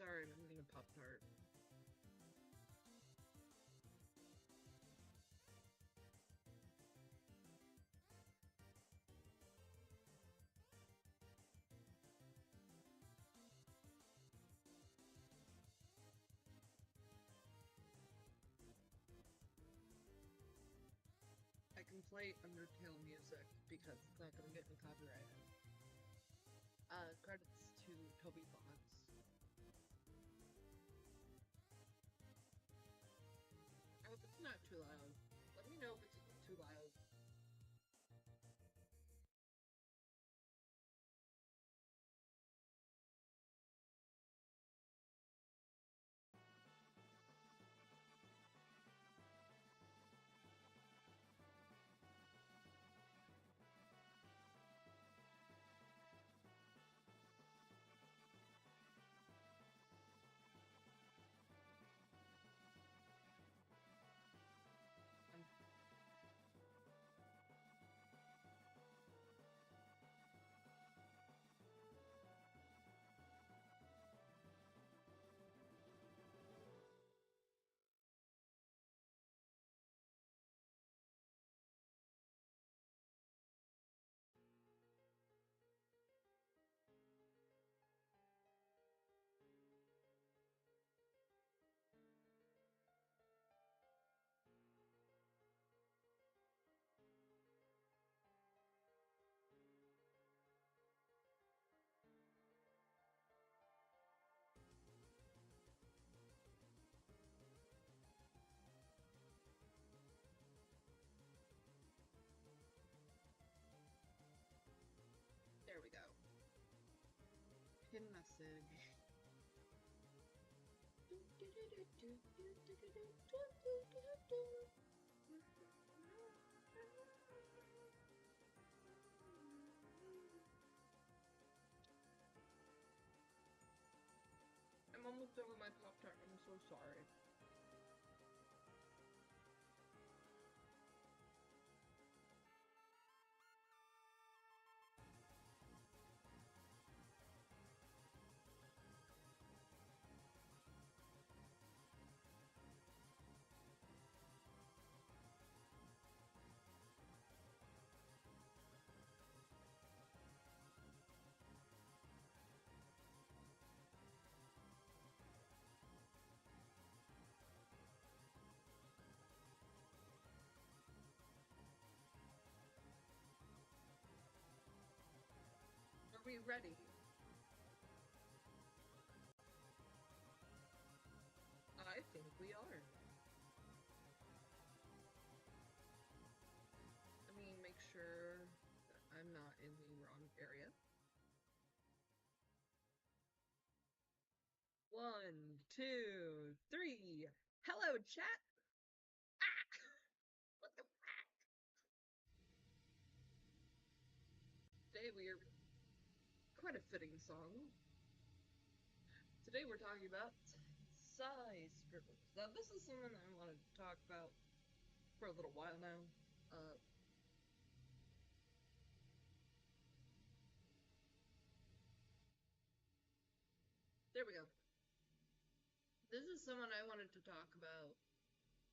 Sorry, I'm eating a Pop-Tart. I can play Undertale music because it's not gonna get me copyrighted. Credits to Toby Fox. I hope it's not too loud. Let me know if it's too loud. There we go. Pin message. I'm almost done with my Pop-Tart. I'm so sorry. Are we ready? I think we are. Let me make sure that I'm not in the wrong area. 1, 2, 3. Hello, chat. Ah! What the fuck? Today we are quite a fitting song. Today we're talking about size scribbles. Now this is something I wanted to talk about for a little while now. There we go. This is someone I wanted to talk about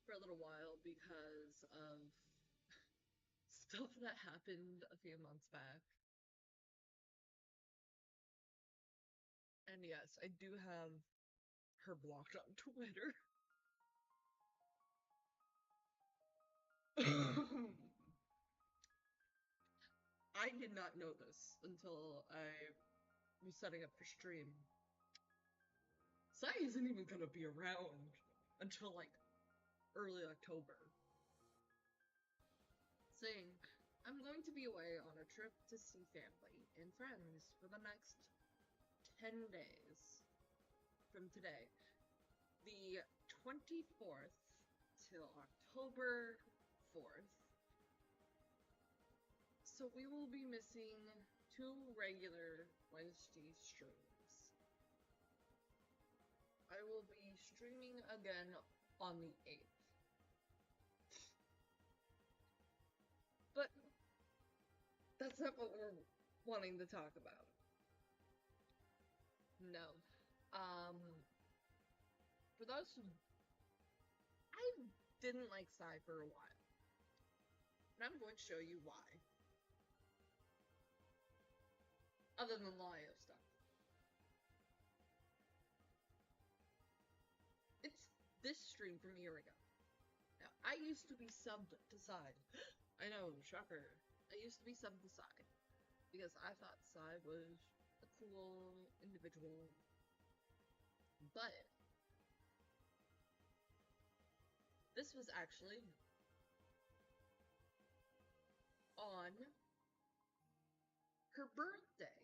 for a little while because of stuff that happened a few months back. And yes, I do have her blocked on Twitter. I did not know this until I was setting up for stream. Sai isn't even gonna be around until like early October. Saying, I'm going to be away on a trip to see family and friends for the next 10 days from today. The 24th till October 4th. So we will be missing 2 regular Wednesday streams. I will be streaming again on the 8th. But that's not what we're wanting to talk about. No. For those who... I didn't like Psy for a while. And I'm going to show you why. Other than the Lio stuff. It's this stream from a year ago. Now, I used to be subbed to Psy. I know, shocker. I used to be subbed to Psy. Because I thought Psy was a cool individual. But this was actually on her birthday.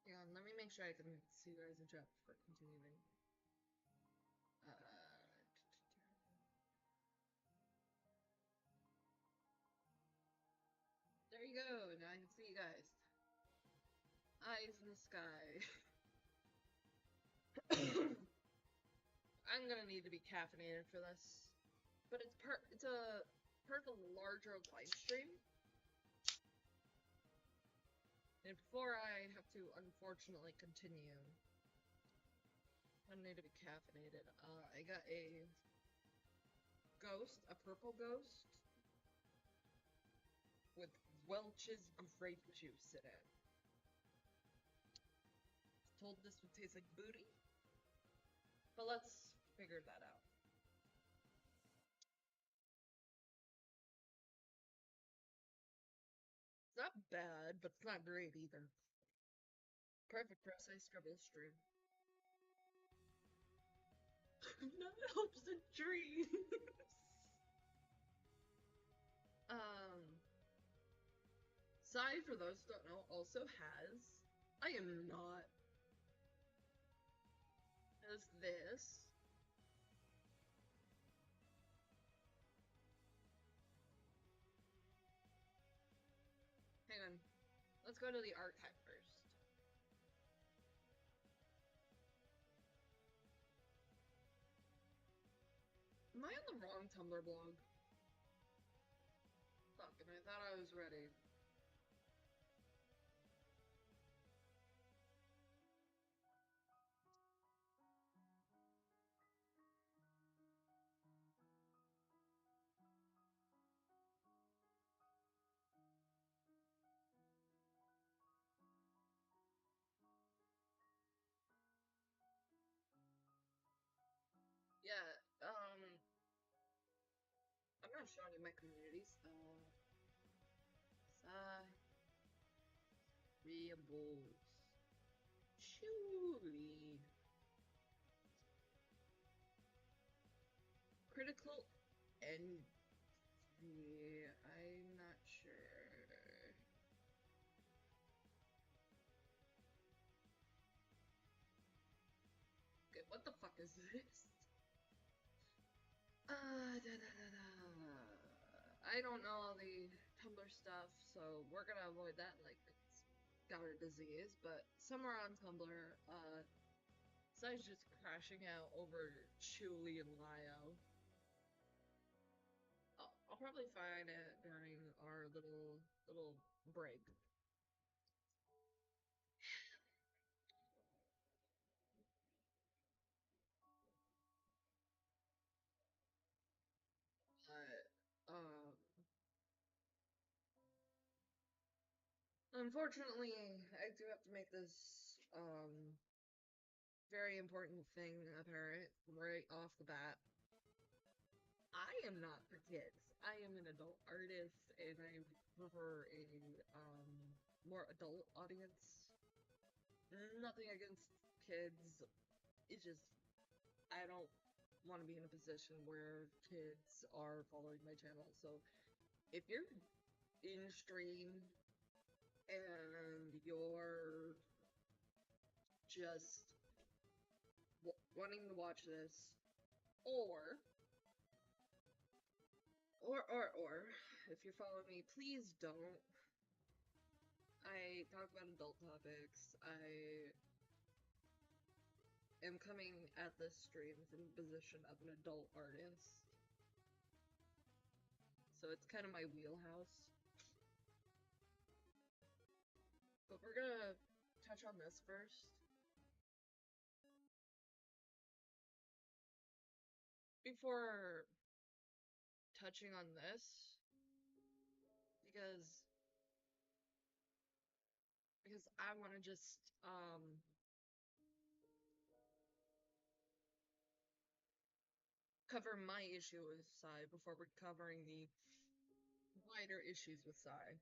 Hang on, let me make sure I can see you guys in chat before continuing. There you go, now I can see you guys. Eyes in the sky. I'm gonna need to be caffeinated for this. But it's a part of a larger live stream. And before I have to unfortunately continue, I need to be caffeinated. I got a ghost, a purple ghost, with Welch's grape juice in it. Told this would taste like booty, but let's figure that out. It's not bad, but it's not great either. Perfect for us, I scribble stream. None helps the dreams. Psy, for those who don't know, also has... I am not... Has this. Hang on. Let's go to the archive first. Am I on the wrong Tumblr blog? Fuck, and I thought I was ready. Yeah, I'm not showing you my communities. Variables. Surely. Critical and yeah, I'm not sure. Okay, what the fuck is this? I don't know all the Tumblr stuff, so we're gonna avoid that like it's got a disease, but somewhere on Tumblr, Sai's just crashing out over Chuli and Lio. I'll probably find it during our little break. Unfortunately, I do have to make this, very important thing apparent right off the bat. I am not for kids. I am an adult artist, and I prefer a, more adult audience. Nothing against kids, it's just, I don't want to be in a position where kids are following my channel, so if you're in stream and you're just wanting to watch this, or if you're following me, please don't. I talk about adult topics. I am coming at this stream from the position of an adult artist, so it's kind of my wheelhouse. But we're gonna touch on this first. before touching on this, because I want to just cover my issue with Psy before we're covering the wider issues with Psy.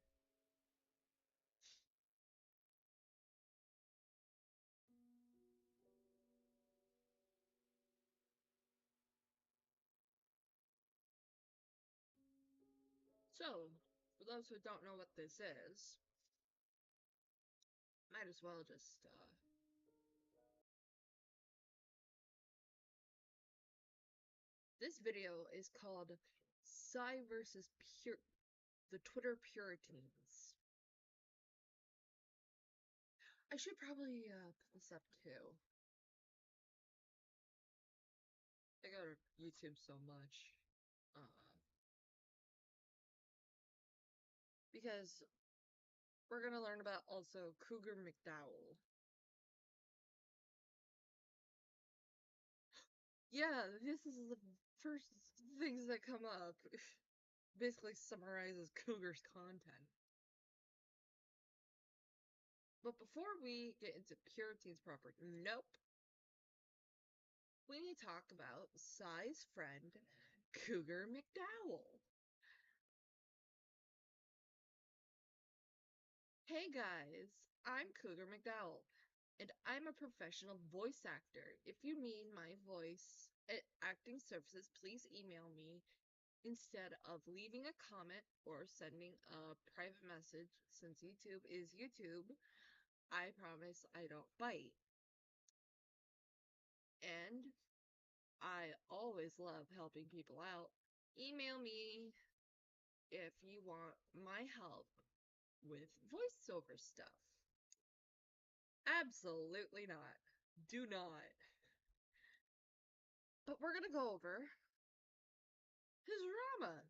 So, for those who don't know what this is, might as well just this video is called Psy versus the Twitter Puritans. I should probably pull this up too. I go to YouTube so much. Because we're gonna learn about also Cougar McDowell. Yeah, this is the first things that come up. Basically summarizes Cougar's content. But before we get into Puritan's proper, nope. We need to talk about Psy's friend, Cougar McDowell. Hey guys, I'm Cougar McDowell, and I'm a professional voice actor. If you need my voice acting services, please email me instead of leaving a comment or sending a private message. Since YouTube is YouTube, I promise I don't bite. And I always love helping people out. Email me if you want my help with voiceover stuff. Absolutely not. Do not. But we're gonna go over his drama.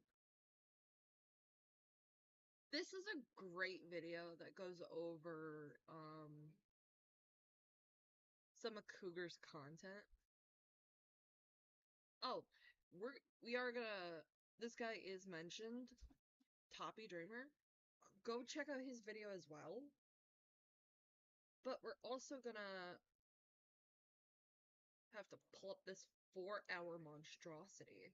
This is a great video that goes over some of Cougar's content. Oh, we are gonna. This guy is mentioned, Toppy Dreamer. Go check out his video as well. But we're also gonna have to pull up this 4-hour monstrosity.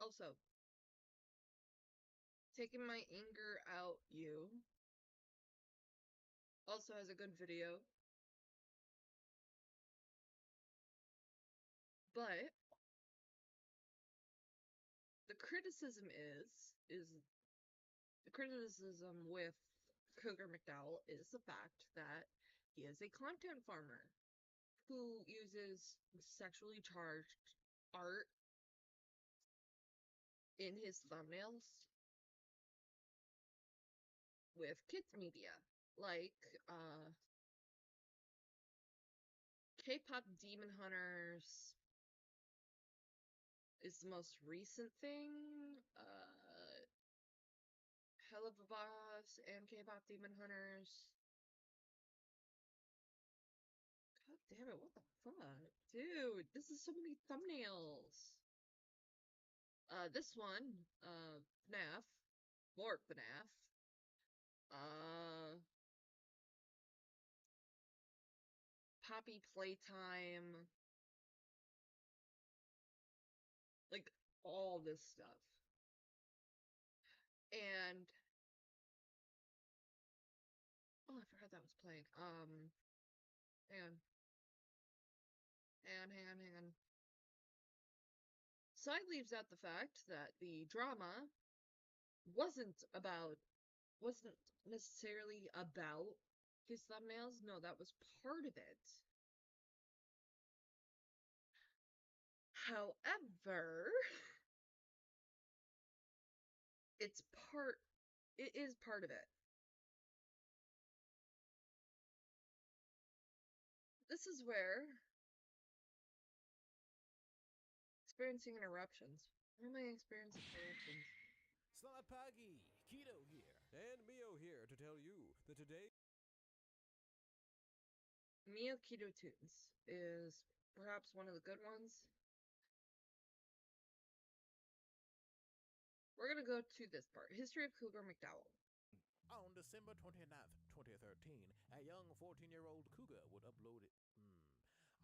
Also, Taking My Anger Out You also has a good video. But the criticism is the criticism with Cougar McDowell is the fact that he is a content farmer who uses sexually charged art in his thumbnails with kids media, like K-pop Demon Hunters is the most recent thing. Hell of a Boss and K-pop Demon Hunters. God damn it, what the fuck? Dude, this is so many thumbnails. This one, FNAF, more FNAF. Poppy Playtime. Like, all this stuff. And, oh, I forgot that was playing. Hang on. Hang on. Side leaves out the fact that the drama wasn't necessarily about his thumbnails. No, that was part of it. However, it is part of it. This is where experiencing interruptions. Why am I experiencing interruptions? Slapagi, Keto here. And Mio here to tell you that today Mio Keto Tunes is perhaps one of the good ones. We're gonna go to this part. History of Cougar McDowell. On December 29th, 2013, a young 14-year-old cougar would upload it.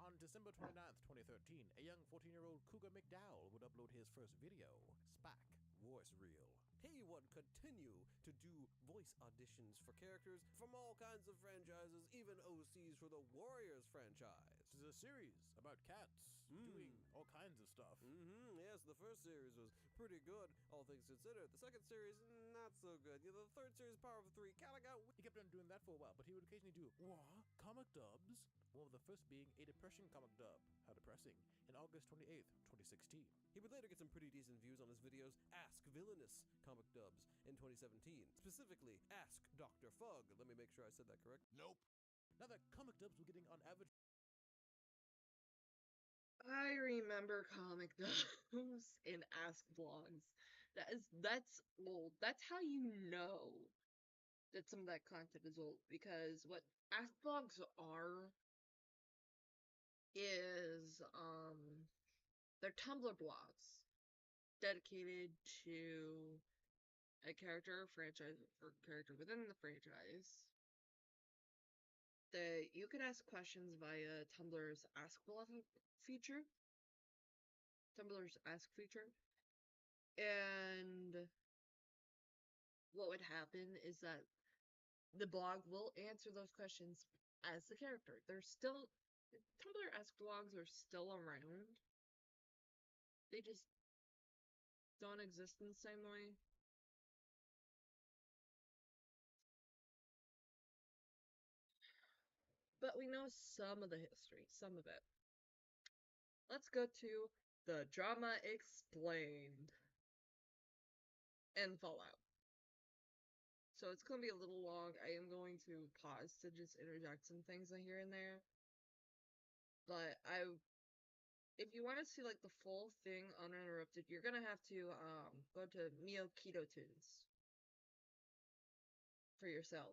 On December 29th, 2013, a young 14-year-old cougar McDowell would upload his first video, Spack Voice Reel. he would continue to do voice auditions for characters from all kinds of franchises, even OCs for the Warriors franchise. This is a series about cats doing all kinds of stuff. Yes, the first series was pretty good, all things considered. The second series, not so good. The third series, Power of Three, kinda got He kept on doing that for a while, but he would occasionally do comic dubs. One of the first being a depression comic dub. How depressing. In August 28th, 2016. He would later get some pretty decent views on his videos Ask Villainous comic dubs in 2017. Specifically, Ask Dr. Fug. Let me make sure I said that correct. Nope. Now that comic dubs were getting on average. I remember comic dubs in Ask Blogs. That's old. That's how you know that some of that content is old, because what Ask Blogs are is they're Tumblr blogs dedicated to a character or franchise or character within the franchise that you can ask questions via Tumblr's Ask Blog feature. Tumblr's Ask feature. And what would happen is that the blog will answer those questions as the character. They're still Tumblr Ask blogs are still around. They just don't exist in the same way. But we know some of the history, some of it. Let's go to the drama explained and Fallout. So it's going to be a little long. I am going to pause to just interject some things here and there. But if you want to see like the full thing uninterrupted, you're gonna have to go to Mio Keto Tunes for yourself.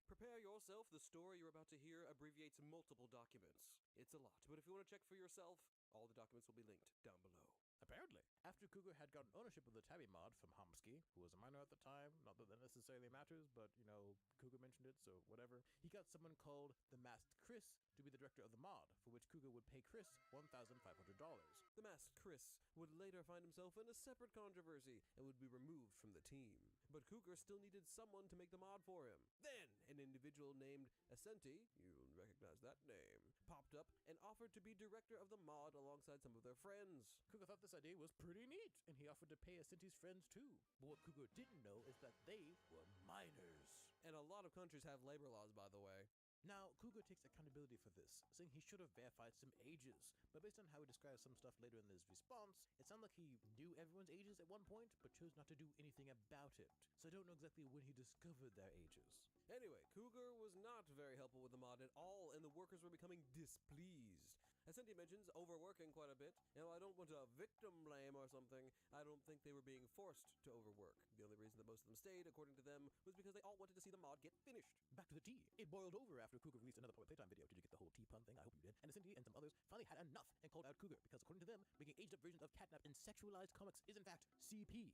Prepare yourself. The story you're about to hear abbreviates multiple documents. It's a lot, but if you want to check for yourself, all the documents will be linked down below. Apparently, after Cougar had gotten ownership of the Tabby mod from Homsky, who was a minor at the time, not that that necessarily matters, but, you know, Cougar mentioned it, so whatever, he got someone called the Masked Chris to be the director of the mod, for which Cougar would pay Chris $1,500. The masked Chris would later find himself in a separate controversy and would be removed from the team. But Cougar still needed someone to make the mod for him. Then, an individual named Ascenti, you'll recognize that name, popped up and offered to be director of the mod alongside some of their friends. Cougar thought this idea was pretty neat, and he offered to pay Ascenti's friends too. But what Cougar didn't know is that they were minors. And a lot of countries have labor laws, by the way. Now, Cougar takes accountability for this, saying he should have verified some ages, but based on how he describes some stuff later in his response, it sounded like he knew everyone's ages at one point, but chose not to do anything about it. So I don't know exactly when he discovered their ages. Anyway, Cougar was not very helpful with the mod at all, and the workers were becoming displeased. Ascenti mentions overworking quite a bit. I don't want to victim blame or something. I don't think they were being forced to overwork. The only reason that most of them stayed, according to them, was because they all wanted to see the mod get finished. Back to the tea. It boiled over after Cougar released another Public Playtime video. Did you get the whole tea pun thing? I hope you did. And Ascenti and some others finally had enough and called out Cougar, because according to them, making aged-up versions of Catnap in sexualized comics is in fact CP.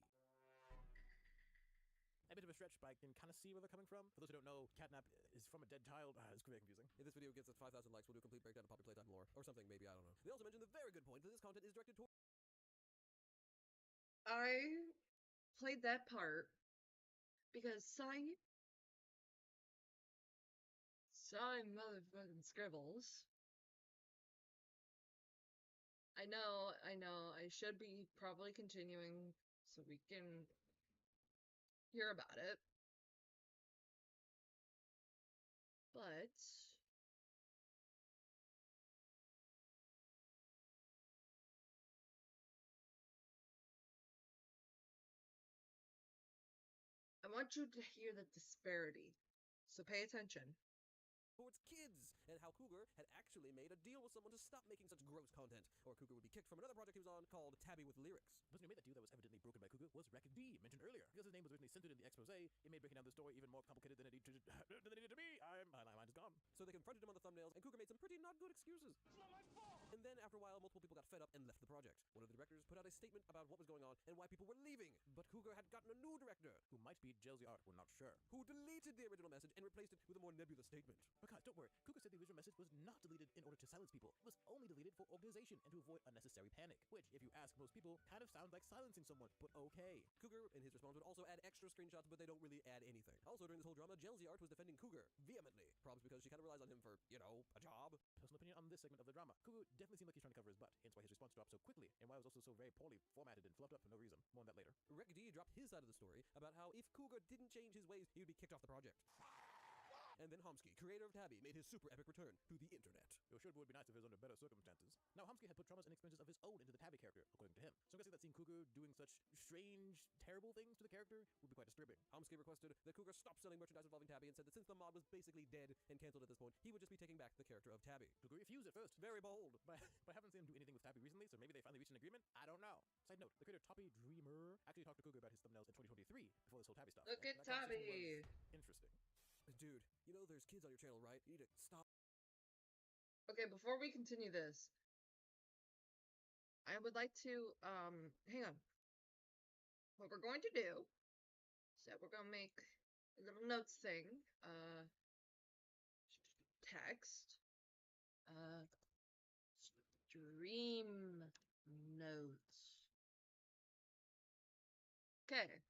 A bit of a stretch, but I can kind of see where they're coming from. For those who don't know, Catnap is from a dead child. It's very confusing. If this video gets us 5,000 likes, we'll do a complete breakdown of Poppy Playtime lore. Or something, maybe, I don't know. They also mentioned the very good point that this content is directed toward... I played that part because Sign motherfucking scribbles. I know, I should be probably continuing so we can hear about it. But I want you to hear the disparity. So pay attention. towards kids, and how Cougar had actually made a deal with someone to stop making such gross content, or Cougar would be kicked from another project he was on talent called Tabby with Lyrics. The person who made that deal that was evidently broken by Cougar was Rec D, mentioned earlier. Because his name was originally centered in the expose, it made breaking down the story even more complicated than it needed to be. My mind is gone. So they confronted him on the thumbnails, and Cougar made some pretty not good excuses. It's not my fault! And then, after a while, multiple people got fed up and left the project. One of the directors put out a statement about what was going on and why people were leaving. But Cougar had gotten a new director, Who might be Jelzy Art, we're not sure. who deleted the original message and replaced it with a more nebulous statement. But guys, don't worry. Cougar said the original message was not deleted in order to silence people. It was only deleted for organization and to avoid unnecessary panic. Which, if you ask most people, kind of sounds like silencing someone, but okay. Cougar, in his response, would also add extra screenshots, but they don't really add anything. Also, during this whole drama, Jelzy Art was defending Cougar vehemently. Probably because she kind of relies on him for, a job. Personal opinion on this segment of the drama. Cougar definitely seemed like he's trying to cover his butt, hence why his response dropped so quickly, and why it was also so very poorly formatted and flubbed up for no reason. More on that later. Rec D dropped his side of the story about how if Cougar didn't change his ways, he would be kicked off the project. And then Homsky, creator of Tabby, made his super epic return to the internet. It sure would be nice if it was under better circumstances. Now, Homsky had put traumas and experiences of his own into the Tabby character, according to him. So I'm guessing that seeing Cougar doing such strange, terrible things to the character would be quite disturbing. Homsky requested that Cougar stop selling merchandise involving Tabby and said that since the mod was basically dead and cancelled at this point, he would just be taking back the character of Tabby. Cougar refused at first. Very bold. But I haven't seen him do anything with Tabby recently, so maybe they finally reached an agreement? I don't know. Side note, the creator Toppy Dreamer actually talked to Cougar about his thumbnails in 2023 before this whole Tabby stuff. Look And at that conversation Tabby! was interesting. Dude, there's kids on your channel, right? You need to stop. Okay, before we continue this, I would like to, hang on. What we're going to do is that we're going to make a little notes thing, text, stream notes. Okay.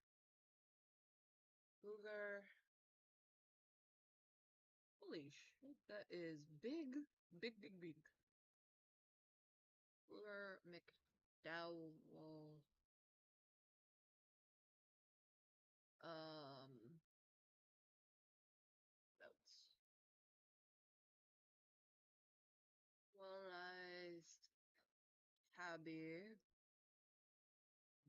Cougar. Holy shit, that is big. Big, big, big. Cougar McDowell. Notes. Realized Tabby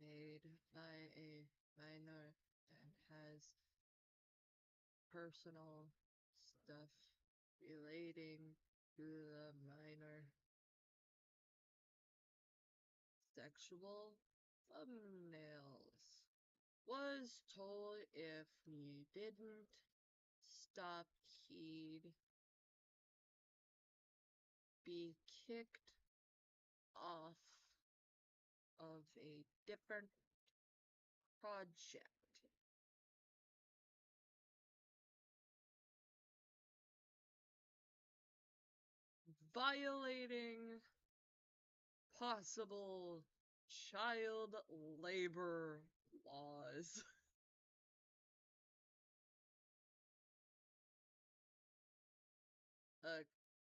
made by a minor and has personal stuff relating to the minor sexual thumbnails. Was told if we didn't stop, he'd be kicked off of a different project. Violating possible child labor laws.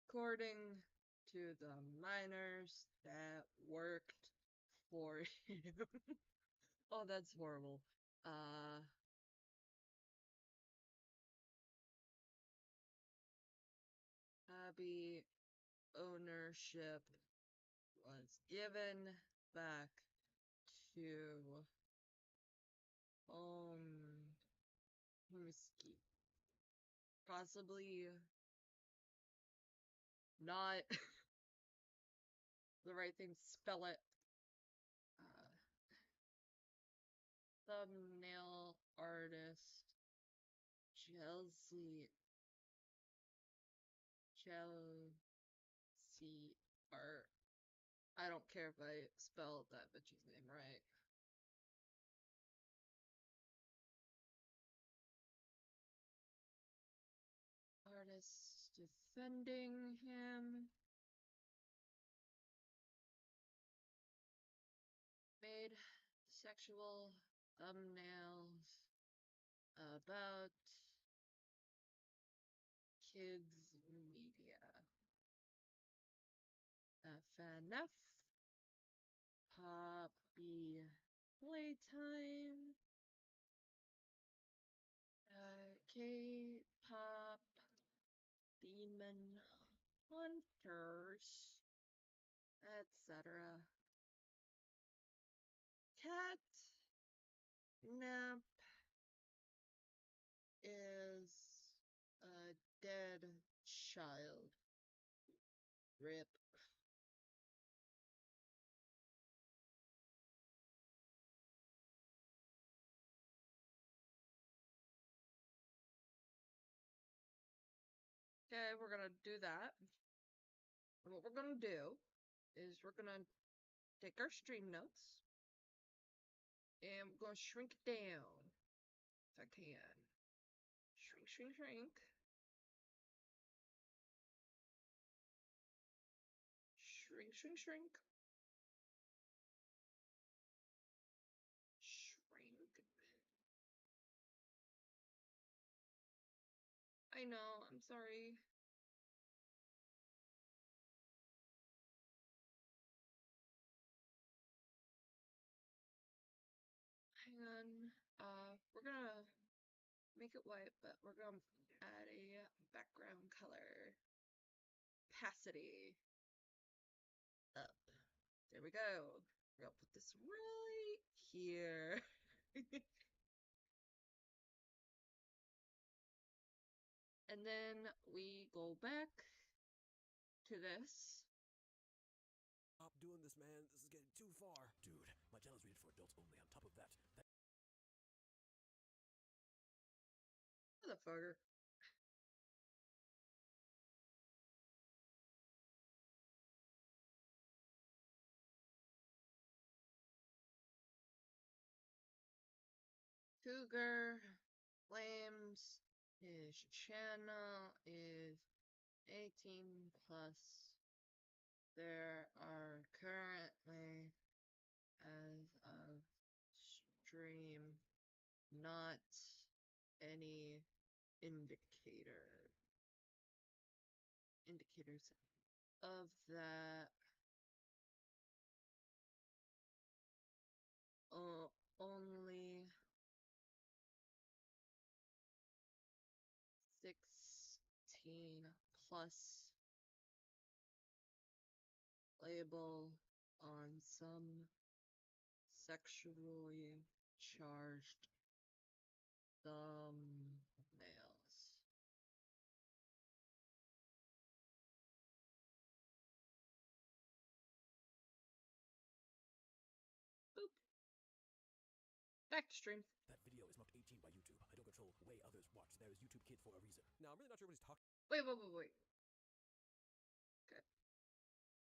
According to the minors that worked for him. Oh, that's horrible. Tabby ownership was given back to Homsky. Possibly not the right thing to spell it. Thumbnail artist Chelsea Art. I don't care if I spelled that bitch's name right. Artist defending him. Made sexual thumbnails about kids media. FNF. Poppy Playtime. K-pop Demon Hunters, etc. Cat Nap is a dead child. RIP. Okay, we're gonna do that. And what we're gonna do is we're gonna take our stream notes and we're gonna shrink it down if I can. Shrink, shrink, shrink. Shrink, shrink, shrink. Shrink. I know, I'm sorry. Hang on. We're gonna make it white, but we're gonna add a background color. Opacity. Up. There we go. We're gonna put this right here. And then we go back to this. Stop doing this, man. This is getting too far. Dude, my channel's rated for adults only. On top of that, Motherfucker. Cougar Flames, his channel is 18 plus. There are currently, as of stream, not any indicators of that. Only 16 plus label on some sexually charged thumbnails. Boop. Back to stream. that video is marked 18 by YouTube. I don't control the way others watch. There is YouTube Kids for a reason. Now, I'm really not sure what he's talking. Wait. Okay.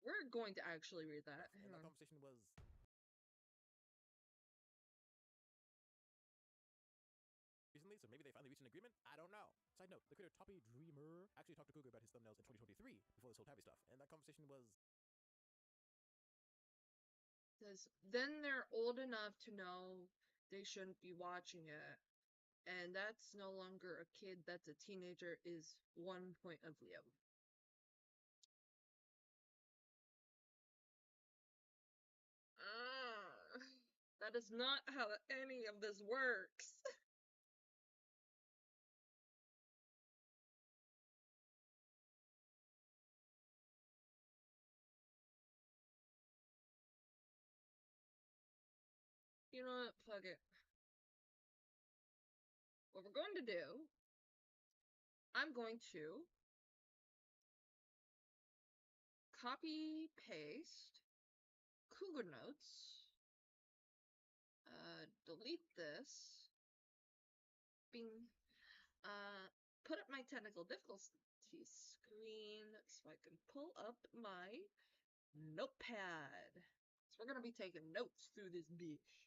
We're going to actually read that. And that conversation was recently, so maybe they finally reached an agreement? I don't know. Side note, the creator Toppy Dreamer actually talked to Cougar about his thumbnails in 2023 before this whole Tabby stuff, and that conversation was... Says, then they're old enough to know they shouldn't be watching it. And that's no longer a kid, that's a teenager, is one point of view. That is not how any of this works. You know what? Fuck it. What we're going to do, I'm going to copy paste Cougar Notes, delete this, bing, put up my technical difficulty screen so I can pull up my notepad. So we're gonna be taking notes through this bitch.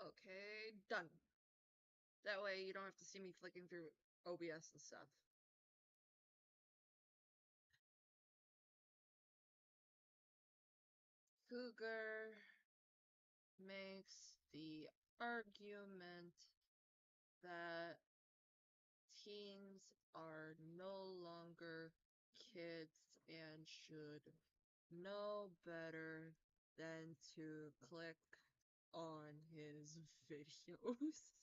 Okay, done. That way you don't have to see me flicking through OBS and stuff. Cougar makes the argument that teens are no longer kids and should know better than to click on his videos.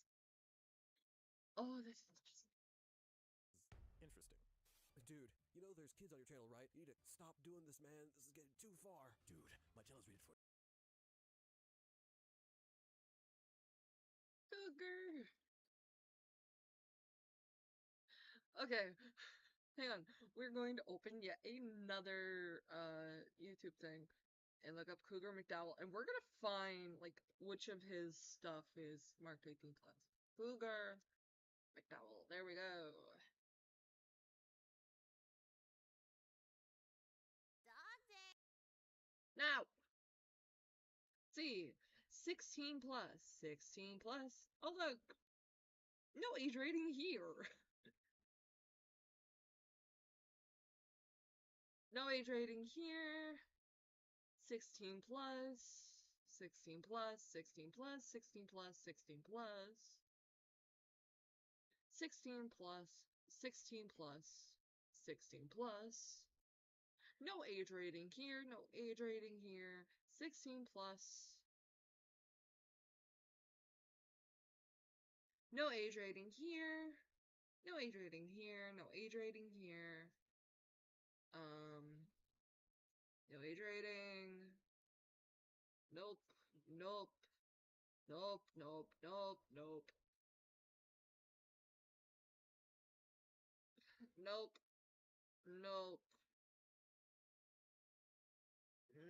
Oh, this is just... Interesting. Dude, you know there's kids on your channel, right? You need to stop doing this, man. This is getting too far. Dude, my channel's rated for... Cougar. Okay, hang on. We're going to open yet another YouTube thing and look up Cougar McDowell, and we're gonna find like which of his stuff is marked 18 plus. Cougar. McDowell. There we go. Now, see, 16 plus, 16 plus. Oh look, no age rating here. No age rating here. 16 plus, 16 plus, 16 plus, 16 plus, 16 plus. 16 plus, 16 plus, 16 plus. No age rating here, no age rating here. 16 plus. No age rating here. No age rating here. No age rating here. No age rating. Nope. Nope. Nope. Nope. Nope. Nope. Nope. Nope.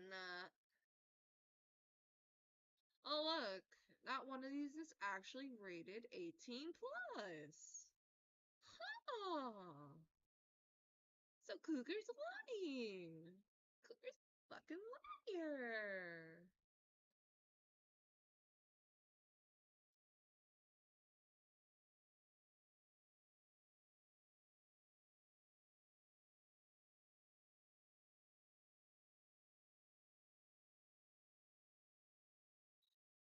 Nah. Oh look, not one of these is actually rated 18 plus. Huh. So Cougar's lying. Cougar's a fucking liar.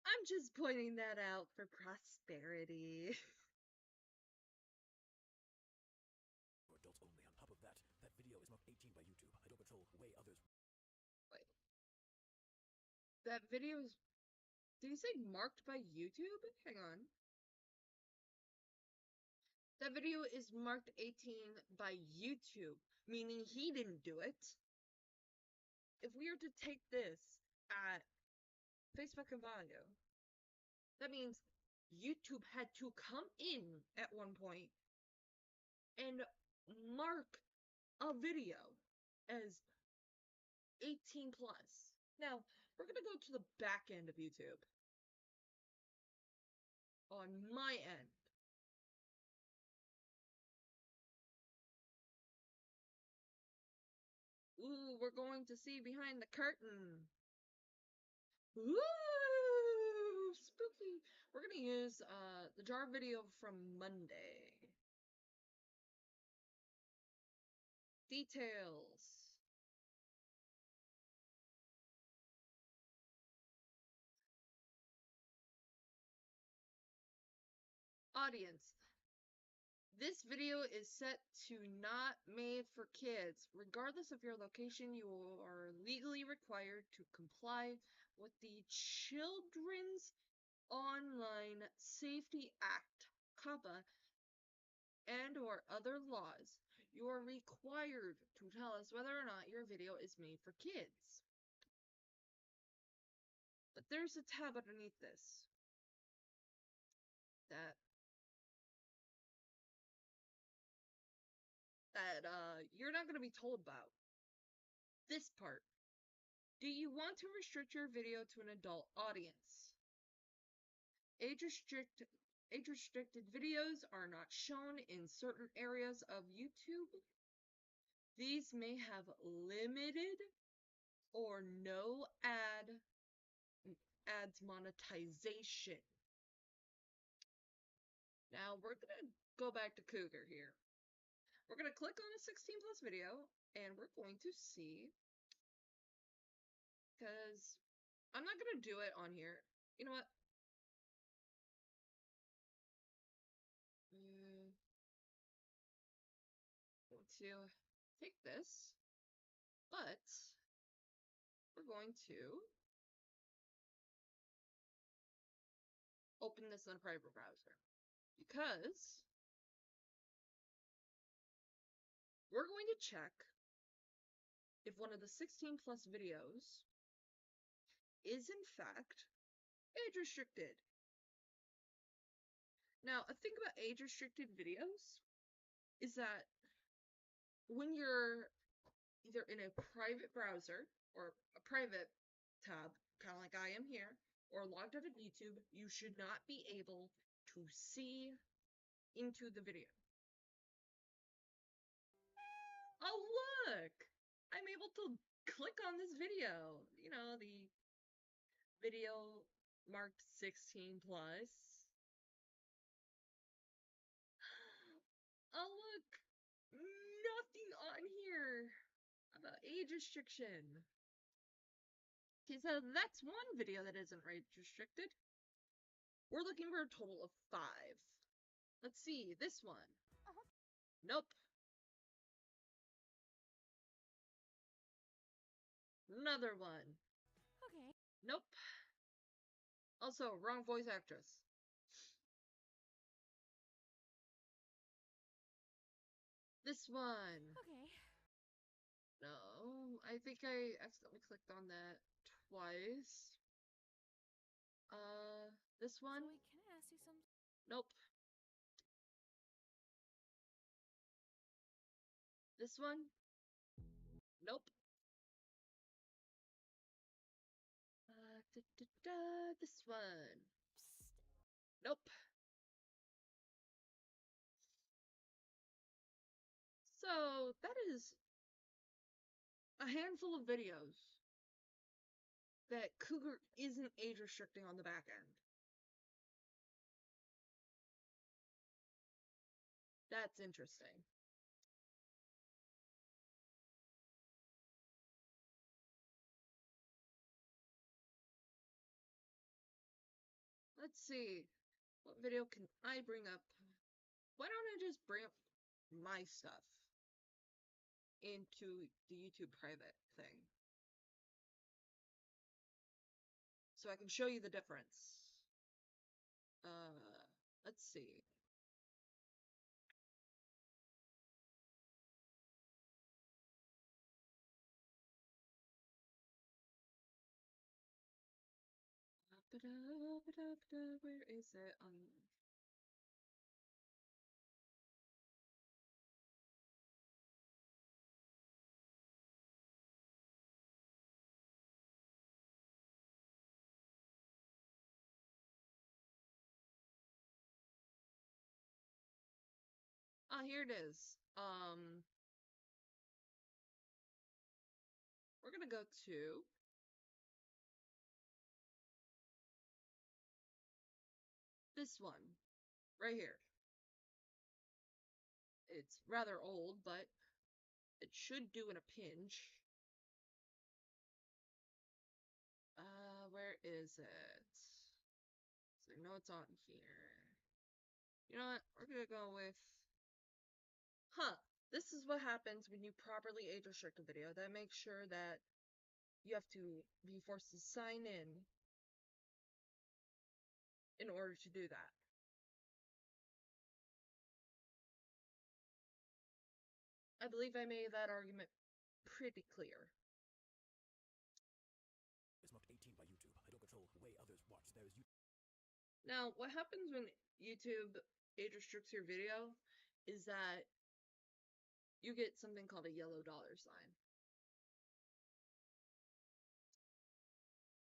I'm just pointing that out for prosperity. For adults only. On top of that, that video is marked 18 by YouTube. I don't control way others. Wait. That video is. Did he say marked by YouTube? Hang on. That video is marked 18 by YouTube, meaning he didn't do it. If we are to take this at face fucking value, that means YouTube had to come in at one point and mark a video as 18 plus. Now, we're gonna go to the back end of YouTube. On my end. Ooh, we're going to see behind the curtain. Ooh, spooky. We're gonna use the jar video from Monday. Details. Audience. This video is set to not made for kids. Regardless of your location, you are legally required to comply with the Children's Online Safety Act, COPPA, and or other laws. You are required to tell us whether or not your video is made for kids. But there's a tab underneath this that you're not going to be told about. This part. Do you want to restrict your video to an adult audience? Age-restricted videos are not shown in certain areas of YouTube. These may have limited or no ads monetization. Now we're gonna go back to Cougar here. We're gonna click on a 16 plus video and we're going to see, because I'm not gonna do it on here. You know what? Going to take this, but we're going to open this in a private browser because we're going to check if one of the 16 plus videos is in fact age restricted. Now, a thing about age restricted videos is that when you're either in a private browser or a private tab, kind of like I am here, or logged out of YouTube, you should not be able to see into the video. Oh, look! I'm able to click on this video. You know, the video marked 16 plus. Oh, look! Nothing on here about age restriction. Okay, so that's one video that isn't age restricted. We're looking for a total of 5. Let's see, this one. Nope. Another one. Okay. Nope. Also, wrong voice actress. This one. Okay. No, I think I accidentally clicked on that twice. This So one? wait, can I ask you something? Nope. This one? Nope. This one. Psst. Nope. So, that is a handful of videos that Cougar isn't age restricting on the back end. That's interesting. Let's see. What video can I bring up? Why don't I just bring up my stuff into the YouTube private thing? So I can show you the difference. Let's see. Where is it? Here it is. We're gonna go to this one right here. It's rather old, but it should do in a pinch. Where is it? So I know it's on here. You know what? We're gonna go with... This is what happens when you properly age restrict a video. That makes sure that you have to be forced to sign in order to do that. I believe I made that argument pretty clear. It's marked 18 by YouTube. I don't control the way others watch. There is YouTube. Now, what happens when YouTube age restricts your video is that you get something called a yellow dollar sign.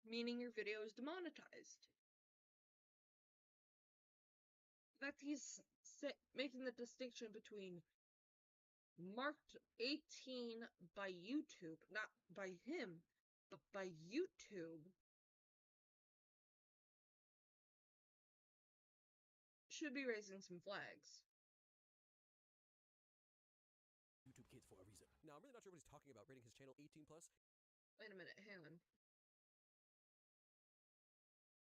Meaning your video is demonetized. That he's making the distinction between marked 18 by YouTube, not by him, but by YouTube, should be raising some flags. YouTube Kids for a reason. Now, I'm really not sure what he's talking about, rating his channel 18 plus. Wait a minute, hang on.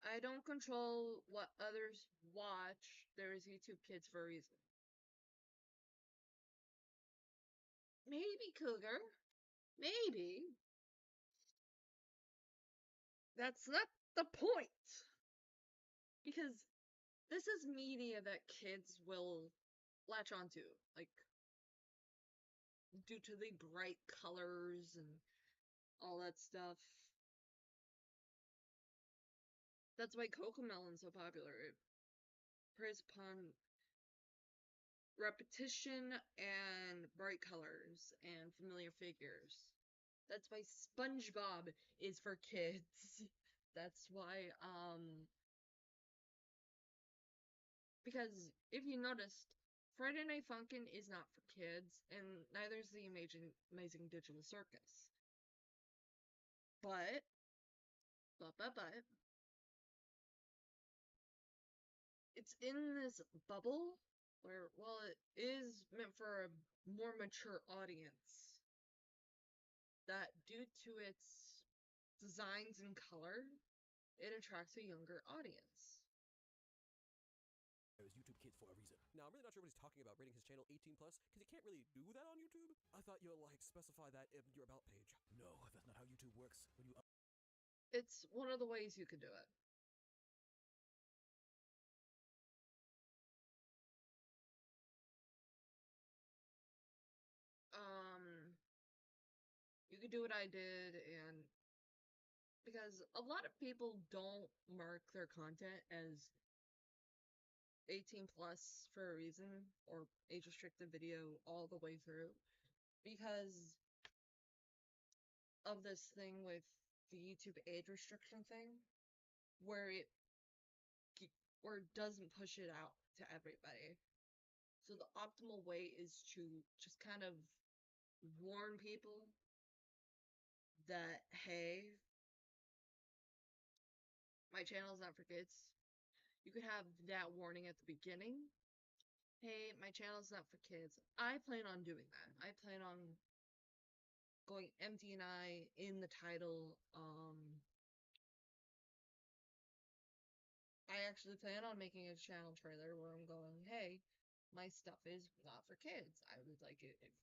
I don't control what others watch. There is YouTube Kids for a reason. Maybe, Cougar. Maybe. That's not the point. Because this is media that kids will latch onto. Like, due to the bright colors and all that stuff. That's why Cocomelon's so popular. It preys upon repetition and bright colors and familiar figures. That's why SpongeBob is for kids. That's why, Because if you noticed, Friday Night Funkin' is not for kids, and neither is the Amazing Digital Circus. But, but, it's in this bubble where, while it is meant for a more mature audience, that due to its designs and color, it attracts a younger audience. There's YouTube Kids for a reason. Now, I'm really not sure what he's talking about rating his channel 18 plus, because you can't really do that on YouTube. I thought you'll, like, specify that in your about page. No, that's not how YouTube works. When you It's one of the ways you can do it. You could do what I did, and because a lot of people don't mark their content as 18 plus for a reason, or age restricted video all the way through, because of this thing with the YouTube age restriction thing, where it doesn't push it out to everybody. So the optimal way is to just kind of warn people that, hey, my channel is not for kids. You could have that warning at the beginning. Hey, my channel is not for kids. I plan on doing that. I plan on going MDNI in the title. I actually plan on making a channel trailer where I'm going, hey, my stuff is not for kids. I would like it if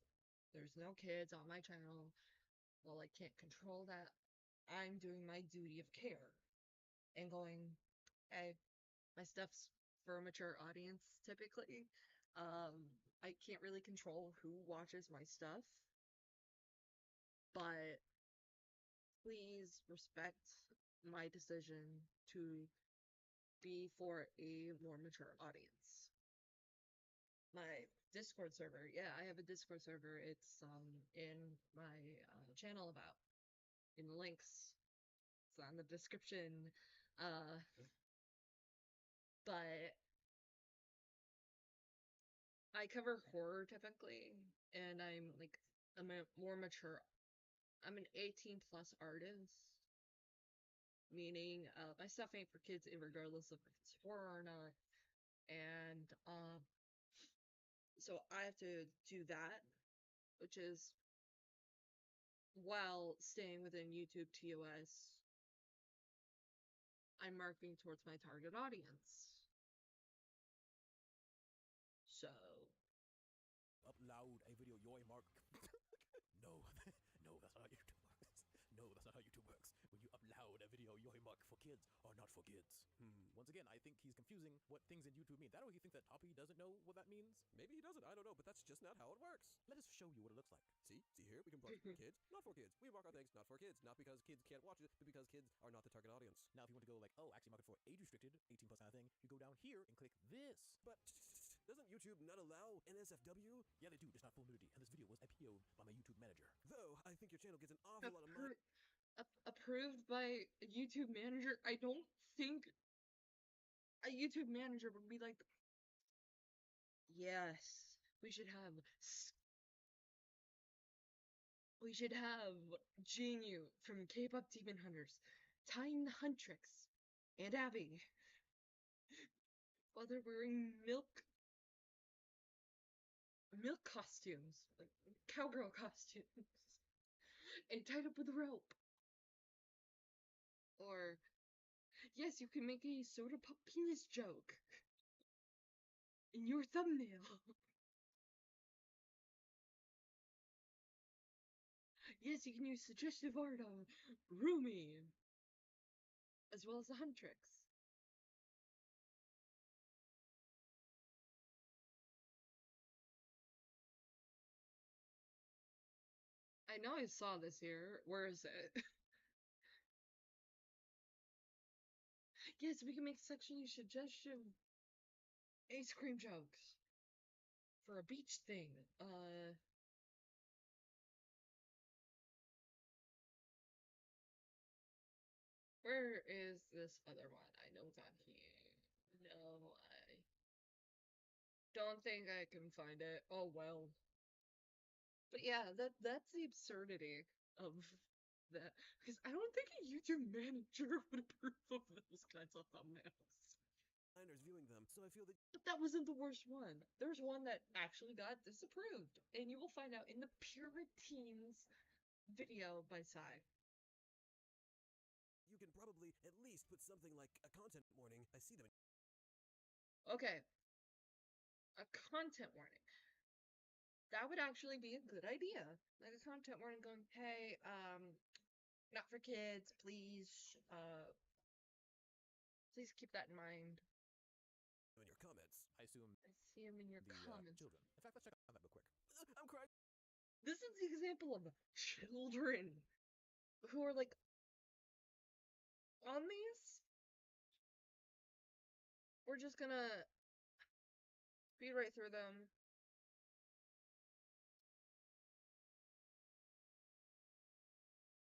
there's no kids on my channel. Well, I can't control that. I'm doing my duty of care and going, hey, my stuff's for a mature audience typically. I can't really control who watches my stuff, but please respect my decision to be for a more mature audience. My Discord server, yeah, I have a Discord server. It's in my channel about, in the links. It's on the description. But I cover horror typically, and I'm a more mature. I'm an 18 plus artist, meaning my stuff ain't for kids, regardless of if it's horror or not. And so I have to do that, which is while staying within YouTube TOS. I'm marketing towards my target audience. So upload a video, your mark. No, no, that's not how YouTube works. No, that's not how YouTube works. When you upload a video, your mark for kids or not for kids. Once again, I think he's confusing what things in YouTube mean. That way he thinks that Toppy doesn't know what that means. Maybe he doesn't, I don't know, but that's just not how it works. Let us show you what it looks like. See here, we can mark for kids, not for kids. We mark our things not for kids, not because kids can't watch it, but because kids are not the target audience. Now, if you want to go like, oh, actually mark it for age restricted, 18 plus kind of thing, you go down here and click this. But doesn't YouTube not allow NSFW? Yeah, they do, just not full nudity. And this video was IPO'd by my YouTube manager. Though, I think your channel gets an awful lot of money. Approved by a YouTube manager? I don't think a YouTube manager would be like, yes, we should have Jinyu from K-pop Demon Hunters, tying the Huntrix, and Abby, while they're wearing milk costumes, like cowgirl costumes, and tied up with a rope. Or, yes, you can make a soda pop penis joke in your thumbnail. Yes, you can use suggestive art of Rumi, as well as the Huntrix. I know I saw this here. Where is it? Yes, we can make sexually suggestive ice cream jokes for a beach thing. Where is this other one? I know it's on here. No, don't think I can find it. Oh well. But yeah, that's the absurdity of that. Because I don't think a YouTube manager would approve of those kinds of thumbnails. Minors viewing them, so I feel that But that wasn't the worst one. There's one that actually got disapproved, and you will find out in the Puritans video by Sai. you can probably at least put something like a content warning. I see them. Okay, a content warning. That would actually be a good idea. Like a content warning going, hey, not for kids, please, please keep that in mind. In your comments. I assume I see them in your the comments. children. In fact, let's check on that real quick. I'm crying. This is the example of children who are like on these. We're just gonna speed right through them.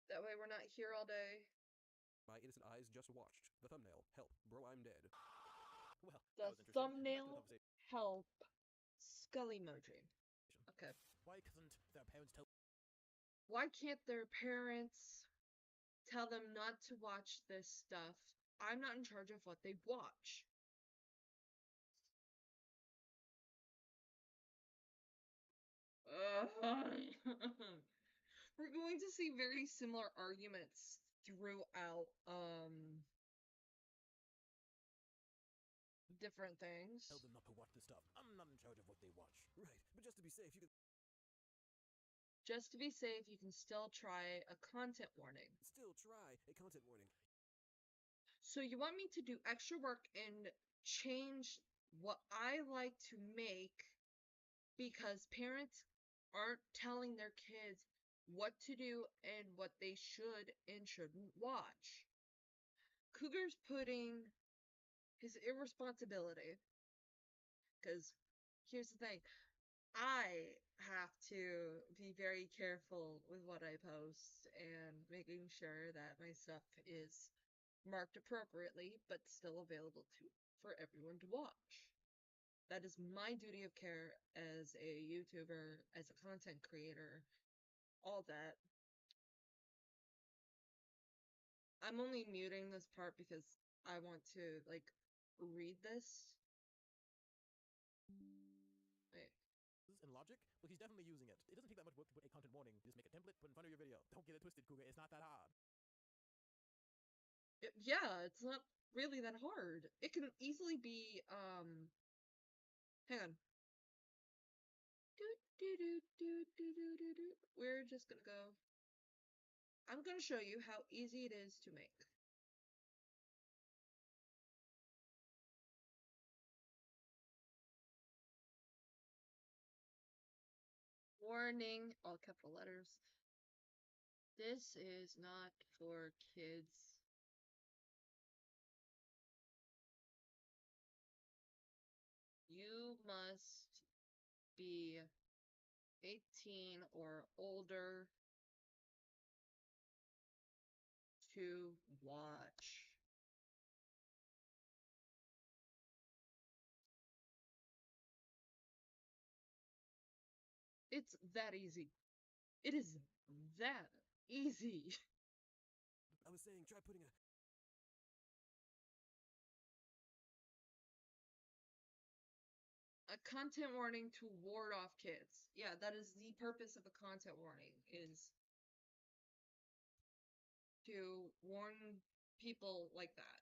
That way we're not here all day. My innocent eyes just watched the thumbnail. Help, bro, I'm dead. Well, The that was interesting. thumbnail Back to the help Scully emoji. Okay. Why couldn't their parents tell Why can't their parents tell them not to watch this stuff? I'm not in charge of what they watch. We're going to see very similar arguments throughout different things. tell them not to watch this stuff? I'm not in charge of what they watch. Right, but just to be safe, you can Just to be safe, you can still try a content warning. still try a content warning. So you want me to do extra work and change what I like to make because parents aren't telling their kids what to do and what they should and shouldn't watch. Cougar's putting his irresponsibility, because here's the thing, I have to be very careful with what I post and making sure that my stuff is marked appropriately but still available for everyone to watch. That is my duty of care as a YouTuber, as a content creator, all that. I'm only muting this part because I want to, like, read this. Wait. In Logic? Well, he's definitely using it. It doesn't take that much work to put a content warning. You just make a template, put in front of your video. Don't get it twisted, Cougar. It's not that hard. Yeah, it's not really that hard. It can easily be, hang on. We're just gonna go. I'm gonna show you how easy it is to make. Warning, all capital letters. This is not for kids. You must be 18 or older to watch. It's that easy. It is that easy. I was saying, try putting A content warning to ward off kids. Yeah, that is the purpose of a content warning, is to warn people like that.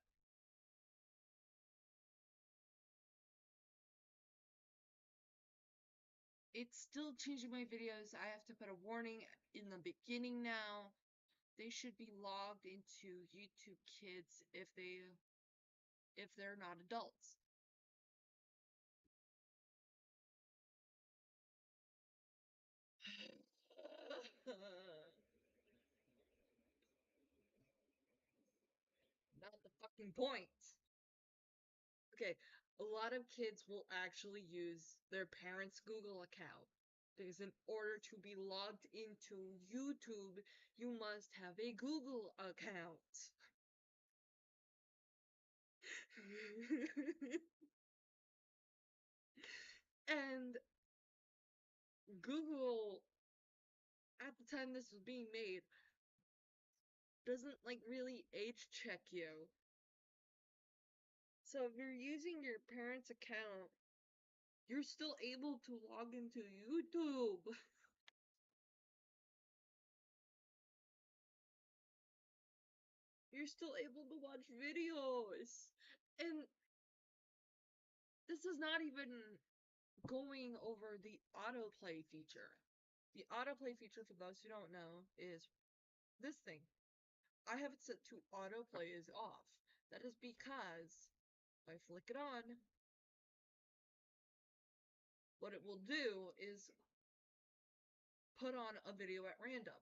It's still changing my videos. I have to put a warning in the beginning now. They should be logged into YouTube Kids if they're not adults. Not the fucking point. Okay, a lot of kids will actually use their parents' Google account. Because in order to be logged into YouTube, you must have a Google account. And Google, at the time this was being made, doesn't like really age check you. So if you're using your parents' account, you're still able to log into YouTube. You're still able to watch videos. And this is not even going over the autoplay feature. The autoplay feature, for those who don't know, is this thing. I have it set to autoplay is off. That is because if I flick it on, what it will do is put on a video at random.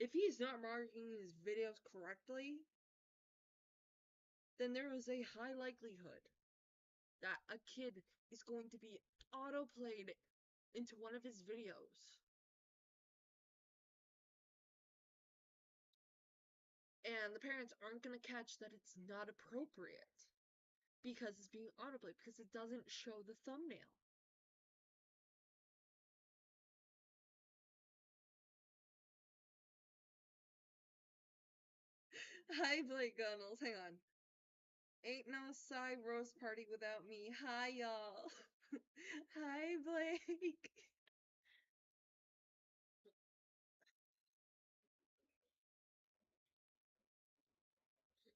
If he's not marking his videos correctly, then there is a high likelihood that a kid is going to be autoplayed into one of his videos. And the parents aren't going to catch that it's not appropriate because it's being autoplayed, because it doesn't show the thumbnail. Hi, Blake Gunnels. Hang on. Ain't no side roast party without me. Hi, y'all. Hi, Blake.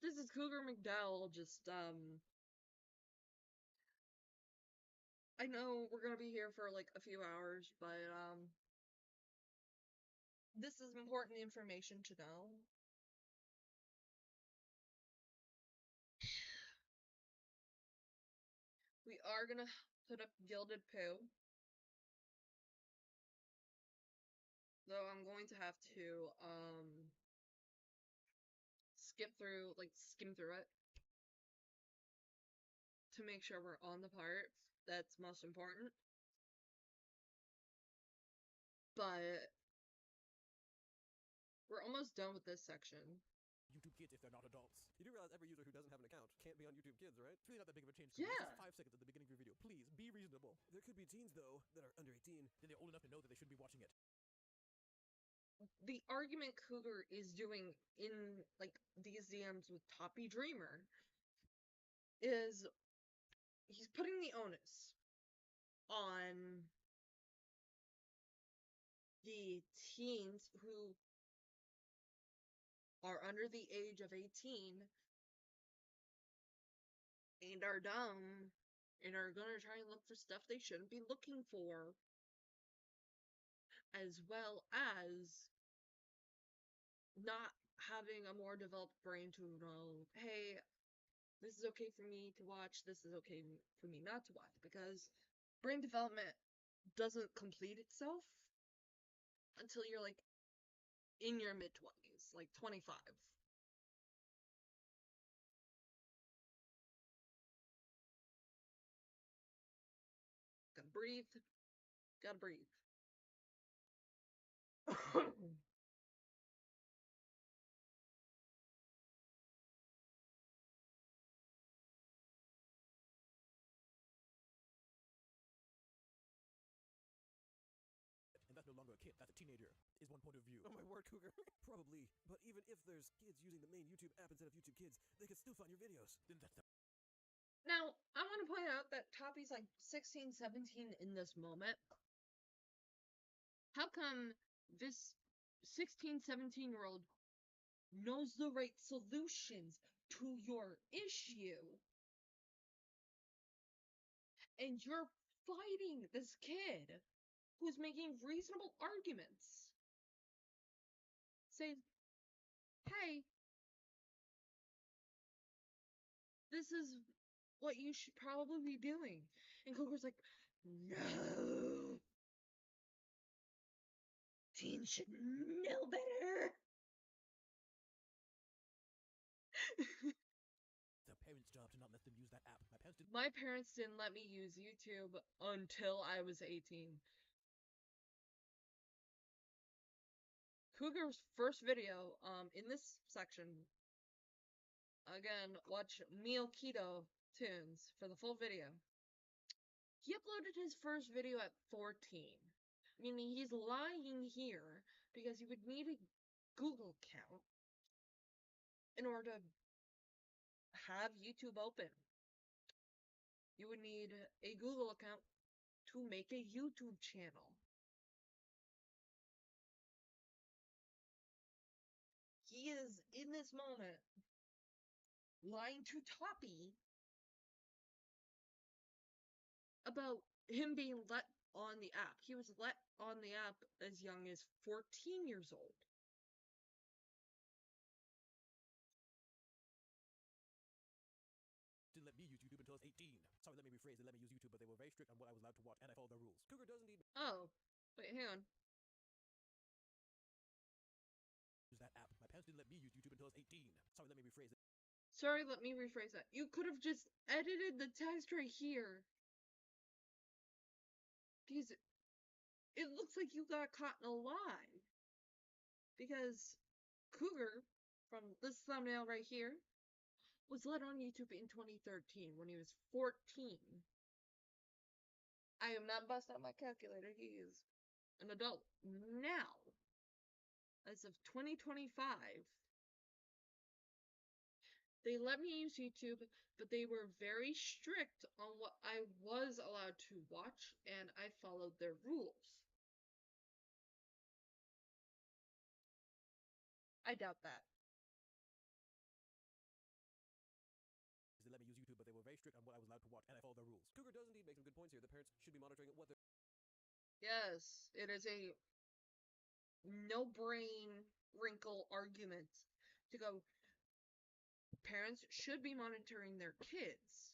This is Cougar McDowell. I know we're gonna be here for like a few hours, but this is important information to know. We are gonna put up Gilded Poo. Though I'm going to have to, skim through it. To make sure we're on the part that's most important. But we're almost done with this section. YouTube Kids if they're not adults. You do realize every user who doesn't have an account can't be on YouTube Kids, right? It's really not that big of a change. Yeah. It's 5 seconds at the beginning of your video. Please, be reasonable. There could be teens, though, that are under 18. Then they're old enough to know that they shouldn't be watching it. The argument Cougar is doing in, like, these DMs with Toppy Dreamer is he's putting the onus on the teens who are under the age of 18 and are dumb and are gonna try and look for stuff they shouldn't be looking for, as well as not having a more developed brain to know, hey, this is okay for me to watch, this is okay for me not to watch, because brain development doesn't complete itself until you're like in your mid-20s, like 25. Gotta breathe. Gotta breathe. And that's no longer a kid, that's a teenager, is one point of view. Oh my word, Cougar. Probably. But even if there's kids using the main YouTube app instead of YouTube Kids, they could still find your videos. Then that's the Now, I want to point out that Toppy's like 16, 17 in this moment. How come this 16, 17-year-old knows the right solutions to your issue? And you're fighting this kid who's making reasonable arguments. Say, hey, this is what you should probably be doing. And Cougar's like, no. Teens should know better. the parents' job to not let them use that app. My parents didn't let me use YouTube until I was 18. Cougar's first video, in this section, again, watch Meal Keto Tunes for the full video. He uploaded his first video at 14. Meaning he's lying here because you would need a Google account in order to have YouTube open. You would need a Google account to make a YouTube channel. He is, in this moment, lying to Toppy about him being let on the app. He was let on the app as young as 14 years old. Didn't let me use YouTube until I was 18. Sorry, let me rephrase. They let me use YouTube, but they were very strict on what I was allowed to watch, and I followed their rules. Cougar does indeed Oh, wait, hang on. Use that app. My parents didn't let me use YouTube until I was 18. Sorry, let me rephrase. Sorry, let me rephrase that. You could have just edited the text right here. Because it looks like you got caught in a lie. Because Cougar, from this thumbnail right here, was let on YouTube in 2013 when he was 14. I am not busting out my calculator. He is an adult now. As of 2025, they let me use YouTube, but they were very strict on what I was allowed to watch, and I followed their rules. I doubt that. They let me use YouTube, but they were very strict on what I was allowed to watch, and I followed their rules. Cougar does indeed make some good points here. The parents should be monitoring what they're. Yes, it is a no-brain wrinkle argument to go, parents should be monitoring their kids.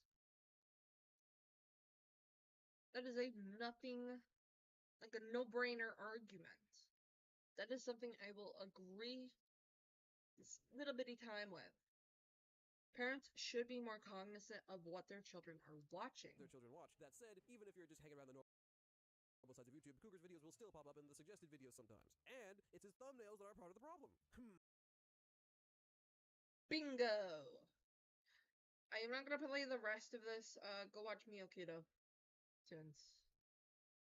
That is a nothing, like a no-brainer argument. That is something I will agree this little bitty time with. Parents should be more cognizant of what their children are watching. Their children watch. That said, even if you're just hanging around the normal sides of YouTube, Cougar's videos will still pop up in the suggested videos sometimes. And it's his thumbnails that are part of the problem. Bingo! I am not gonna play the rest of this. Go watch Mio Kiddo.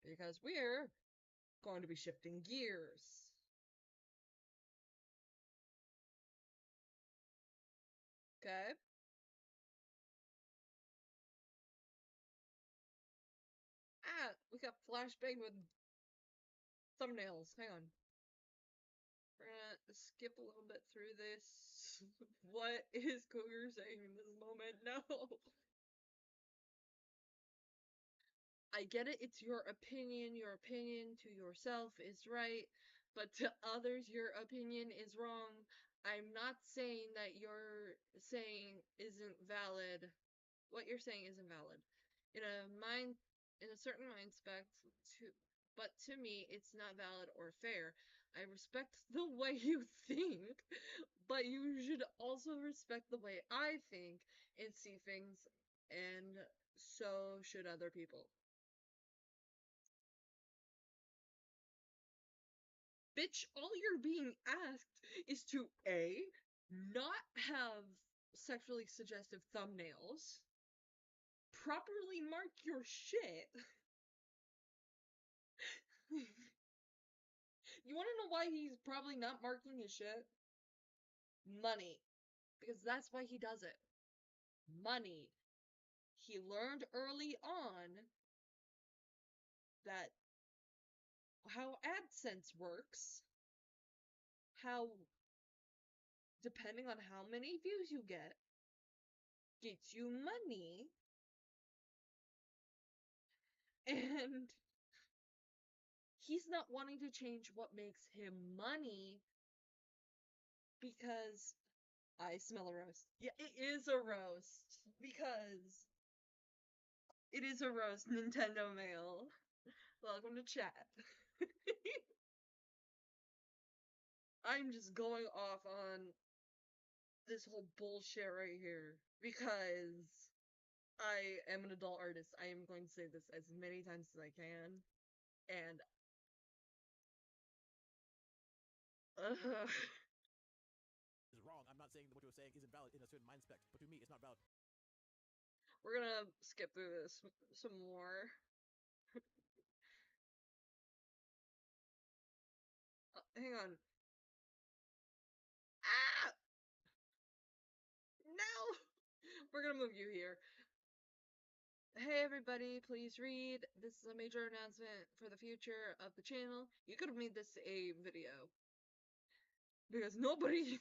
Because we're going to be shifting gears. Okay? We got flashbang with thumbnails. Hang on. We're gonna skip a little bit through this. What is Cougar saying in this moment? No. I get it, it's your opinion. Your opinion to yourself is right, but to others, your opinion is wrong. I'm not saying that you're saying isn't valid. What you're saying isn't valid. In a certain mind spec, but to me, it's not valid or fair. I respect the way you think, but you should also respect the way I think and see things, and so should other people. Bitch, all you're being asked is to A, not have sexually suggestive thumbnails, properly mark your shit. You wanna know why he's probably not marking his shit? Money. Because that's why he does it. Money. He learned early on that how AdSense works, how depending on how many views you get, gets you money, and he's not wanting to change what makes him money because I smell a roast. Yeah, it is a roast because it is a roast, Nintendo Mail. Welcome to chat. I'm just going off on this whole bullshit right here because I am an adult artist. I am going to say this as many times as I can. And Is wrong. I'm not saying that what you're saying isn't valid in a certain mind spec, but to me, it's not valid. we're gonna skip through this some more. Hang on. Ah! No! We're gonna move you here. Hey everybody, please read. This is a major announcement for the future of the channel. You could have made this a video. Because nobody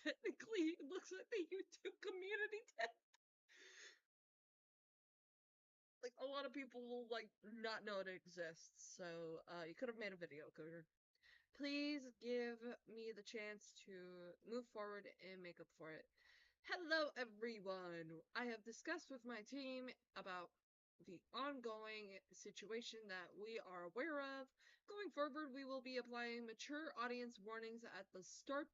technically looks at the YouTube community tab. Like, a lot of people will, like, not know it exists. So, you could have made a video, Cougar. Please give me the chance to move forward and make up for it. Hello everyone! I have discussed with my team about the ongoing situation that we are aware of. Going forward, we will be applying mature audience warnings at the start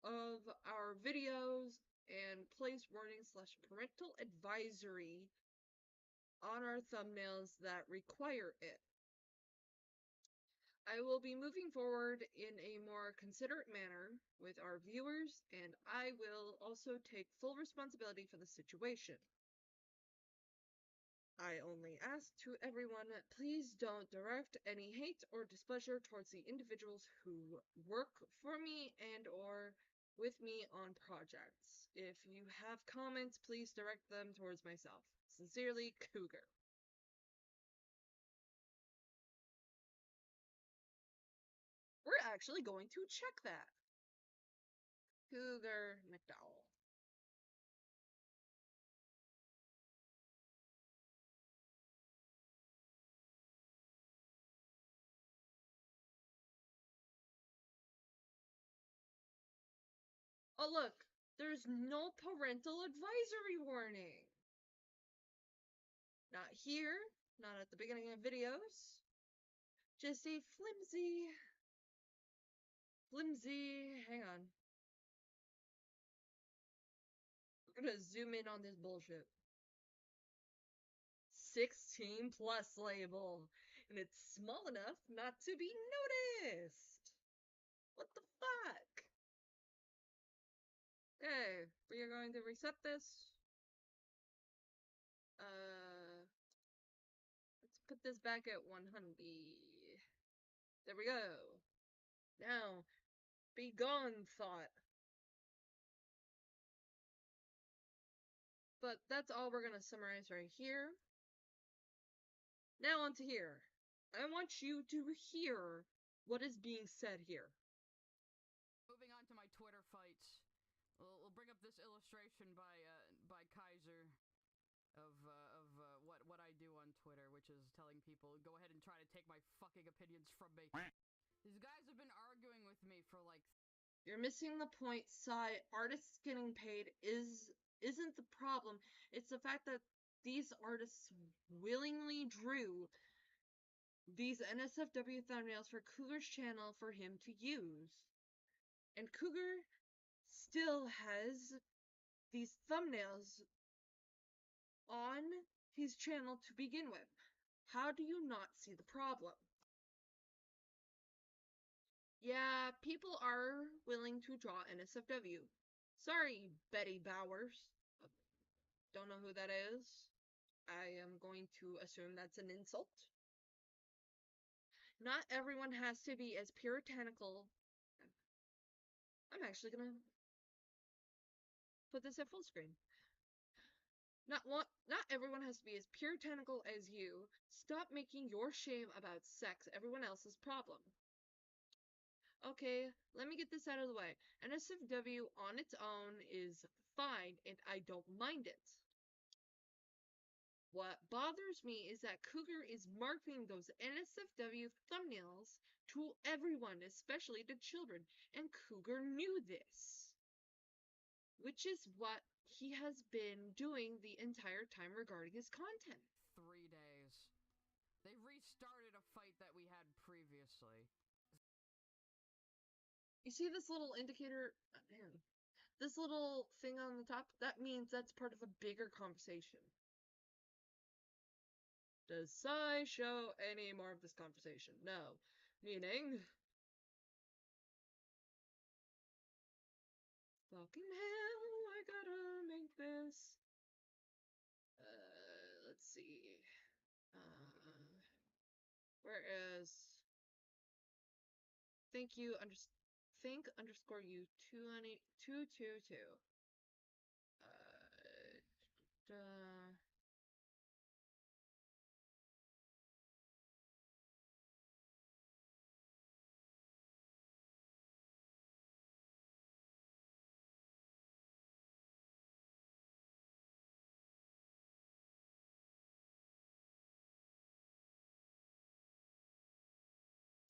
of our videos and place warnings / parental advisory on our thumbnails that require it. I will be moving forward in a more considerate manner with our viewers, and I will also take full responsibility for the situation. I only ask to everyone, please don't direct any hate or displeasure towards the individuals who work for me and or with me on projects. If you have comments, please direct them towards myself. Sincerely, Cougar. We're actually going to check that. Cougar McDowell. Oh look, there's no parental advisory warning. Not here, not at the beginning of videos. Just a flimsy, hang on. We're gonna zoom in on this bullshit. 16 plus label, and it's small enough not to be noticed. What the fuck? Okay, we are going to reset this. Let's put this back at 100. There we go. Now, be gone, thought. But that's all we're gonna summarize right here. Now on to here. I want you to hear what is being said here. Moving on to my Twitter fights, we'll bring up this illustration by Kaiser of what I do on Twitter, which is telling people, go ahead and try to take my fucking opinions from me. These guys have been arguing with me for like... You're missing the point, Sai. Artists getting paid isn't the problem. It's the fact that these artists willingly drew these NSFW thumbnails for Cougar's channel for him to use. And Cougar still has these thumbnails on his channel to begin with. How do you not see the problem? Yeah, people are willing to draw NSFW. Sorry, Betty Bowers. Don't know who that is. I am going to assume that's an insult. Not everyone has to be as puritanical. I'm actually gonna put this at full screen. Not everyone has to be as puritanical as you. Stop making your shame about sex everyone else's problem. Okay, let me get this out of the way. NSFW on its own is fine, and I don't mind it. What bothers me is that Cougar is marketing those NSFW thumbnails to everyone, especially to children, and Cougar knew this. Which is what he has been doing the entire time regarding his content. 3 days. They restarted a fight that we had previously. You see this little indicator? This little thing on the top? That means that's part of a bigger conversation. Does Sai show any more of this conversation? No. Meaning... fucking hell, I gotta make this... see. Whereas, think underscore you 222. Duh.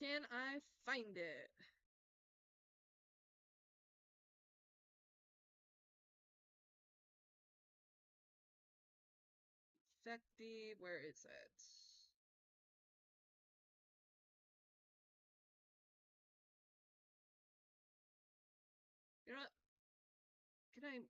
Can I find it? Fecti, where is it? You know what? Can I?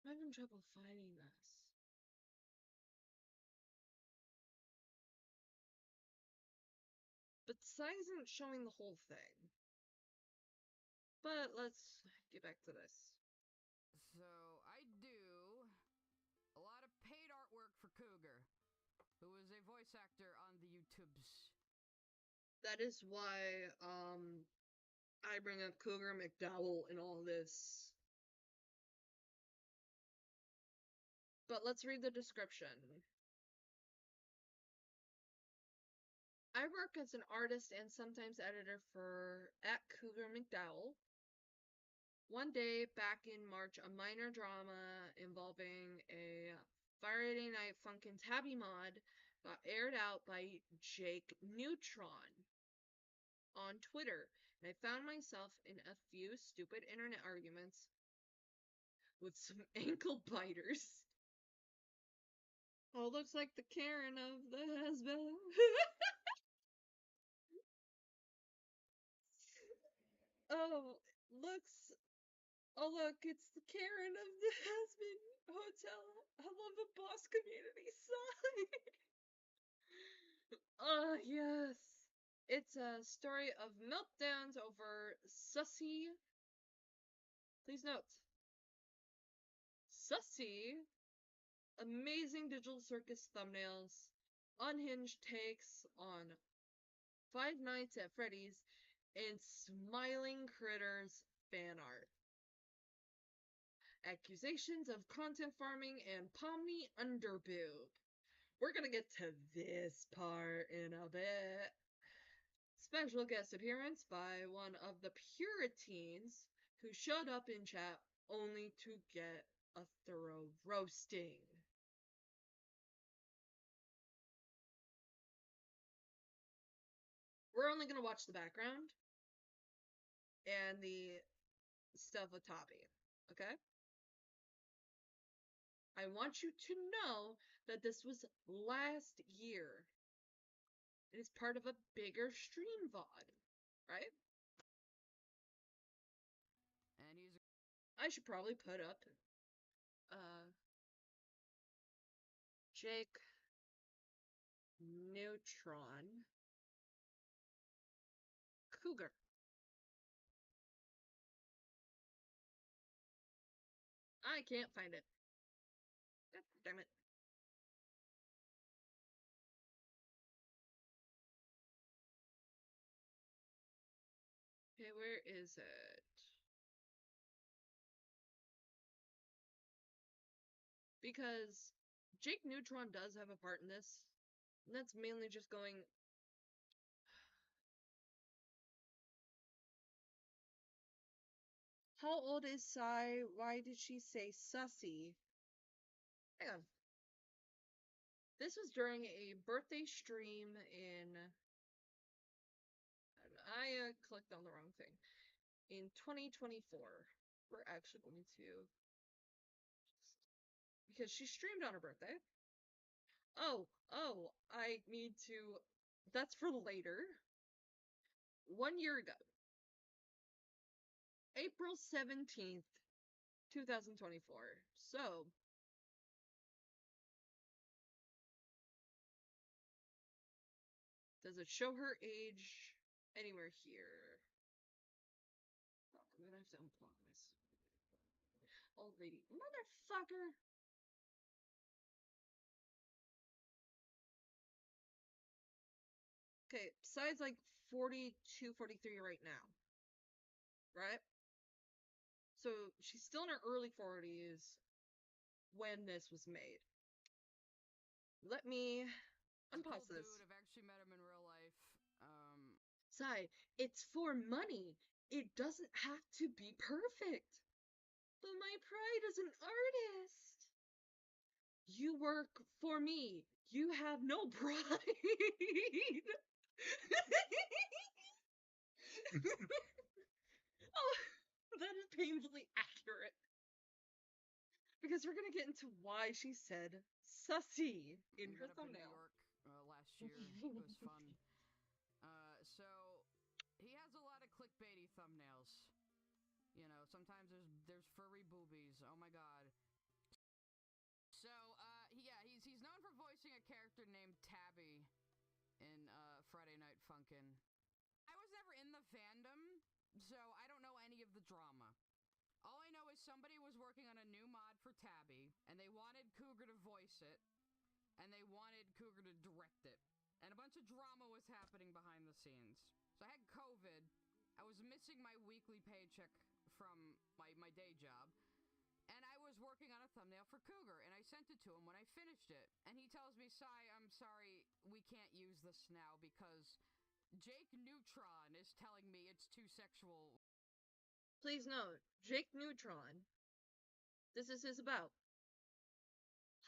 I'm having trouble finding this. But Sai isn't showing the whole thing. But let's get back to this. So I do a lot of paid artwork for Cougar, who is a voice actor on the YouTubes. That is why I bring up Cougar McDowell in all this. But let's read the description. I work as an artist and sometimes editor for @Cougar McDowell. One day back in March, a minor drama involving a Friday Night Funkin' Tabby mod got aired out by Jake Neutron on Twitter, and I found myself in a few stupid internet arguments with some ankle biters. Oh, looks like the Karen of the husband. Oh, looks. Oh, look, it's the Karen of the husband hotel. I love a boss community song. Yes. It's a story of meltdowns over sussy. Please note, sussy, amazing digital circus thumbnails, unhinged takes on Five Nights at Freddy's, and Smiling Critters fan art. Accusations of content farming and pomny underboob. We're gonna get to this part in a bit. Special guest appearance by one of the Puritans who showed up in chat only to get a thorough roasting. We're only gonna watch the background and the stuff with Toppy, okay? I want you to know that this was last year. It is part of a bigger stream VOD, right? And he's I should probably put up Jake Neutron Cougar. I can't find it. God damn it. Okay, where is it? Because Jake Neutron does have a part in this. And that's mainly just going. How old is Sai? Why did she say sussy? Hang on. This was during a birthday stream in. I clicked on the wrong thing. In 2024. We're actually going to. Because she streamed on her birthday. Oh, I need to. That's for later. 1 year ago. April 17th, 2024. So, Does it show her age anywhere here? Oh, I'm gonna have to unblock this. Old lady. Motherfucker! Okay, Psy's like 42, 43 right now. Right? So she's still in her early 40s when this was made. Let me unpause Cool this. dude. I've actually met him in real life. Sai, it's for money. It doesn't have to be perfect. But my pride as an artist. You work for me. You have no pride. Oh, that is painfully accurate. Because we're gonna get into why she said sussy in her Met up in New thumbnail. York last year. It was fun. So he has a lot of clickbaity thumbnails. You know, sometimes there's furry boobies. Oh my god. So yeah, he's known for voicing a character named Tabby in Friday Night Funkin'. I was never in the fandom, so I don't know any of the drama. All I know is somebody was working on a new mod for Tabby, and they wanted Cougar to voice it, and they wanted Cougar to direct it. And a bunch of drama was happening behind the scenes. So I had COVID. I was missing my weekly paycheck from my day job. And I was working on a thumbnail for Cougar, and I sent it to him when I finished it. And he tells me, Sai, I'm sorry, we can't use this now because Jake Neutron is telling me it's too sexual. Please note, Jake Neutron. This is his about.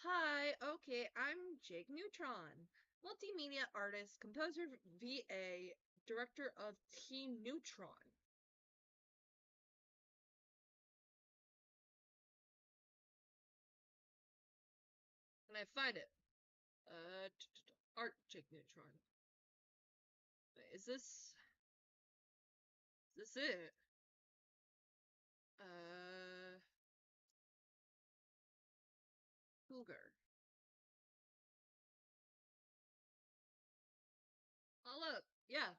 Hi, okay, I'm Jake Neutron, multimedia artist, composer, VA, director of Team Neutron. Can I find it? Art Jake Neutron. Is this it? Cougar. Oh look, yeah.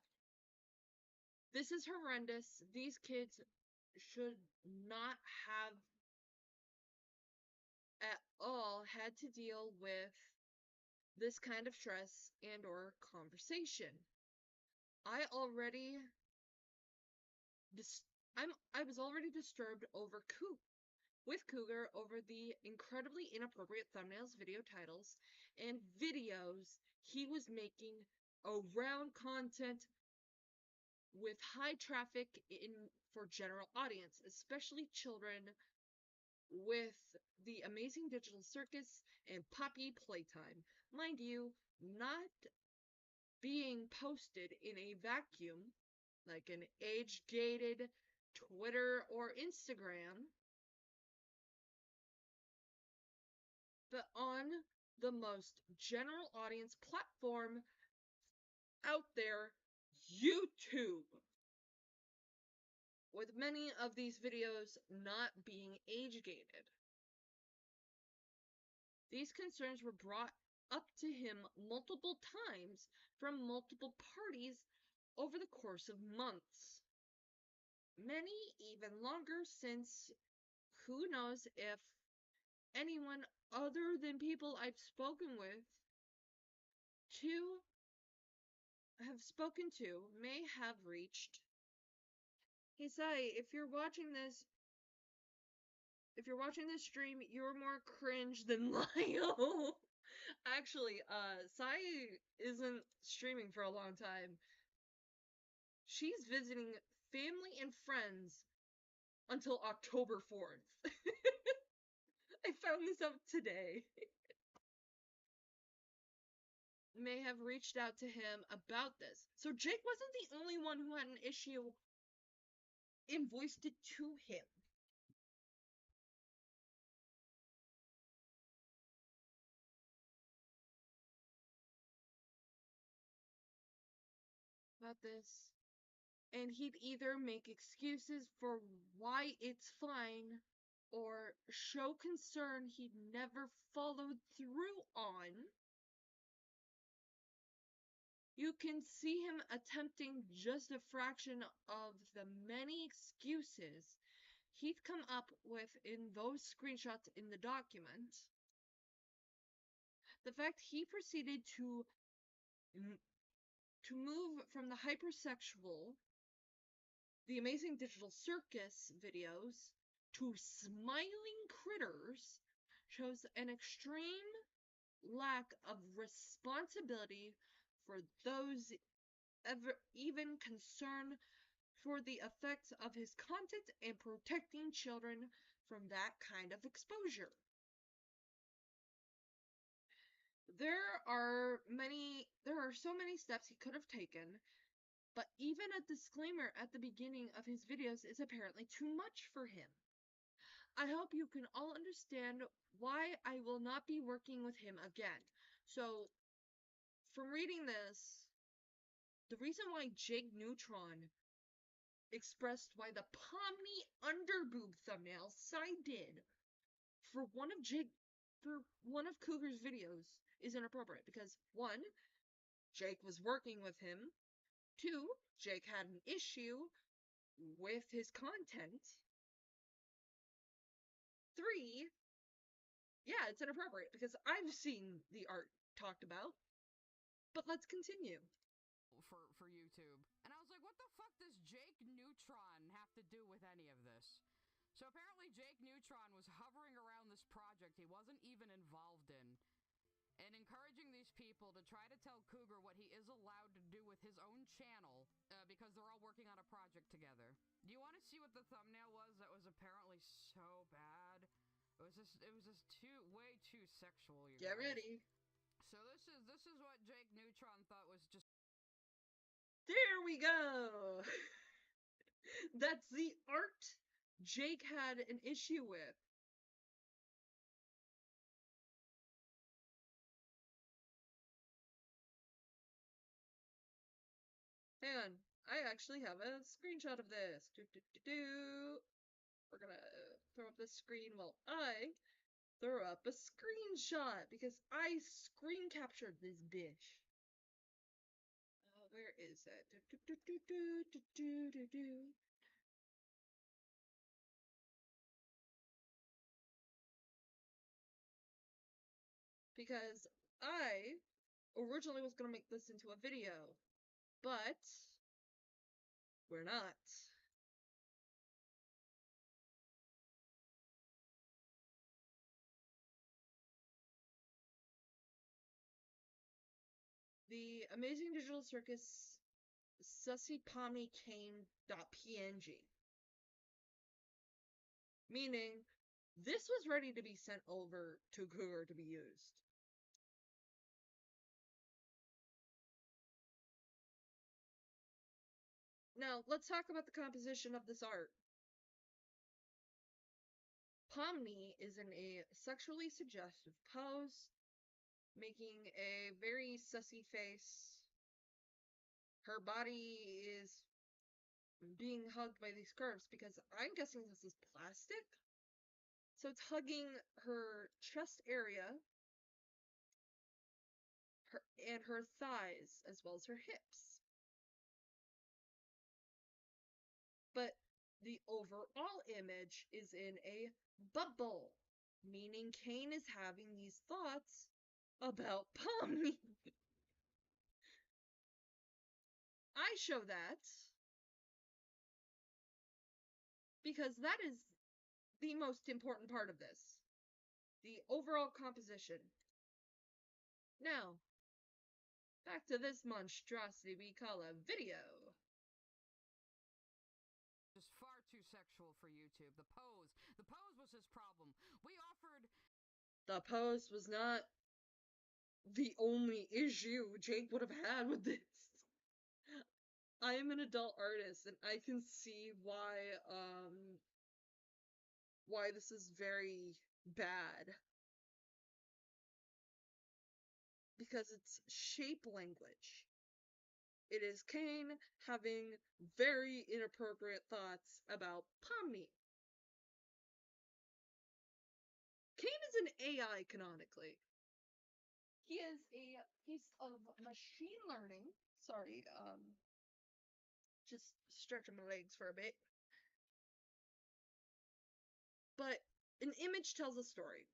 This is horrendous. These kids should not have at all had to deal with this kind of stress and or conversation. I was already disturbed over Cougar over the incredibly inappropriate thumbnails, video titles, and videos he was making around content with high traffic for general audience, especially children, with the amazing digital circus and Poppy Playtime. Mind you, not being posted in a vacuum like an age-gated Twitter or Instagram, but on the most general audience platform out there, YouTube. With many of these videos not being age-gated. These concerns were brought up to him multiple times from multiple parties over the course of months. Many even longer, since who knows if anyone other than people I've spoken to may have reached. Hey Sai, if you're watching this stream, you're more cringe than Lyle. Actually, Sai isn't streaming for a long time. She's visiting family and friends until October 4th. I found this out today. May have reached out to him about this. So Jake wasn't the only one who had an issue and voiced it to him. About this. And he'd either make excuses for why it's fine or show concern he'd never followed through on. you can see him attempting just a fraction of the many excuses he'd come up with in those screenshots in the document. The fact he proceeded to move from the hypersexual, the Amazing Digital Circus videos to smiling critters shows an extreme lack of responsibility for those even concerned for the effects of his content and protecting children from that kind of exposure. There are so many steps he could have taken, but even a disclaimer at the beginning of his videos is apparently too much for him. I hope you can all understand why I will not be working with him again. So, from reading this, the reason why Jake Neutron expressed why the Pomni underboob thumbnail sided for one of Cougar's videos is inappropriate because 1, Jake was working with him. 2, Jake had an issue with his content. 3, yeah, it's inappropriate because I've seen the art talked about. But let's continue. For YouTube. And I was like, what the fuck does Jake Neutron have to do with any of this? So apparently Jake Neutron was hovering around this project he wasn't even involved in, and encouraging these people to try to tell Cougar what he is allowed to do with his own channel, because they're all working on a project together. Do you want to see what the thumbnail was that was apparently so bad? It was just way too sexual, you Get guys. ready. So this is what Jake Neutron thought was just... There we go! That's the art Jake had an issue with. Hang on, I actually have a screenshot of this. We're gonna throw up the screen while I throw up a screenshot because I screen captured this bitch. Where is it? Because I originally was gonna make this into a video, but we're not. The Amazing Digital Circus sussipomnikane.png. Meaning, this was ready to be sent over to Cougar to be used. Now, let's talk about the composition of this art. Pomni is in a sexually suggestive pose, making a very sussy face. Her body is being hugged by these curves because I'm guessing this is plastic. So it's hugging her chest area, and her thighs, as well as her hips. But the overall image is in a bubble, meaning Kane is having these thoughts about Pomni. I show that because that is the most important part of this. The overall composition. Now, back to this monstrosity we call a video. Is far too sexual for YouTube. The pose was his problem. We offered... The pose was not the only issue Jake would have had with this. I am an adult artist, and I can see why this is very bad. Because it's shape language. It is Kane having very inappropriate thoughts about Pomni. Kane is an AI, canonically. He is a piece of machine learning Sorry, just stretching my legs for a bit. But an image tells a story.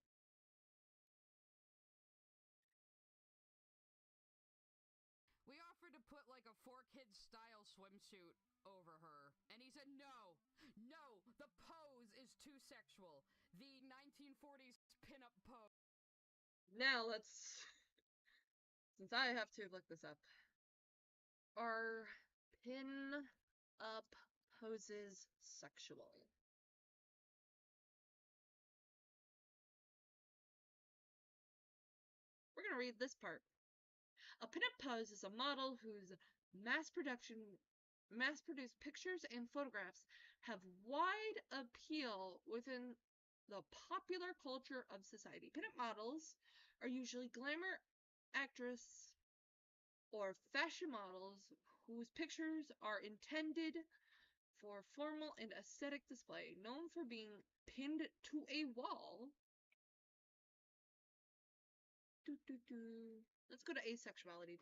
We offered to put like a 4Kids style swimsuit over her, and he said no. No, the pose is too sexual. The 1940s pinup pose. Now let's, since I have to look this up, are pin-up poses sexual? We're gonna read this part. A pinup pose is a model whose mass-produced pictures and photographs have wide appeal within the popular culture of society. Pinup models are usually glamour actress or fashion models whose pictures are intended for formal and aesthetic display, known for being pinned to a wall. Let's go to asexuality.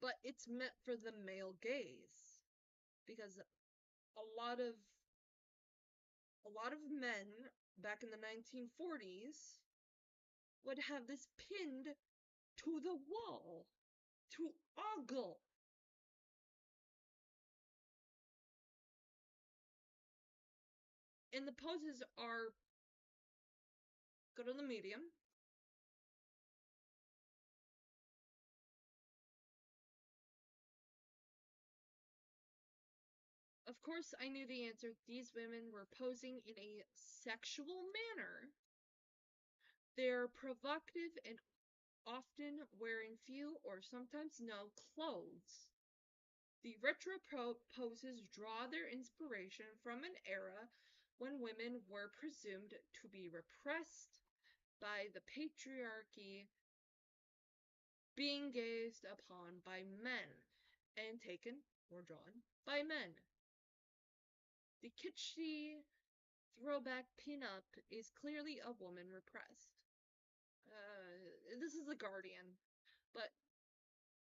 But it's meant for the male gaze, because a lot of men back in the 1940s would have this pinned to the wall to ogle. And the poses are, go to the medium. Of course, I knew the answer. These women were posing in a sexual manner. They're provocative and often wearing few or sometimes no clothes. The retro poses draw their inspiration from an era when women were presumed to be repressed by the patriarchy, being gazed upon by men, and taken or drawn by men. The kitschy throwback pinup is clearly a woman repressed. This is The Guardian, but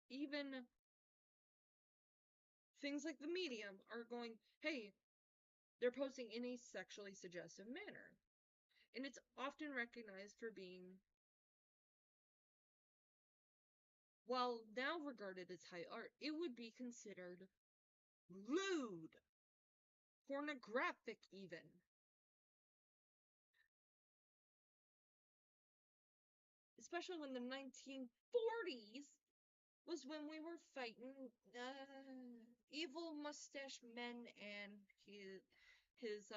even things like the medium are going, hey, they're posing in a sexually suggestive manner. And it's often recognized for being, while now regarded as high art, it would be considered lewd, pornographic even. Especially when the 1940s was when we were fighting evil mustache men and his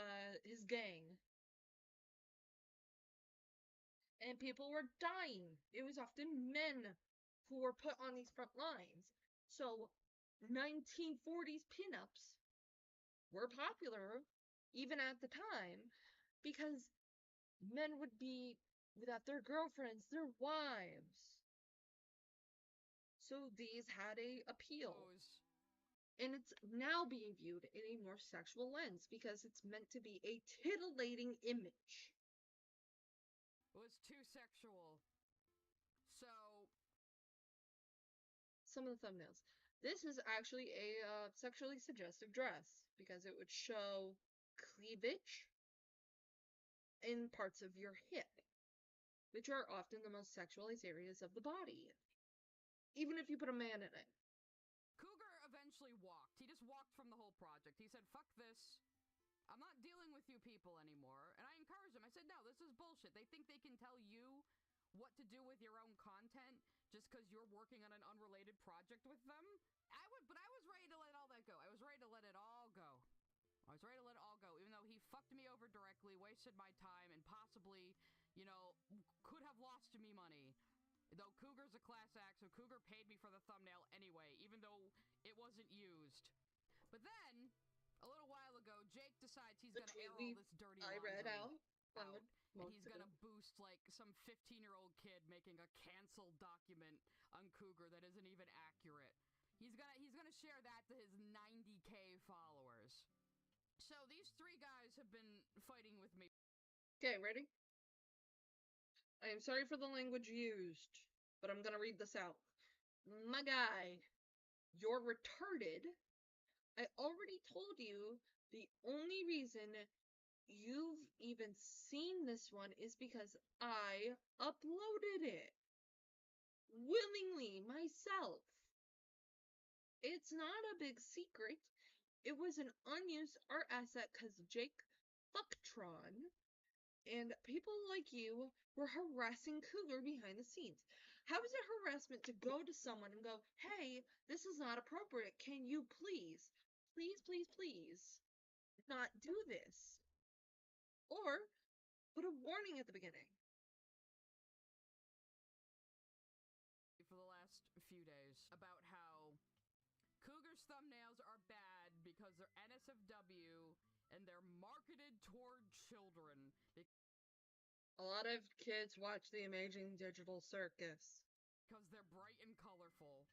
gang. And people were dying. It was often men who were put on these front lines. So 1940s pinups were popular even at the time because men would be without their girlfriends, their wives. So these had a appeal. And it's now being viewed in a more sexual lens because it's meant to be a titillating image. Was too sexual. So some of the thumbnails. This is actually a sexually suggestive dress because it would show cleavage in parts of your hip, which are often the most sexualized areas of the body, even if you put a man in it. Cougar eventually walked. He just walked from the whole project. He said, fuck this. I'm not dealing with you people anymore. And I encouraged him. I said, no, this is bullshit. They think they can tell you what to do with your own content just because you're working on an unrelated project with them. But I was ready to let all that go. I was ready to let it all go. I was ready to let it all go, even though he fucked me over directly, wasted my time, and possibly, could have lost me money. Though Cougar's a class act, so Cougar paid me for the thumbnail anyway, even though it wasn't used. But then, a little while ago, Jake decides he's gonna air all this dirty laundry I read out. And he's gonna boost, like, some 15-year-old kid making a canceled document on Cougar that isn't even accurate. He's gonna share that to his 90K followers. So these three guys have been fighting with me. Okay, ready? I am sorry for the language used, but I'm gonna read this out. My guy, you're retarded. I already told you the only reason you've even seen this one is because I uploaded it. Willingly, myself. It's not a big secret. It was an unused art asset because Jake Fucktron and people like you were harassing Cougar behind the scenes. How is it harassment to go to someone and go, hey, this is not appropriate. Can you please not do this? Or put a warning at the beginning. For the last few days about how Cougar's thumbnails are bad because they're NSFW and they're marketed toward children. A lot of kids watch The Amazing Digital Circus. Because they're bright and colorful.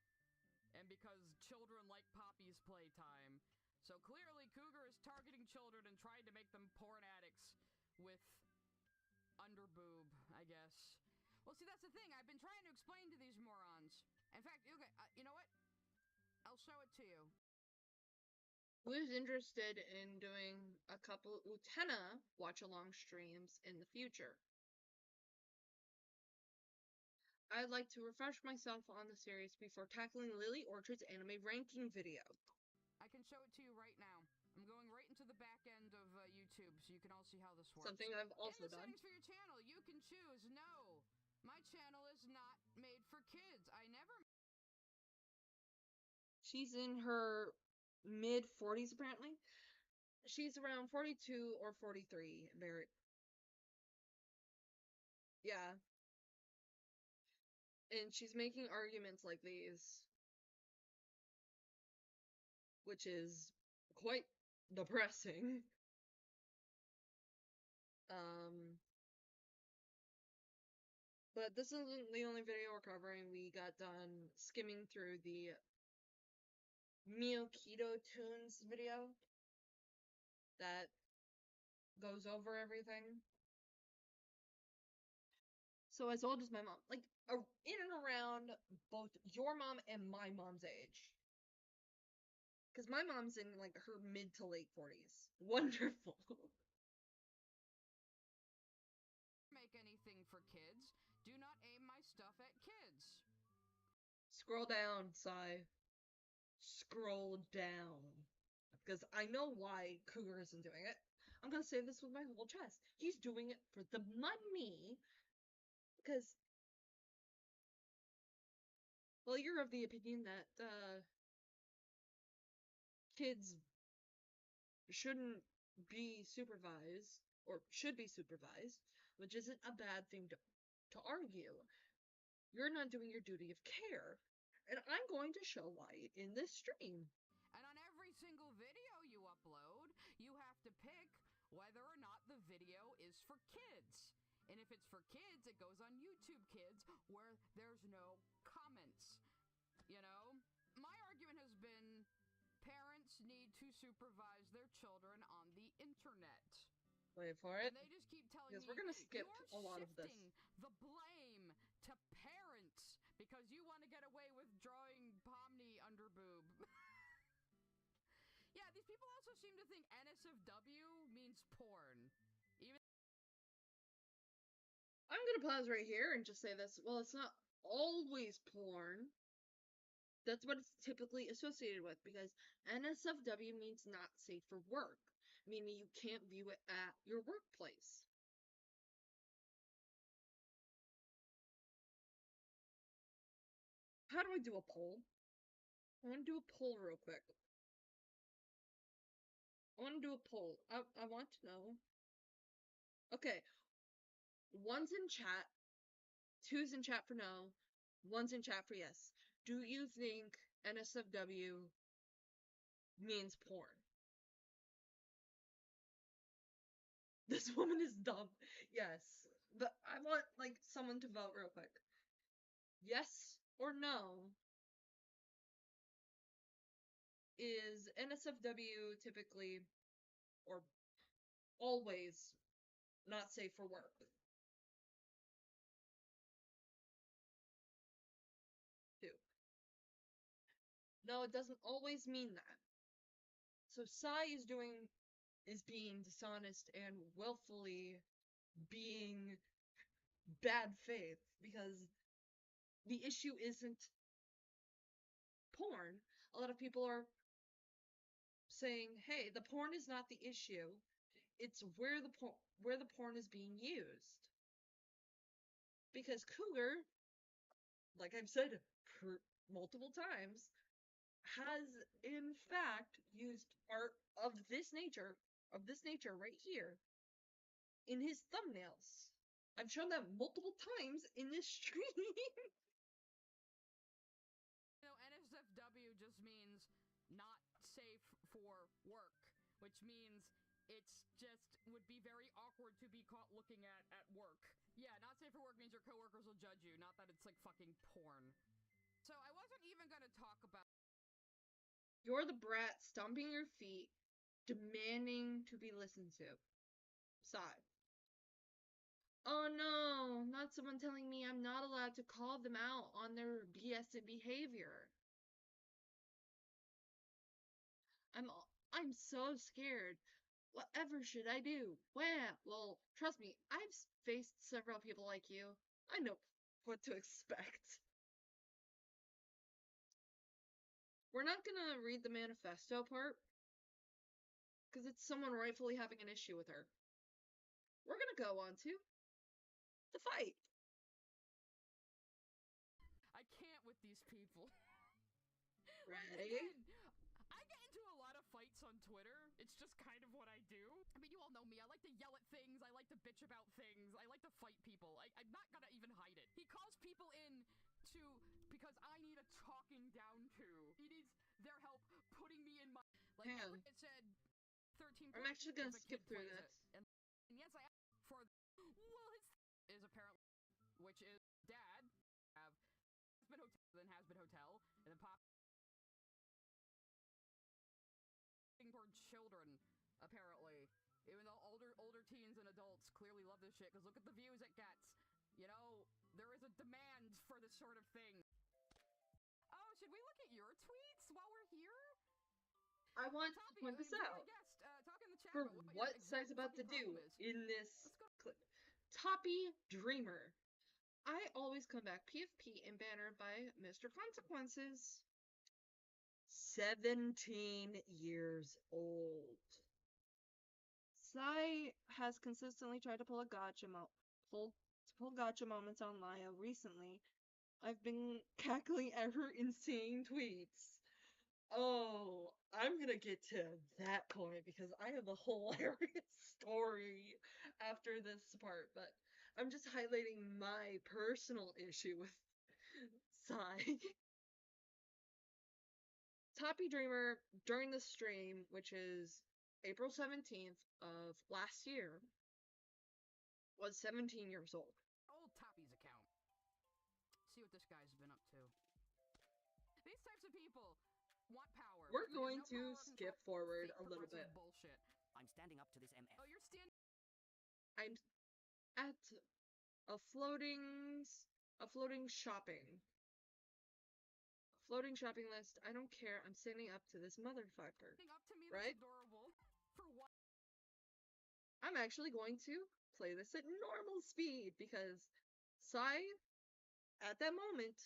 And because children like Poppy's playtime. So clearly Cougar is targeting children and trying to make them porn addicts with underboob, I guess. Well, see, that's the thing. I've been trying to explain to these morons. In fact, okay, you know what? I'll show it to you. Who's interested in doing a couple Utena watch-along streams in the future? I'd like to refresh myself on the series before tackling Lily Orchard's anime ranking video. I can show it to you right now. I'm going right into the back end of YouTube so you can all see how this works. Something I've also in the done. settings for your channel, you can choose, no, my channel is not made for kids. I never... She's in her mid-40s, apparently. She's around 42 or 43. Very... Yeah. And she's making arguments like these. Which is quite depressing. But this isn't the only video we're covering. We got done skimming through the Mio Keto Tunes video that goes over everything. So as old as my mom, like in and around both your mom and my mom's age. Because my mom's in like her mid to late 40s. Wonderful. Make anything for kids. Do not aim my stuff at kids. Scroll down, Sai. Scroll down. Because I know why Cougar isn't doing it. I'm gonna say this with my whole chest. He's doing it for the money. Because, well, you're of the opinion that kids shouldn't be supervised, or should be supervised, which isn't a bad thing to argue. You're not doing your duty of care. And I'm going to show why in this stream. And on every single video you upload, you have to pick whether or not the video is for kids. And if it's for kids, it goes on YouTube Kids, where there's no comments. You know? My argument has been parents need to supervise their children on the internet. Wait for it. And they just keep telling because me, we're gonna skip a lot of this. you're shifting the blame to parents because you want to get away with drawing Pomni underboob. Yeah, these people also seem to think NSFW means porn. Even I'm gonna pause right here and just say this. Well, it's not always porn. That's what it's typically associated with, because NSFW means not safe for work, meaning you can't view it at your workplace. How do I do a poll? I want to do a poll real quick. I want to do a poll. I want to know. Okay. One's in chat. Two's in chat for no. One's in chat for yes. Do you think NSFW means porn? This woman is dumb. Yes. But I want, like, someone to vote real quick. Yes or no? Is NSFW typically, or always, not safe for work? No, it doesn't always mean that. So Sai is being dishonest and willfully being bad faith because the issue isn't porn. A lot of people are saying, "Hey, the porn is not the issue. It's where the porn is being used." Because Cougar, like I've said multiple times, has in fact used art of this nature right here, in his thumbnails. I've shown that multiple times in this stream. NSFW just means not safe for work, which means it's just would be very awkward to be caught looking at work. Yeah, not safe for work means your coworkers will judge you, not that it's like fucking porn. So I wasn't even gonna talk about. You're the brat stomping your feet, demanding to be listened to. Sigh. Oh no, not someone telling me I'm not allowed to call them out on their BS and behavior. I'm so scared. Whatever should I do? Well, trust me, I've faced several people like you. I know what to expect. We're not gonna read the manifesto part, because it's someone rightfully having an issue with her. We're gonna go on to the fight. I can't with these people. Ready? Again, I get into a lot of fights on Twitter. It's just kind of what I do. I mean, you all know me. I like to yell at things. I like to bitch about things. I like to fight people. I'm not gonna even hide it. He calls people in because I need a talking down to. He needs their help putting me in my. Like, it said 13 I'm actually gonna skip through this. And yes, I asked for. Well, his is apparently, which is dad, has been hotel, and then pop. Toward children, apparently. Even though older teens and adults clearly love this shit, because look at the views it gets. You know, there is a demand for this sort of thing. Oh, should we look at your tweets while we're here? I want to point this out. Talk in the chat for what Sai's about to do in this clip. Toppy Dreamer. I always come back PFP and banner by Mr. Consequences. 17 years old. Sai has consistently tried to pull gotcha moments on Laya recently. I've been cackling at her insane tweets. Oh, I'm gonna get to that point because I have a hilarious story after this part, but I'm just highlighting my personal issue with Sai. Toppy Dreamer, during the stream, which is April 17th of last year, was 17 years old. Old Toppy's account. See what this guy's been up to. These types of people want power. We're going to skip forward a little bit. Bullshit. I'm standing up to this MF. Oh, you're standing. I'm at a floating shopping list. I don't care. I'm standing up to this motherfucker. Up to me, right? That's adorable. For what? I'm actually going to play this at normal speed because Sai, at that moment,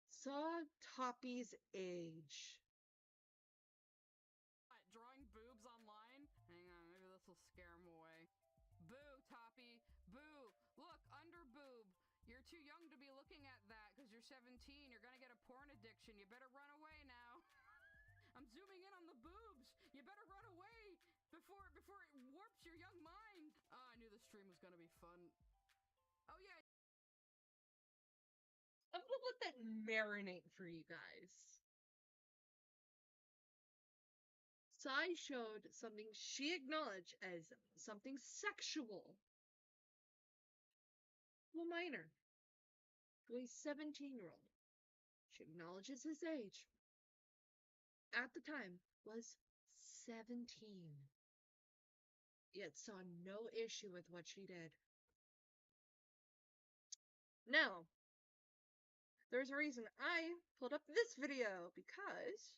saw Toppy's age. Drawing boobs online? Hang on, maybe this will scare him away. Boo, Toppy. Boo. Look, under boob. You're too young to be looking at that because you're 17. You're gonna get a porn addiction. You better run away now. I'm zooming in on the boobs. You better run away before it warps your young mind. Oh, I knew the stream was gonna be fun. Oh yeah. I'm gonna let that marinate for you guys. Sai showed something she acknowledged as something sexual to a minor, to a 17-year-old. She acknowledges his age. At the time, was 17. Yet saw no issue with what she did. Now, there's a reason I pulled up this video, because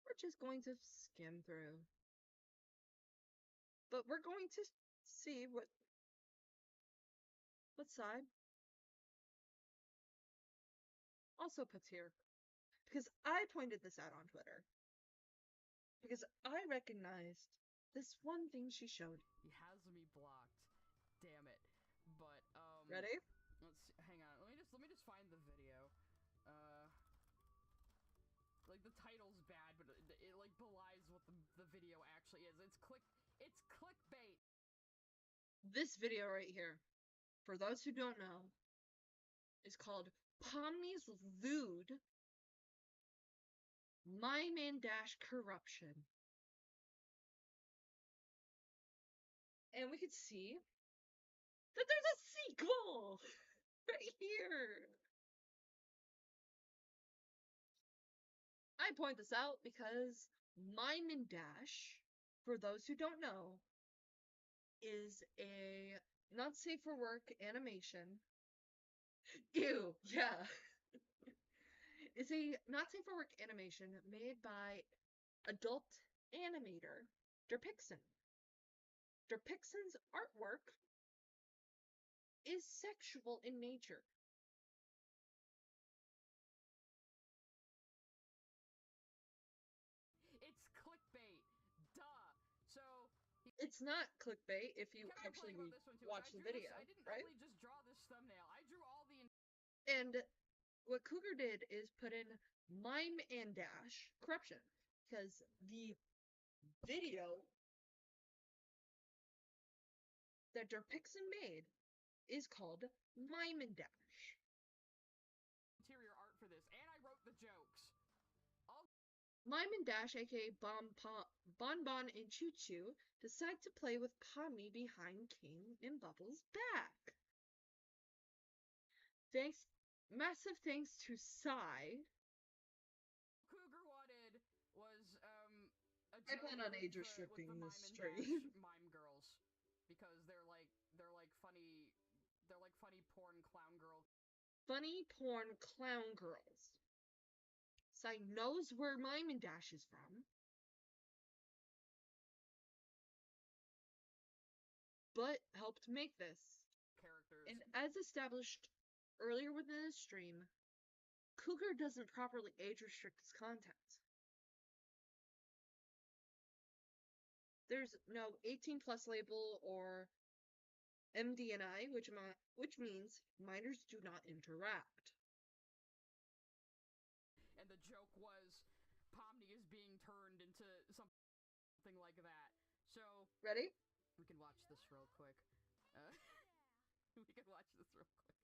we're just going to skim through. But we're going to see what side also puts here. Because I pointed this out on Twitter. Because I recognized this one thing she showed. He has me blocked. Damn it. But Ready? let's see, hang on. Let me just find the video. Like the title's bad, but it like belies what the video actually is. It's clickbait. This video right here, for those who don't know, is called Pomni's Lewd Mime and Dash Corruption. And we could see that there's a sequel right here. I point this out because Mime and Dash, for those who don't know, is a not safe for work animation. Ew, yeah. It's a not safe for work animation made by adult animator Derpixen. Derpixen's artwork is sexual in nature. It's clickbait. Duh. So it's not clickbait if you kind of actually about this one too. watch the video, I didn't right? only just draw this thumbnail. I drew all the. And what Cougar did is put in Mime and Dash corruption, because the video that Derpixen made is called Mime and Dash. Interior art for this, and I wrote the jokes. Mime and Dash, aka Bon Bon and Choo Choo, decide to play with Pomni behind King and Bubbles' back. Massive thanks to Psy. Cougar wanted was a I plan on age restricting this stream. Mime girls, because they're like funny porn clown girls. Funny porn clown girls. Psy knows where Mime and Dash is from, but helped make this. Characters. And as established earlier within the stream, Cougar doesn't properly age restrict his content. There's no 18 plus label or MDNI, which means minors do not interact. And the joke was Pomni is being turned into something like that. So ready? We can watch this real quick. We can watch this real quick.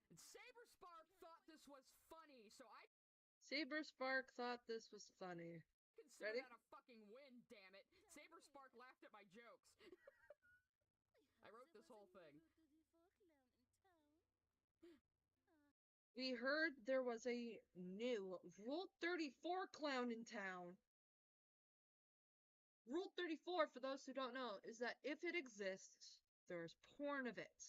And Saberspark thought this was funny, so I Saberspark thought this was funny. Consider that a fucking win, damn it. Saberspark laughed at my jokes. I wrote this whole thing. We heard there was a new Rule 34 clown in town. Rule 34, for those who don't know, is that if it exists, there's porn of it.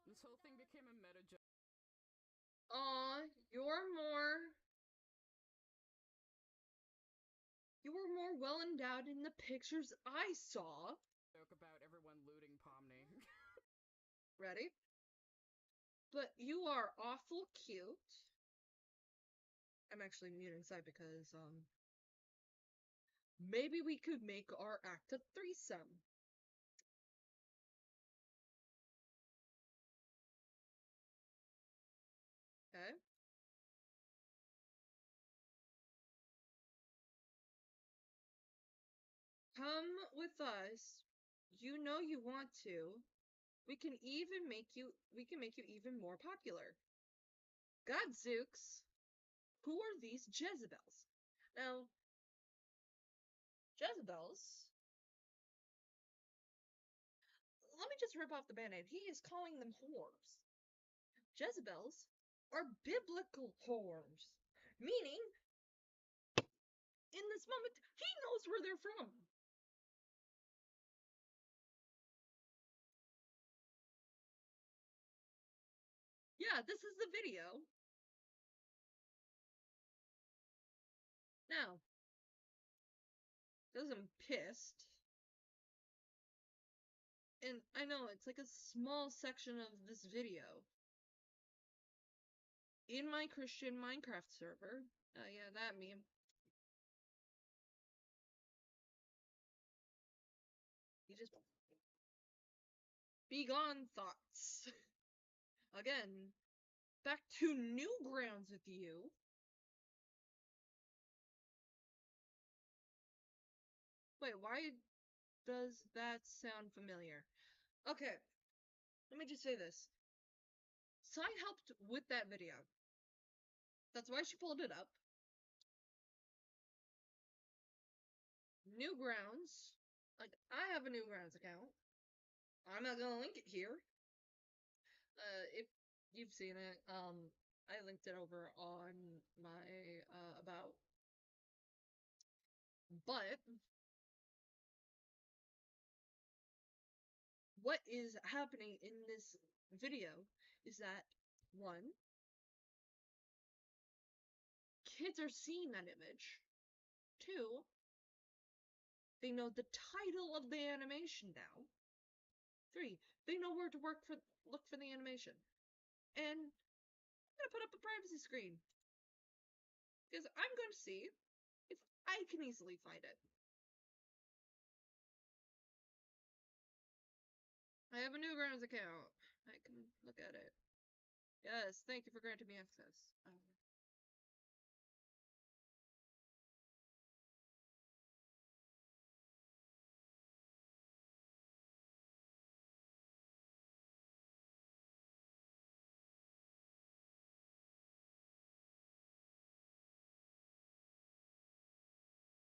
This whole thing became a meta joke. Aw, you're more well endowed in the pictures I saw. Joke about everyone looting Pomni. Ready? But you are awful cute. I'm actually muting side because, maybe we could make our act a threesome. Okay? Come with us. You know you want to. We can make you even more popular. Godzooks, who are these Jezebels? Now, Jezebels, let me just rip off the band-aid. He is calling them whores. Jezebels are biblical whores, meaning in this moment, he knows where they're from. Yeah, this is the video. Now, because I'm pissed, and I know it's like a small section of this video, in my Christian Minecraft server, yeah, that meme, you just be gone thoughts. Again, back to Newgrounds with you. Wait, why does that sound familiar? Okay, let me just say this. Sai helped with that video. That's why she pulled it up. Newgrounds, like, I have a Newgrounds account. I'm not gonna link it here. If you've seen it, I linked it over on my, about. But what is happening in this video is that, one, kids are seeing that image. Two, they know the title of the animation now. Three, they know where to look for the animation. And I'm gonna put up a privacy screen. Because I'm going to see if I can easily find it. I have a Newgrounds account. I can look at it. Yes, thank you for granting me access.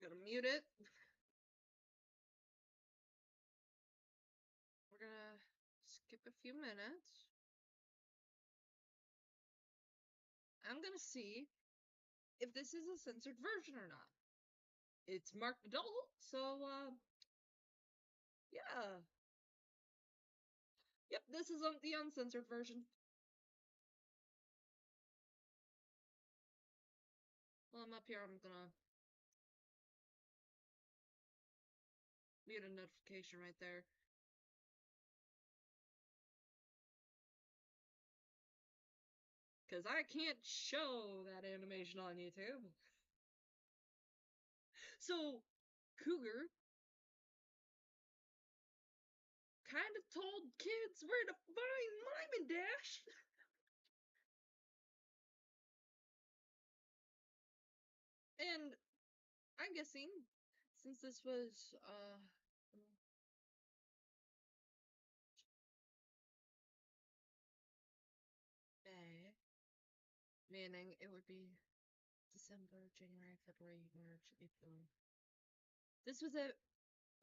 Gonna mute it. We're gonna skip a few minutes. I'm gonna see if this is a censored version or not. It's marked adult, so, yeah. Yep, this is the uncensored version. While I'm up here, I'm gonna mute a notification right there. Because I can't show that animation on YouTube. So, Cougar kind of told kids where to find Mime and Dash. And I'm guessing, since this was, May, meaning it would be December, January, February, March, April. This was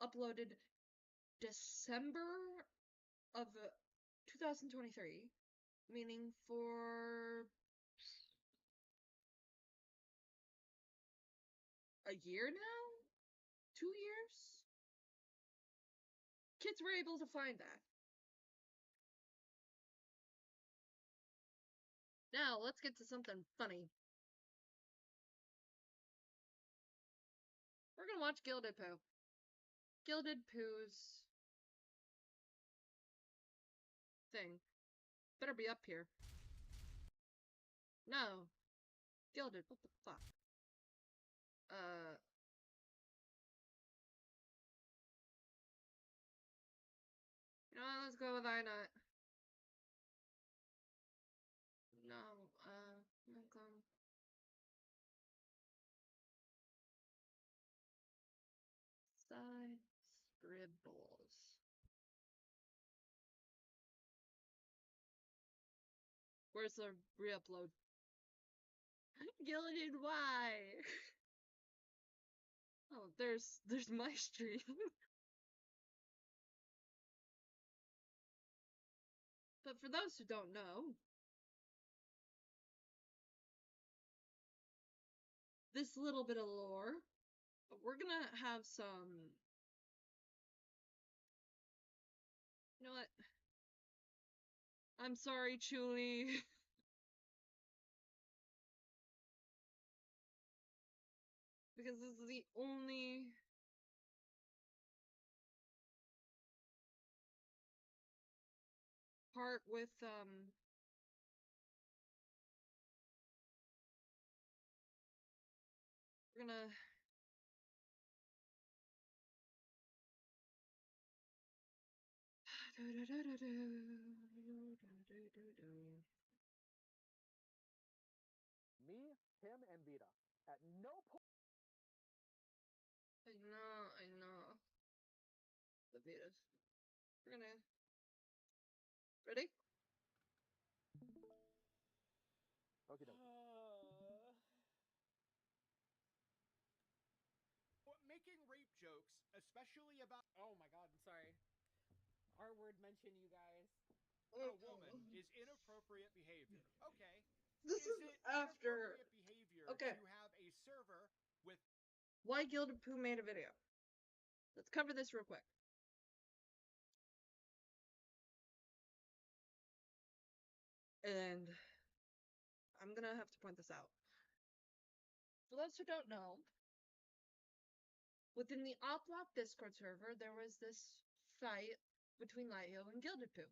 uploaded December of 2023, meaning for a year now? 2 years? Kids were able to find that. Now, let's get to something funny. We're gonna watch Gilded Pooh. Gilded Pooh's thing. Better be up here. No. Gilded, what the fuck? You know what, let's go with I Nut. No, okay. Side scribbles. Where's the re-upload? Gilded, why? Oh, there's my stream. But for those who don't know, this little bit of lore we're gonna have some. You know what? I'm sorry, Chuli. Because this is the only part with we're gonna Me, him, and Vita. At no point. I know. The Vedas. We're gonna ready? Okay, Making rape jokes, especially about. Oh my god, I'm sorry. R-word mention, you guys. A woman is inappropriate behavior. Okay. This Is is it after. inappropriate behavior Okay. to have a server with. Why Gilded Pooh made a video. Let's cover this real quick. And I'm gonna have to point this out. For those who don't know, within the Oplock Discord server, there was this fight between Lighthill and Gilded Pooh.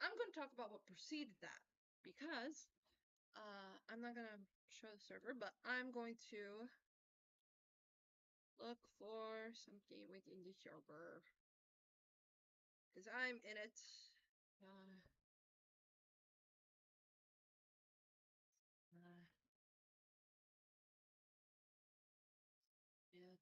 I'm going to talk about what preceded that, because I'm not going to show the server, but I'm going to look for something within the server, because I'm in it. Yeah.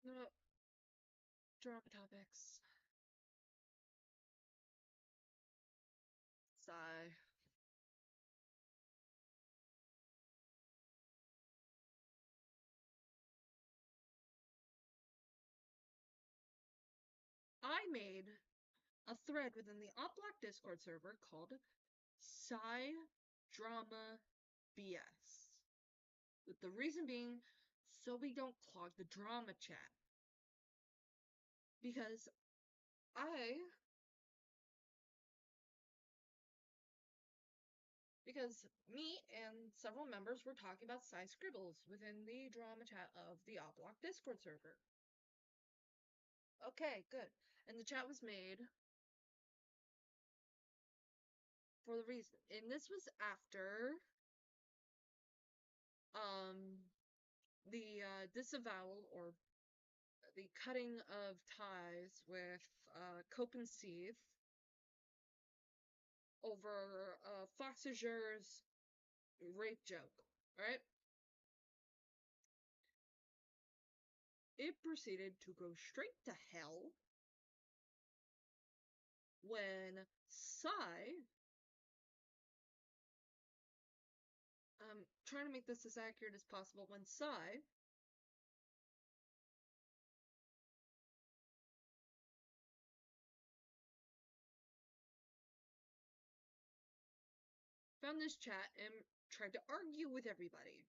No. Drama topics. Sigh. I made a thread within the Oplock Discord server called Sigh Drama BS. With the reason being, so we don't clog the drama chat. Because me and several members were talking about Psy Scribbles within the drama chat of the Oplock Discord server. Okay, good. And the chat was made for the reason. And this was after the disavowal or the cutting of ties with Cope and Steve over Foxager's rape joke, right? It proceeded to go straight to hell when Psy, I'm trying to make this as accurate as possible, when Psy found this chat and tried to argue with everybody.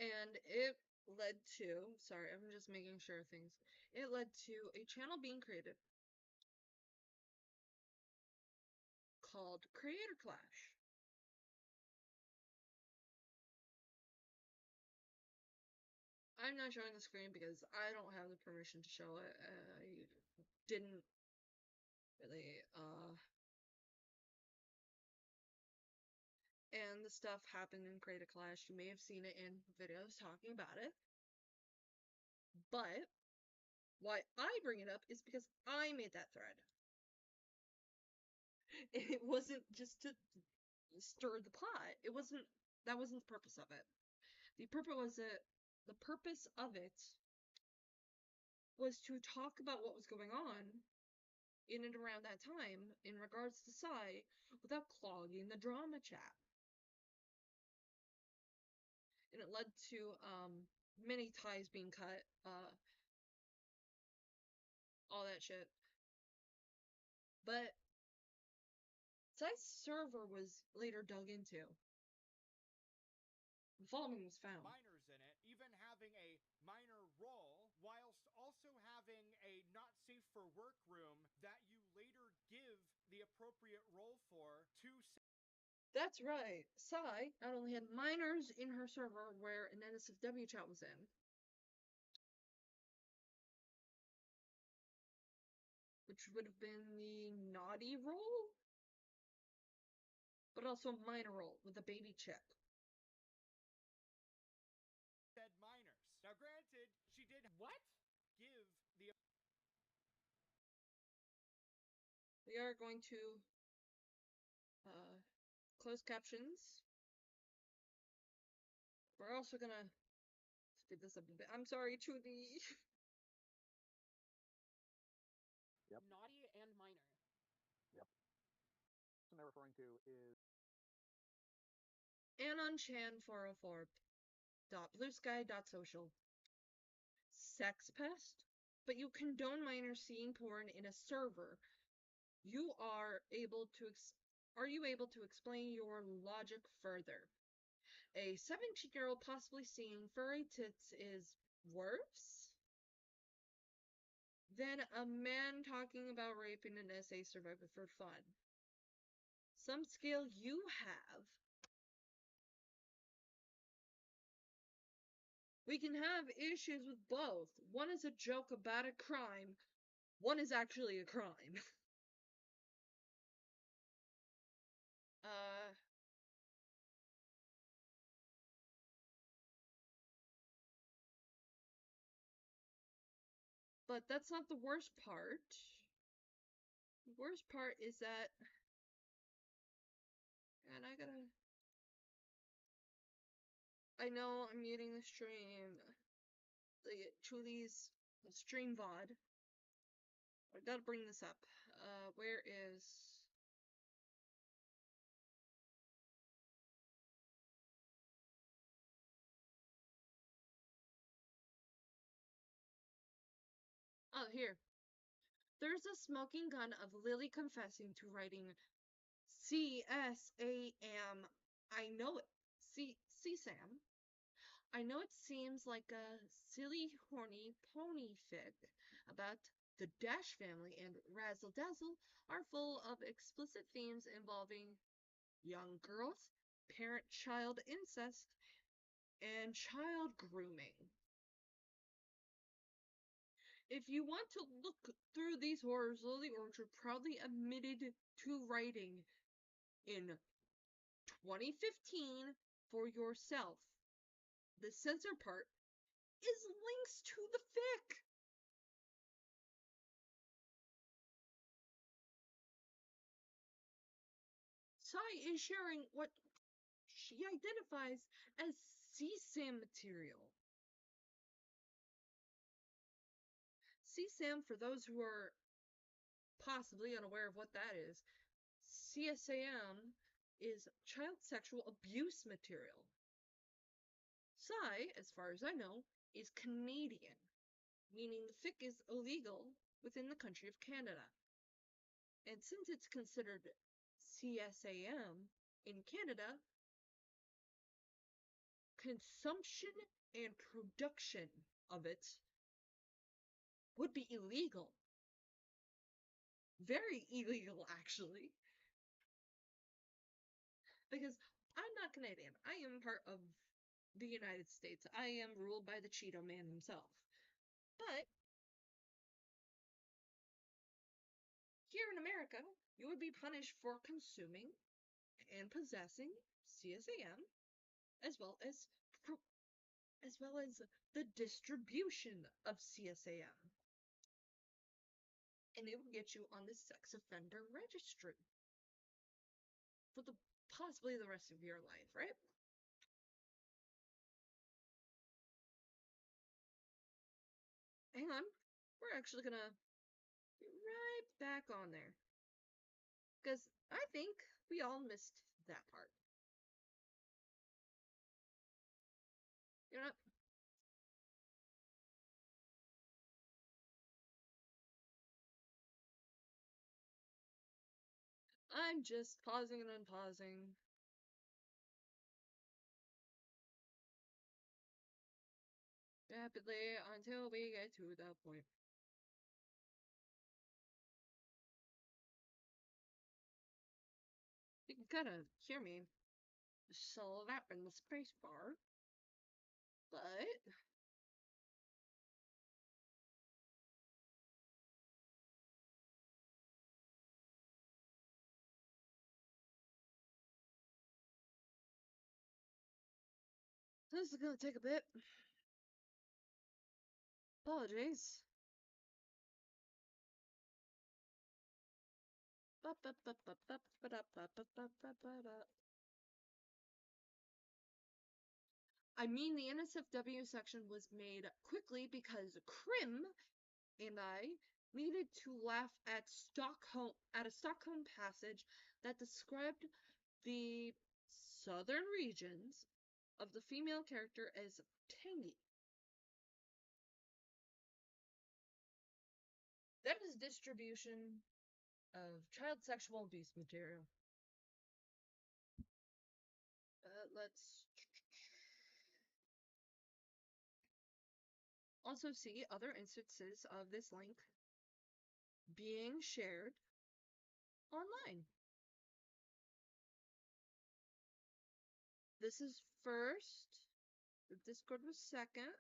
And it led to, sorry, I'm just making sure things, it led to a channel being created called Creator Clash. I'm not showing the screen because I don't have the permission to show it. I didn't really, and the stuff happened in Creator Clash. You may have seen it in videos talking about it. But why I bring it up is because I made that thread. It wasn't just to stir the pot. That wasn't the purpose of it. The purpose of it was to talk about what was going on in and around that time in regards to Psy without clogging the drama chat. And it led to many ties being cut, all that shit. But Psy's server was later dug into. The following was found. Minors in it, even having a minor role, whilst also having a not safe for work room that you later give the appropriate role for to. That's right. Psy not only had minors in her server where an NSFW chat was in, which would have been the naughty role, but also a minor role with a baby chick. Said minors. Now, granted, she did what? Give the. We are going to close captions. We're also gonna speed this up a bit. I'm sorry, Trudy. Yep. Naughty and minor. Yep. The person they're referring to is AnonChan404.bluesky.social. Sex pest? But you condone minors seeing porn in a server. Are you able to explain your logic further? A 17-year-old possibly seeing furry tits is worse than a man talking about raping an SA survivor for fun. Some skill you have. We can have issues with both. One is a joke about a crime. One is actually a crime. But that's not the worst part. The worst part is that, and I know I'm muting the stream, the Chuli's stream VOD. I gotta bring this up. Where is... Oh, here. There's a smoking gun of Lily confessing to writing C-S-A-M. I know it. C-Sam. I know it seems like a silly, horny pony fic about the Dash family, and Razzle Dazzle are full of explicit themes involving young girls, parent-child incest, and child grooming. If you want to look through these horrors, Lily Orchard proudly admitted to writing in 2015 for yourself. The censored part is links to the fic. Sai is sharing what she identifies as CSAM material. CSAM, for those who are possibly unaware of what that is, CSAM is child sexual abuse material. Sai, as far as I know, is Canadian, meaning the fic is illegal within the country of Canada. And since it's considered CSAM in Canada, consumption and production of it would be illegal. Very illegal, actually. Because I'm not Canadian. I am part of the United States. I am ruled by the Cheeto Man himself. But here in America, you would be punished for consuming and possessing CSAM, as well as the distribution of CSAM. And it would get you on the sex offender registry. for possibly the rest of your life, right? Hang on. We're actually gonna be right back on there. Because I think we all missed that part. You know what? I'm just pausing and unpausing. Rapidly until we get to that point. You can kind of hear me slapping the space bar, but this is gonna take a bit. Apologies. I mean, the NSFW section was made quickly because Krim and I needed to laugh at a Stockholm passage that described the southern regions of the female character as tangy. That is distribution of child sexual abuse material. Let's also see other instances of this link being shared online. This is first. The Discord was second.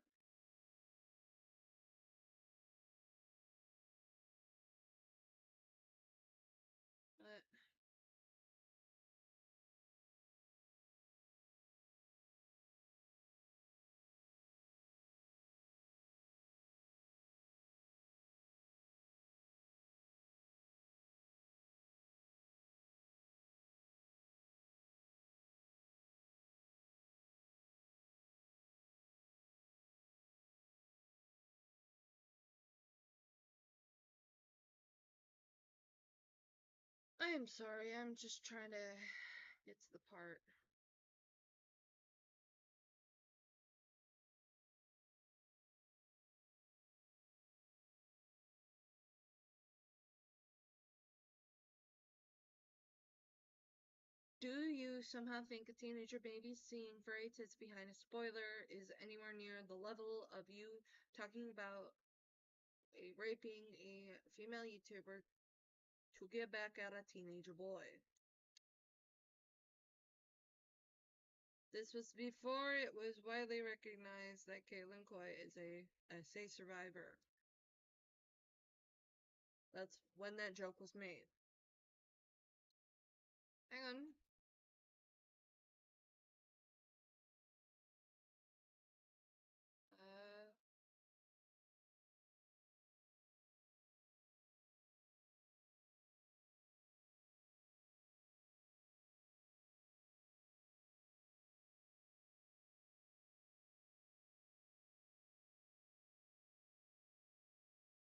I am sorry, I'm just trying to get to the part. Do you somehow think a teenager baby seeing furry tits behind a spoiler is anywhere near the level of you talking about raping a female YouTuber to get back at a teenager boy? This was before it was widely recognized that Caitlin Coy is a SA survivor. That's when that joke was made. Hang on.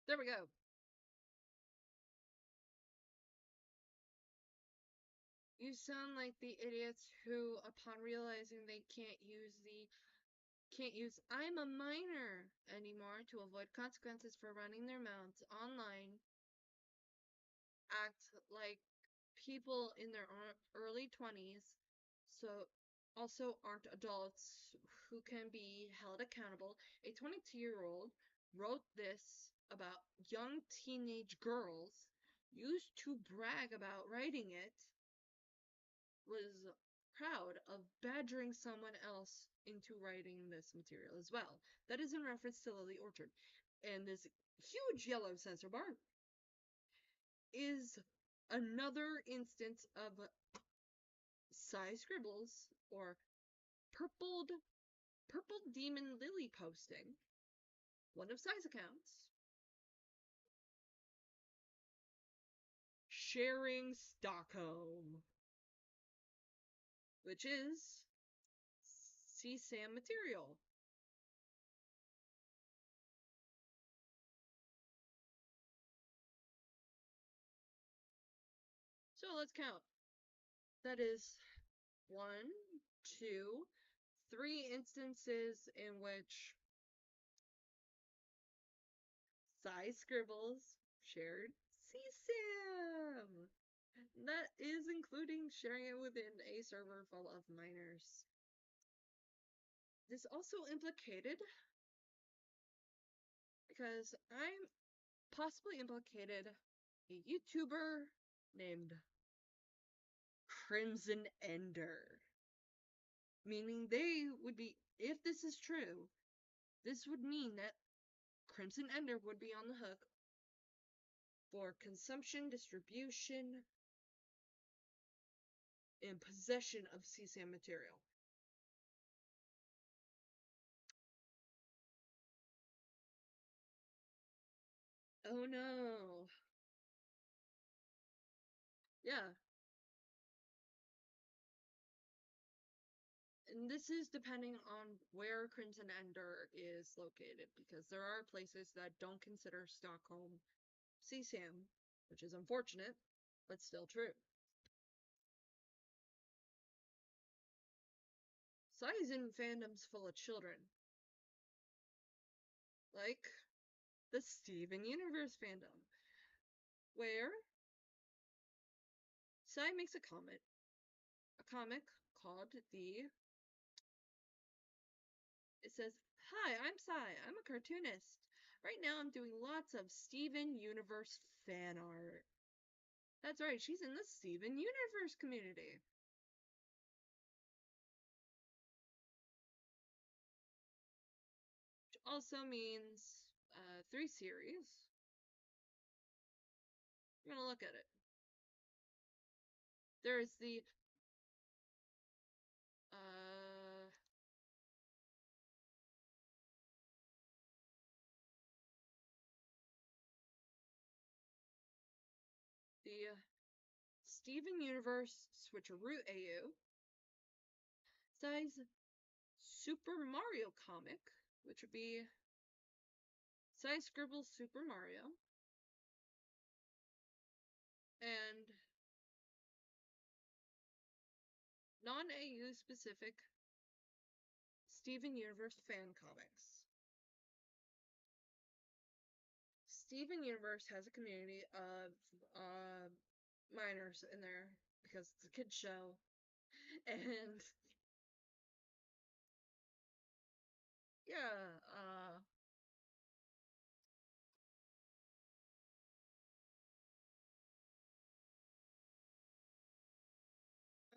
There we go. You sound like the idiots who, upon realizing they can't use "I'm a minor" anymore to avoid consequences for running their mouths online, act like people in their early 20s, so also aren't adults who can be held accountable. A 22-year-old wrote this about young teenage girls, used to brag about writing it, was proud of badgering someone else into writing this material as well. That is in reference to Lily Orchard. And this huge yellow censor bar is another instance of Psy Scribbles or purple demon lily posting, one of Psy's accounts, sharing Stockholm. which is CSAM material. So let's count. That is 1, 2, 3 instances in which Psy Scribbles shared CSAM. That is including sharing it within a server full of minors. This also implicated, because I'm possibly implicated, a YouTuber named Crimson Ender. Meaning they would be, if this is true, this would mean that Crimson Ender would be on the hook for consumption, distribution, and possession of CSAM material. Oh no. Yeah. And this is depending on where Crimson Ender is located, because there are places that don't consider Stockholm CSAM, which is unfortunate, but still true. Sizen fandom's full of children. Like the Steven Universe fandom, where Sai makes a comic called the... It says, "Hi, I'm Sai. I'm a cartoonist. Right now I'm doing lots of Steven Universe fan art." That's right, she's in the Steven Universe community. Which also means 3 series. We're gonna look at it. There's the Steven Universe Switcheroo AU, Sai's Super Mario comic, which would be Sai Scribbles Super Mario, and non-AU specific Steven Universe fan comics. Steven Universe has a community of minors in there because it's a kid's show, and yeah, oh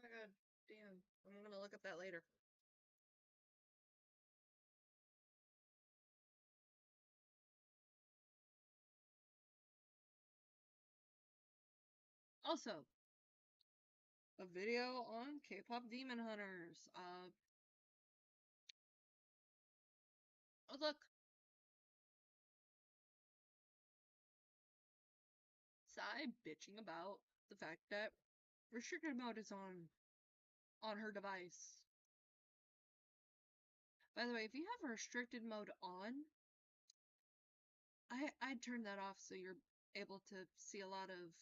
my god, damn, I'm gonna look up that later. Also, a video on K-pop Demon Hunters. Oh look, Sai bitching about the fact that restricted mode is on her device. By the way, if you have restricted mode on, I'd turn that off so you're able to see a lot of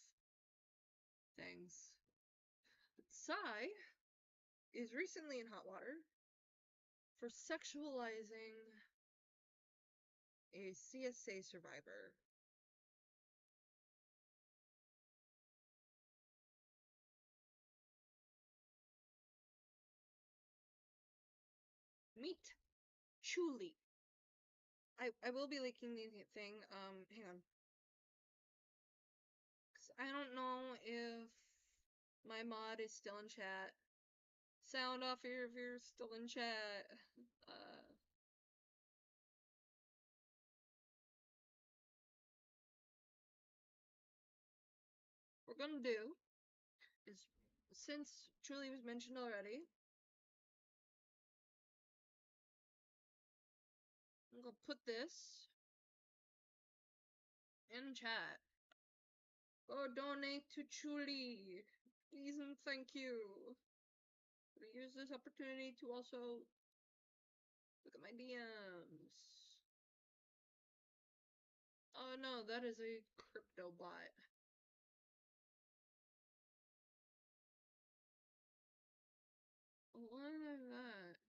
things. But Sai is recently in hot water for sexualizing a CSA survivor. Meet Chuli. I will be leaking the thing. Hang on. 'Cause I don't know if my mod is still in chat. Sound off here if you're still in chat. What we're gonna do is, since Truly was mentioned already, I'm gonna put this in chat. Go donate to Truly, please and thank you. I'm gonna use this opportunity to also look at my DMs. Oh no, that is a crypto bot. What is that?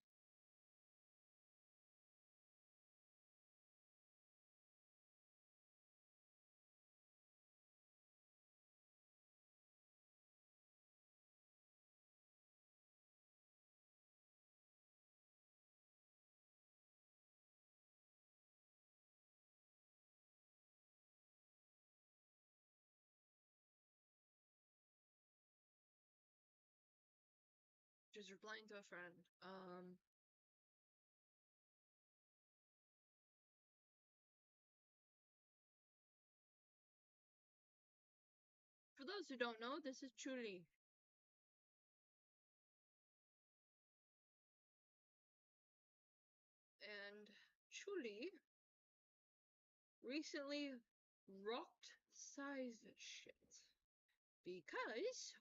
Just replying to a friend. For those who don't know, this is Chuli. And Chuli recently rocked size shit. Because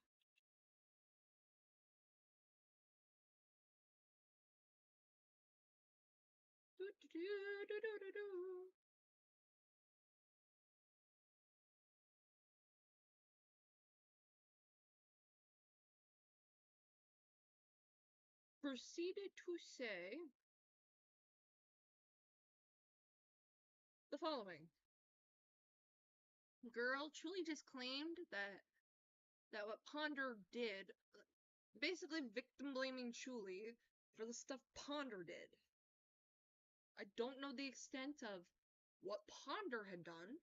proceeded to say the following. Girl truly just claimed that what Ponder did, basically victim blaming Chuli for the stuff Ponder did. I don't know the extent of what Ponder had done,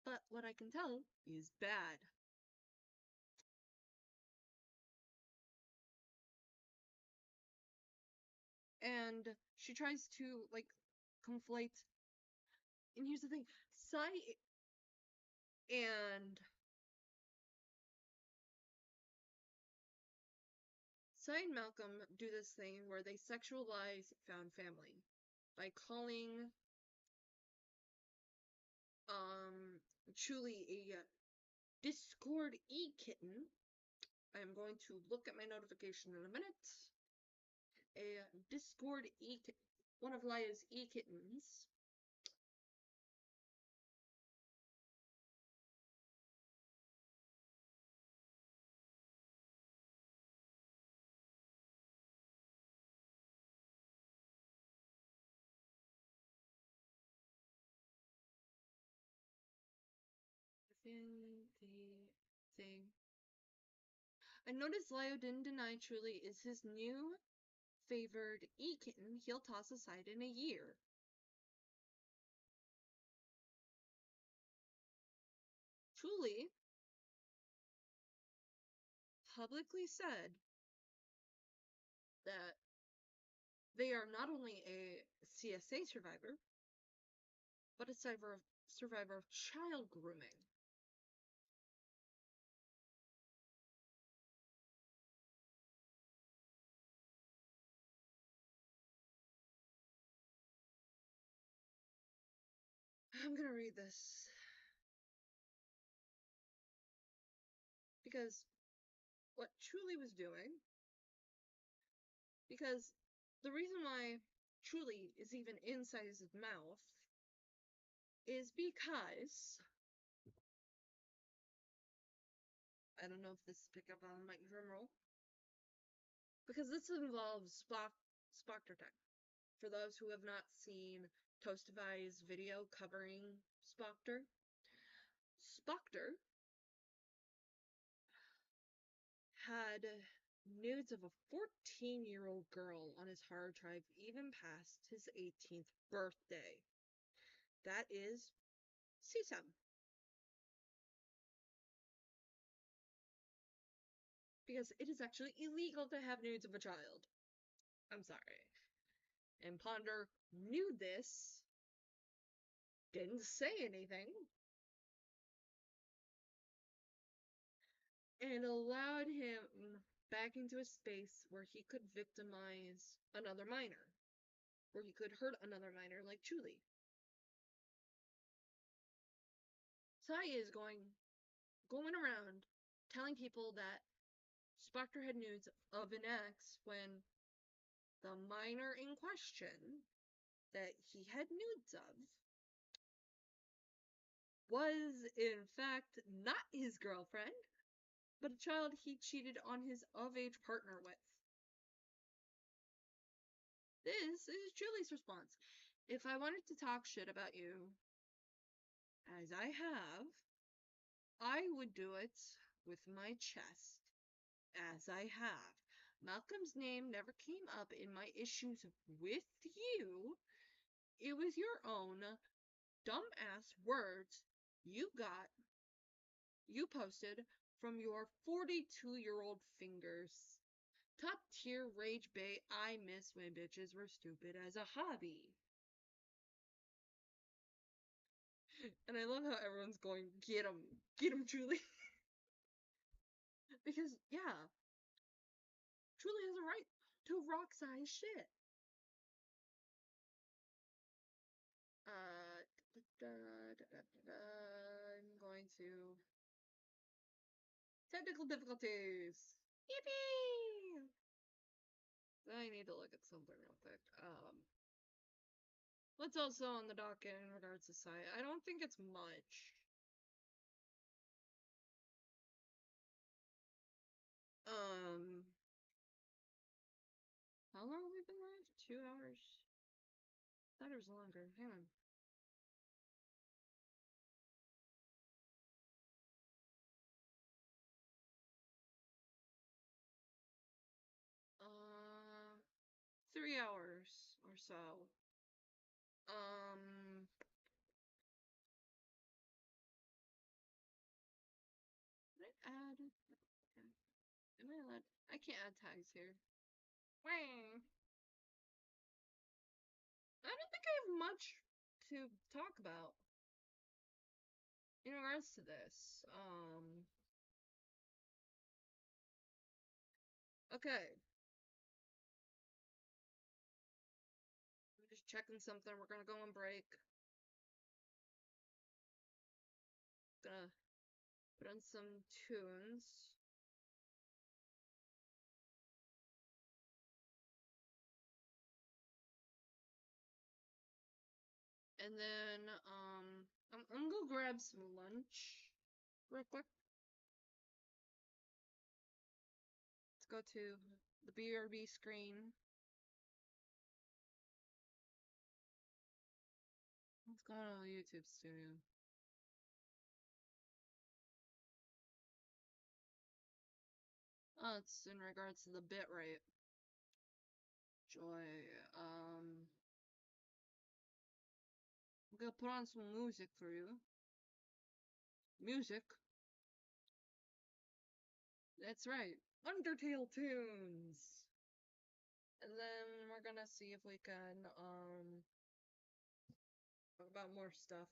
but what I can tell is bad. And she tries to, like, conflate. And here's the thing, Sai and Malcolm do this thing where they sexualize found family by calling Chuli a Discord e-kitten. I am going to look at my notification in a minute. A Discord e-kitten, one of Laya's e-kittens. Within the thing. I noticed Lio didn't deny Truly is his new favored e-kitten he'll toss aside in a year. Truly publicly said that they are not only a CSA survivor, but a survivor of child grooming. I'm gonna read this. Because what Truly was doing, because the reason why Truly is even inside his mouth is because I don't know if this is picked up on my drum roll. Because this involves Spocter Tech. For those who have not seen Toastify's video covering Spocter, Spocter had nudes of a 14-year-old girl on his hard drive even past his 18th birthday. That is CSAM. Because it is actually illegal to have nudes of a child. I'm sorry. And Ponder knew this, didn't say anything, and allowed him back into a space where he could victimize another minor, where he could hurt another minor like Chuli. Sai is going around telling people that Spectre had nudes of an ex when the minor in question that he had nudes of was, in fact, not his girlfriend, but a child he cheated on his of-age partner with. This is Julie's response. If I wanted to talk shit about you, as I have, I would do it with my chest, as I have. Malcolm's name never came up in my issues with you. It was your own dumb-ass words you posted from your 42-year-old fingers. Top tier rage bait. I miss when bitches were stupid as a hobby. And I love how everyone's going, get him, Julie. Because, yeah, Julie has a right to rock size shit. I'm going to technical difficulties. Yippee! I need to look at something real quick. What's also on the docket in regards to site? I don't think it's much. How long have we been live? 2 hours? I thought it was longer. Hang on. Uh, 3 hours or so. Did I add? Am I allowed? I can't add tags here. Wang. I don't think I have much to talk about in regards to this. Okay. I'm just checking something. We're gonna go on break. Gonna put on some tunes. And then, I'm gonna go grab some lunch real quick. Let's go to the BRB screen. What's going on the YouTube studio? Oh, it's in regards to the bitrate. Joy, I'm gonna put on some music for you. Music? That's right. Undertale tunes! And then we're gonna see if we can, talk about more stuff.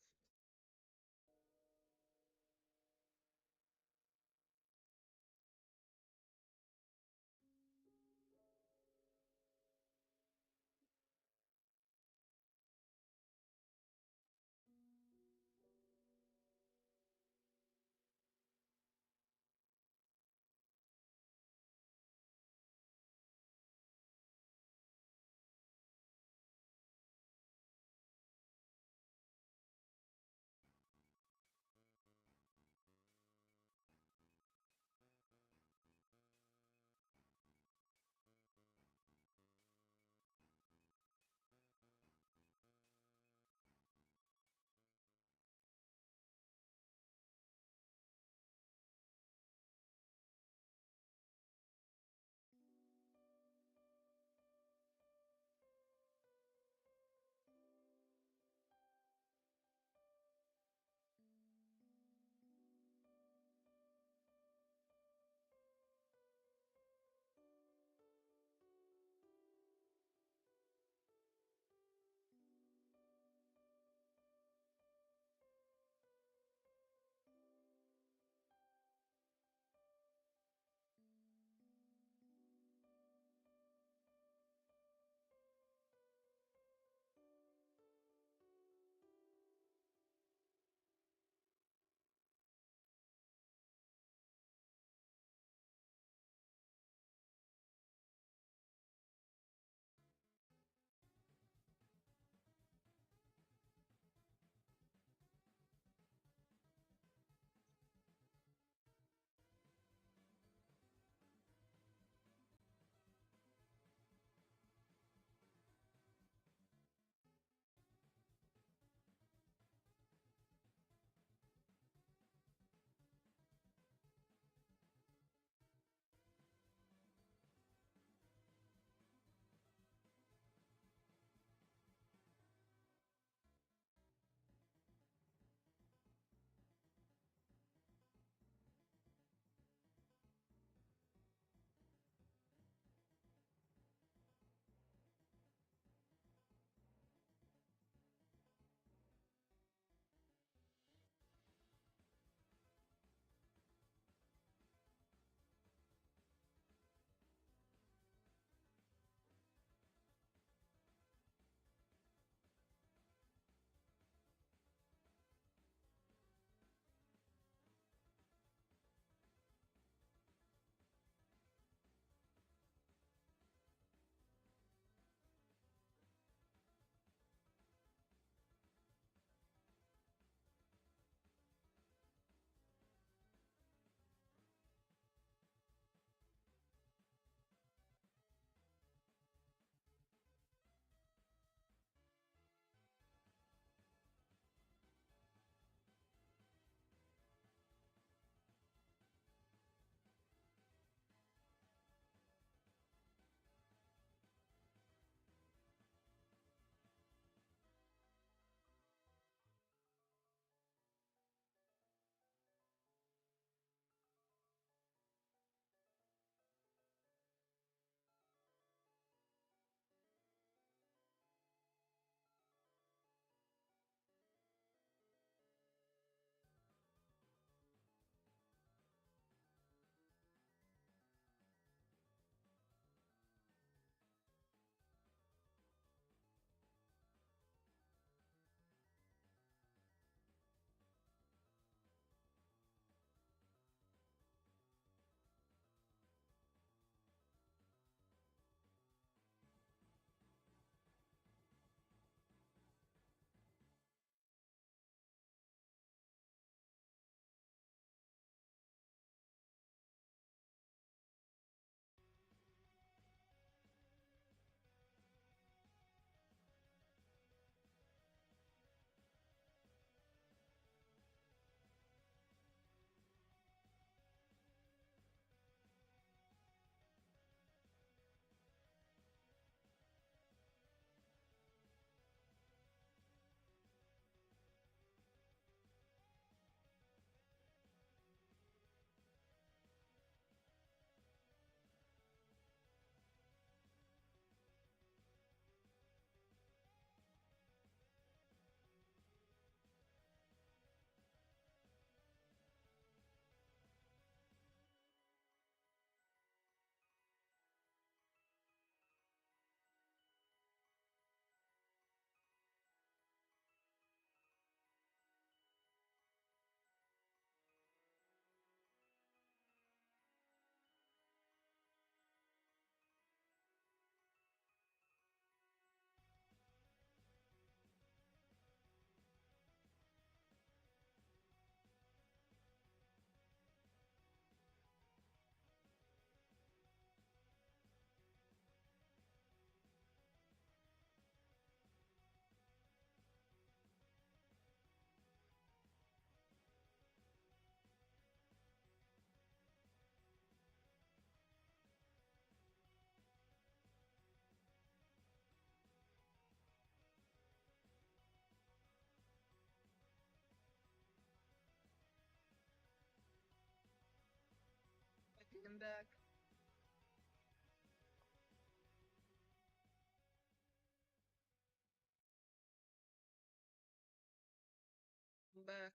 I'm back.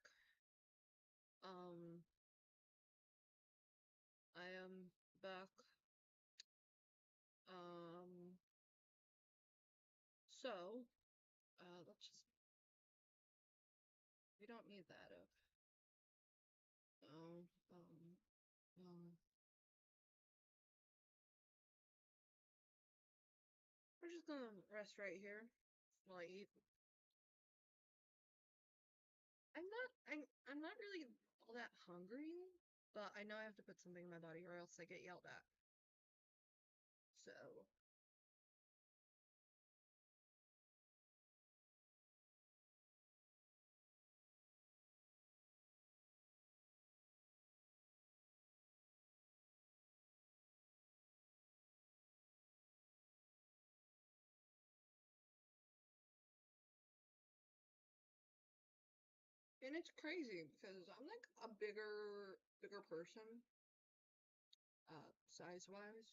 I am back. So, let's just, we don't need that up. Um, we're just gonna rest right here while I eat. I'm not really all that hungry, but I know I have to put something in my body or else I get yelled at. So, and it's crazy because I'm like a bigger person, size-wise,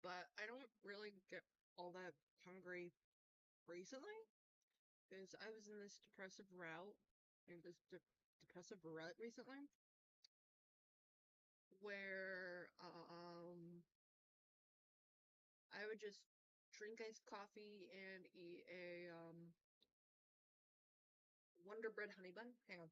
but I don't really get all that hungry recently because I was in this depressive rut recently where I would just drink iced coffee and eat a Wonder Bread honey bun. Hang on.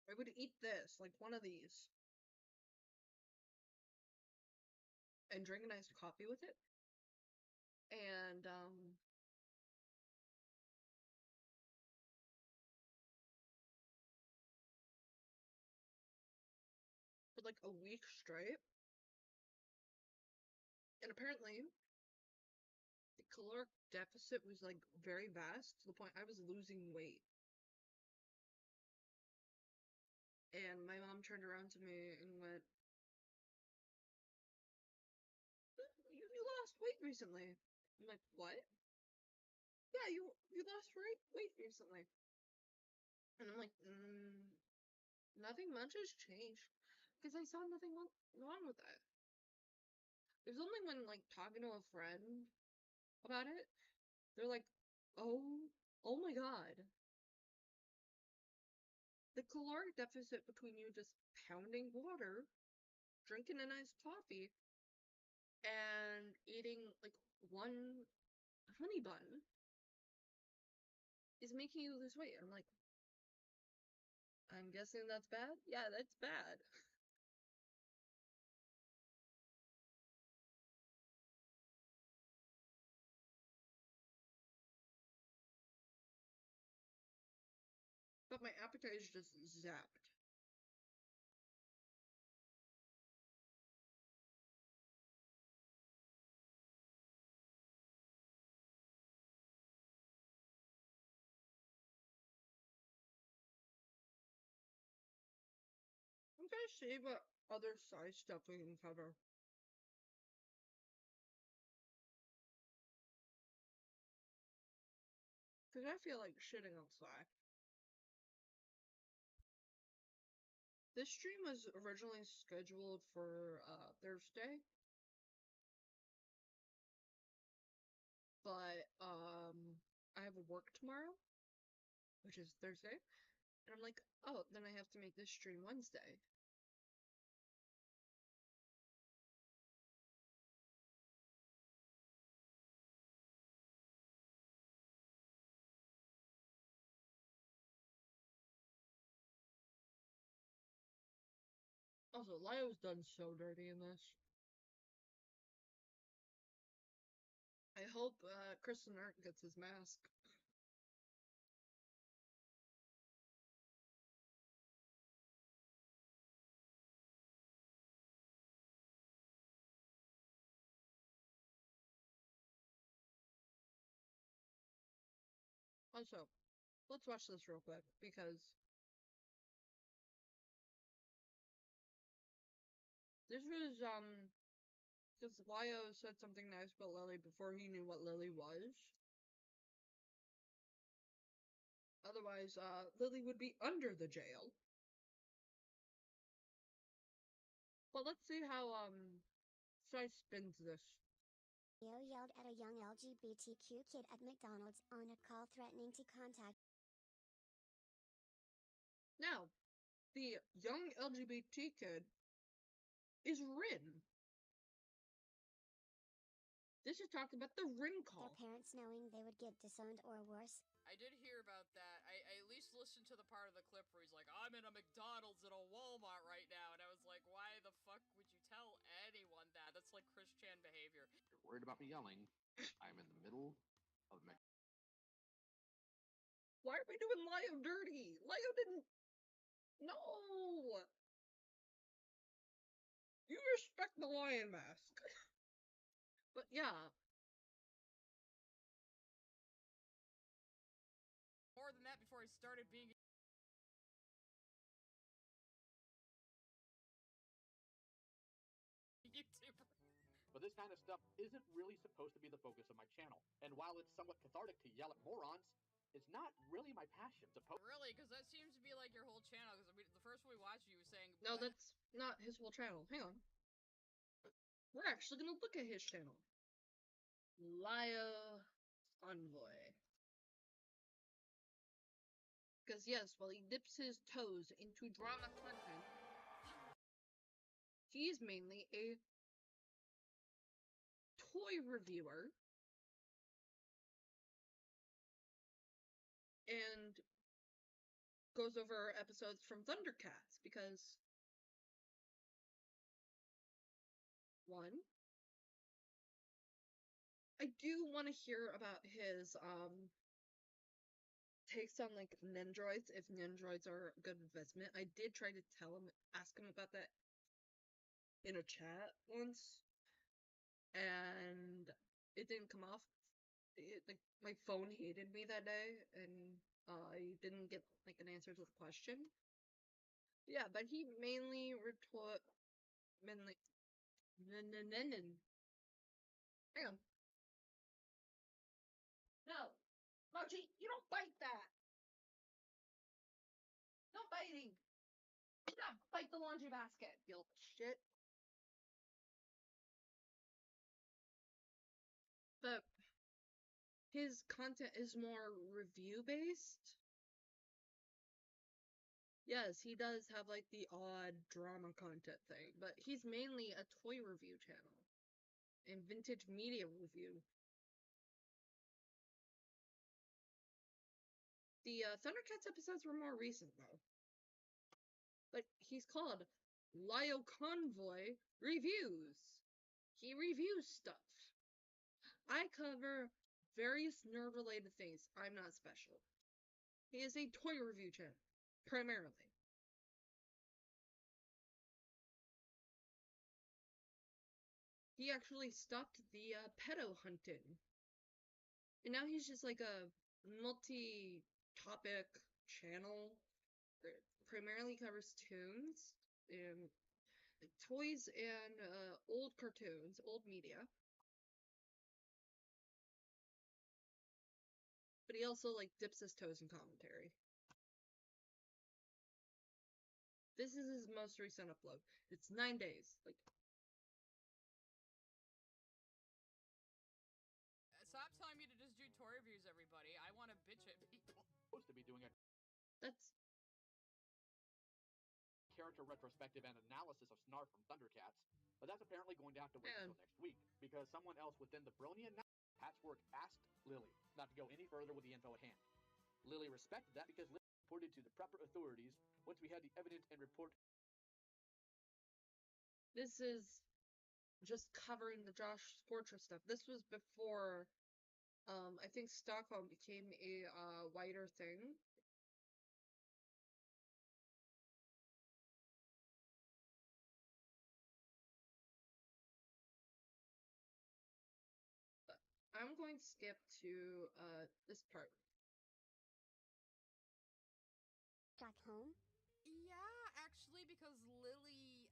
I would eat this, like one of these, and drink a nice coffee with it. And for like a week straight. And apparently, the caloric deficit was like very vast to the point I was losing weight. And my mom turned around to me and went, You lost weight recently. I'm like, what? Yeah, you lost weight recently. And I'm like, nothing much has changed. Because I saw nothing wrong with that. It was only when, like, talking to a friend about it, they're like, oh my god. The caloric deficit between you just pounding water, drinking a nice coffee, and eating, like, one honey bun is making you lose weight. I'm like, I'm guessing that's bad? Yeah, that's bad. But my appetite is just zapped. I'm gonna see what other size stuff we can cover. Because I feel like shitting outside. This stream was originally scheduled for Thursday, but I have work tomorrow, which is Thursday, and I'm like, oh, then I have to make this stream Wednesday. Also, Lio's done so dirty in this. I hope Kristen Art gets his mask. Also, let's watch this real quick because this was because Lio said something nice about Lily before he knew what Lily was. Otherwise, Lily would be under the jail. But let's see how, Sai spins this. Leo yelled at a young LGBTQ kid at McDonald's on a call threatening to contact. Now, the young LGBT kid is Rin. This is talking about the Rin Their call. parents knowing they would get disowned or worse. I did hear about that. I at least listened to the part of the clip where he's like, I'm in a McDonald's at a Walmart right now. And I was like, why the fuck would you tell anyone that? That's like Chris Chan behavior. If you're worried about me yelling, I'm in the middle of Why are we doing Lio dirty? Lio didn't. No! You respect the lion mask. But yeah. More than that before I started being a YouTuber. But this kind of stuff isn't really supposed to be the focus of my channel. And while it's somewhat cathartic to yell at morons, it's not really my passion. Really? Because that seems to be like your whole channel. Because the first one we watched, you were saying... No, that's not his whole channel. Hang on. We're actually gonna look at his channel. Lio Envoy. Because yes, while he dips his toes into drama content, he's mainly a toy reviewer and goes over episodes from Thundercats because one, I do want to hear about his takes on like Nendroids, if Nendroids are a good investment. I did try to ask him about that in a chat once, and it didn't come off. Like my phone hated me that day, and I didn't get like an answer to the question. Yeah, but he mainly hang on. No, Mochi, you don't bite that. No biting. Do not bite the laundry basket, you little shit. But his content is more review-based. Yes, he does have like the odd drama content thing, but he's mainly a toy review channel and vintage media review. The Thundercats episodes were more recent though. But he's called Lio Convoy Reviews. He reviews stuff. I cover various nerd-related things. I'm not special. He is a toy review channel, primarily. He actually stopped the pedo hunting. And now he's just like a multi-topic channel that primarily covers tunes and toys and old cartoons, old media. But he also like dips his toes in commentary. This is his most recent upload. It's 9 days. Like, stop telling me to just do toy reviews, everybody. I want to bitch at people. Supposed to be doing a that's character retrospective and analysis of Snarf from Thundercats, but that's apparently going to have to wait until next week, because someone else within the Bronian Patchwork asked Lily not to go any further with the info at hand. Lily respected that because Lily reported to the proper authorities once we had the evidence and report. this is just covering the Josh Fortress stuff. This was before I think Stockholm became a wider thing. But I'm going to skip to this part. Back home? Yeah, actually, because Lily,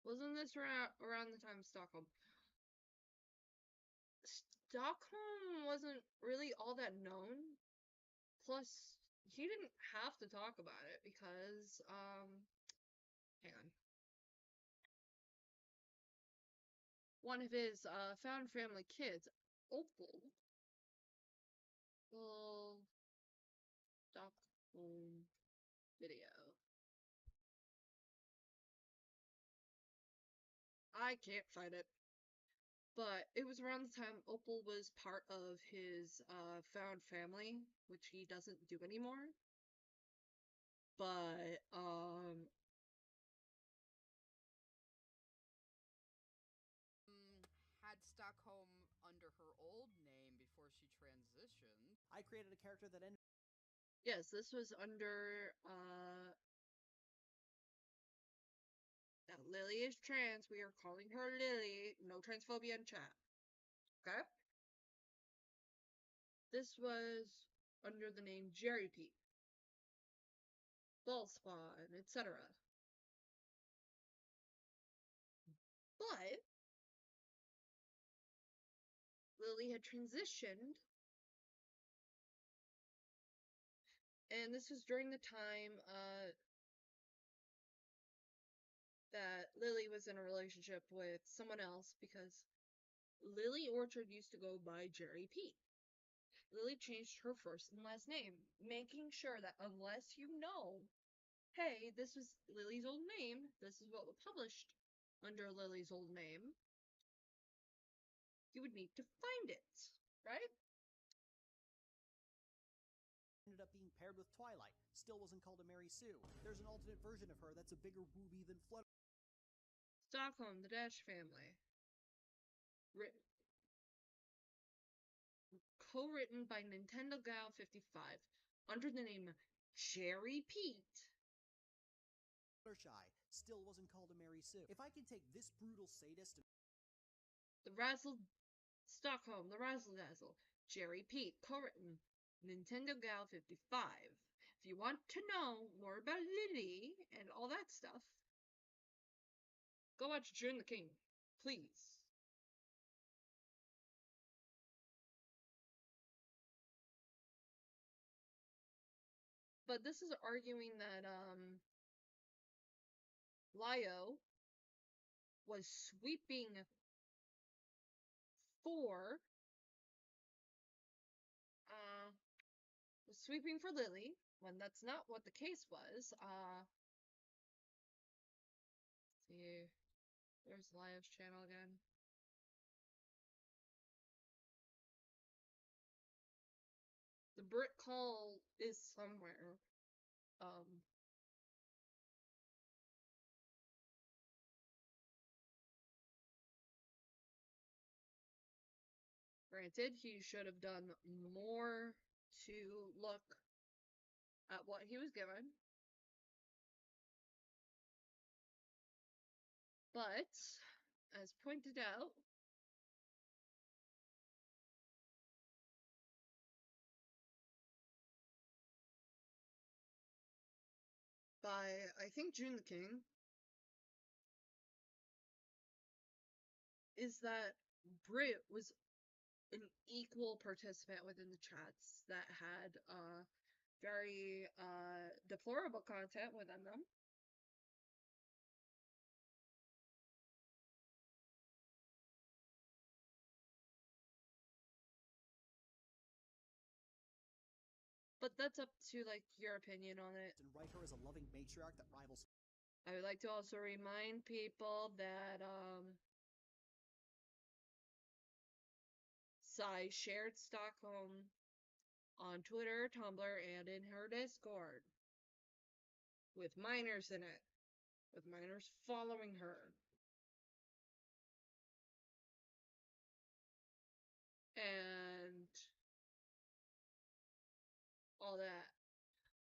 Wasn't this around the time of Stockholm? Stockholm wasn't really all that known. Plus, he didn't have to talk about it because, hang on. One of his found family kids, Opal, will Stockholm video. I can't find it. But it was around the time Opal was part of his found family, which he doesn't do anymore. But had Stockholm under her old name before she transitioned. I created a character that ended. Yes, this was under now, Lily is trans. We are calling her Lily. No transphobia in chat. Okay? This was under the name Jerry Pete, Ballspawn, etc. But Lily had transitioned, and this was during the time that Lily was in a relationship with someone else because Lily Orchard used to go by Jerry Pete. Lily changed her first and last name, making sure that unless you know, hey, this was Lily's old name, this is what was published under Lily's old name, you would need to find it, right? Ended up being paired with Twilight. Still wasn't called a Mary Sue. There's an alternate version of her that's a bigger booby than Flutter. Stockholm, the Dash family. Co-written by Nintendo Gal 55 under the name Jerry Pete. Fluttershy still wasn't called a Mary Sue. If I can take this brutal sadist and The Razzle Stockholm, the Razzle Dazzle, Jerry Pete, co-written Nintendo Gal 55. If you want to know more about Lily and all that stuff, go watch June the King, please. But this is arguing that Lyo was sweeping for Lily when that's not what the case was. See, there's Lyo's channel again. The Brit call is somewhere. Granted, he should have done more to look at what he was given. But, as pointed out, by, I think, June the King, is that Brit was an equal participant within the chats that had very deplorable content within them. But that's up to, like, your opinion on it. and write her as a loving matriarch that rivals. I would like to also remind people that, Sai shared Stockholm on Twitter, Tumblr, and in her Discord. With minors in it. With minors following her. And all that.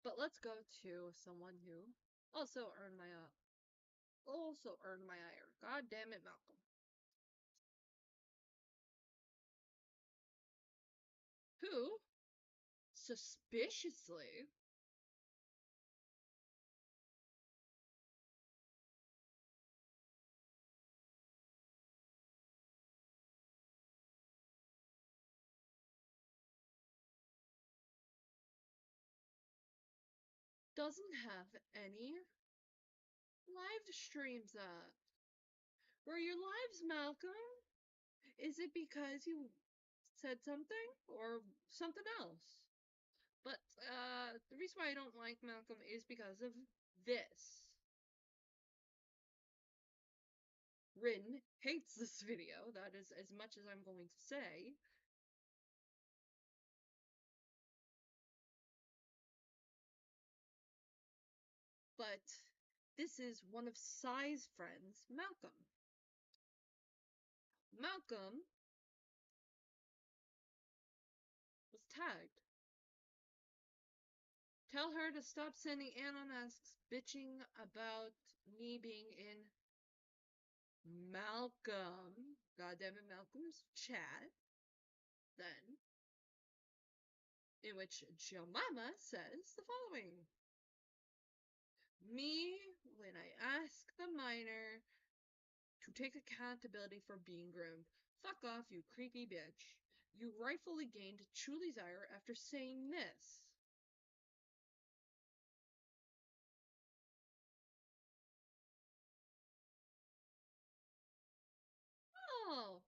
But let's go to someone who also earned my ire. God damn it, Malcolm. Who suspiciously doesn't have any live streams up. Where are your lives, Malcolm? Is it because you said something or something else? But the reason why I don't like Malcolm is because of this. Rin hates this video, that is as much as I'm going to say. But this is one of Sai's friends, Malcolm. Malcolm was tagged. Tell her to stop sending Anonasks bitching about me being in Malcolm's chat. Then, in which Jemima says the following. Me, when I ask the minor to take accountability for being groomed. Fuck off, you creepy bitch. You rightfully gained Chuli's ire after saying this. Oh,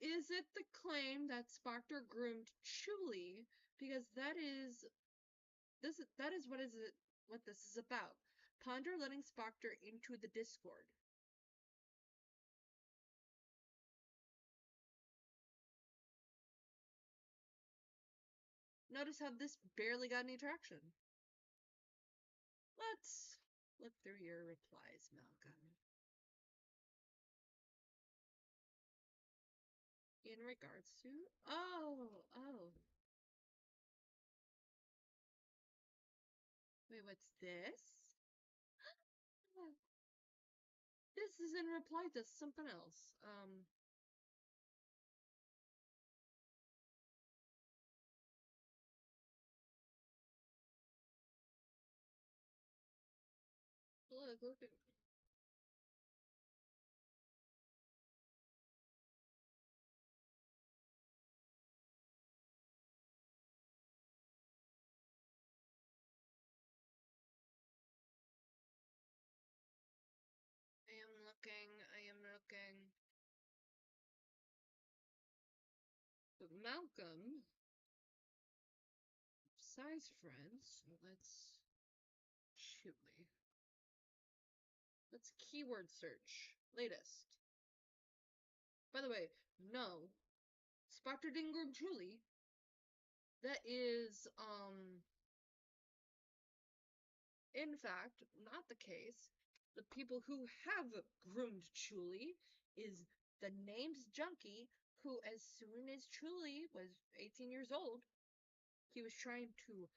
is it the claim that Spectre groomed Chuli? Because that is what this is about. Ponder letting Spectre into the Discord. Notice how this barely got any traction. Let's look through your replies, Malcolm. In regards to... Oh. Wait, what's this? This is in reply to something else. Look at... I am looking. But Malcolm, Sai's friends, let's keyword search. Latest. By the way, no. Spectre didn't groom Chuli. That is, in fact, not the case. The people who have groomed Chuli is the name's junkie who, as soon as Chuli was 18 years old, he was trying to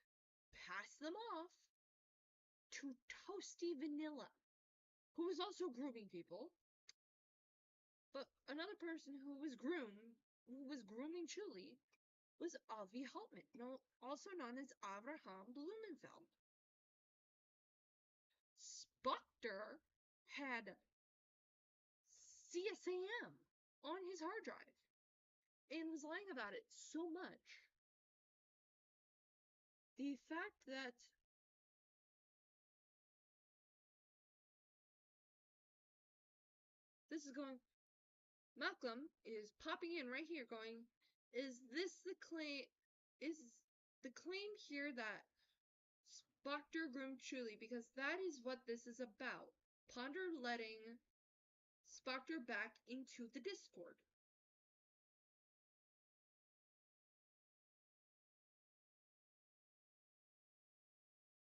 pass them off to Toasty Vanilla, who was also grooming people. But another person who was grooming Chuli was Avi Haltman, also known as Avraham Blumenfeld. Spectre had CSAM on his hard drive and was lying about it so much. The fact that this is going... Malcolm is popping in right here going, is the claim here that Spectre groomed Chuli? Because that is what this is about. Ponder letting Spectre back into the Discord.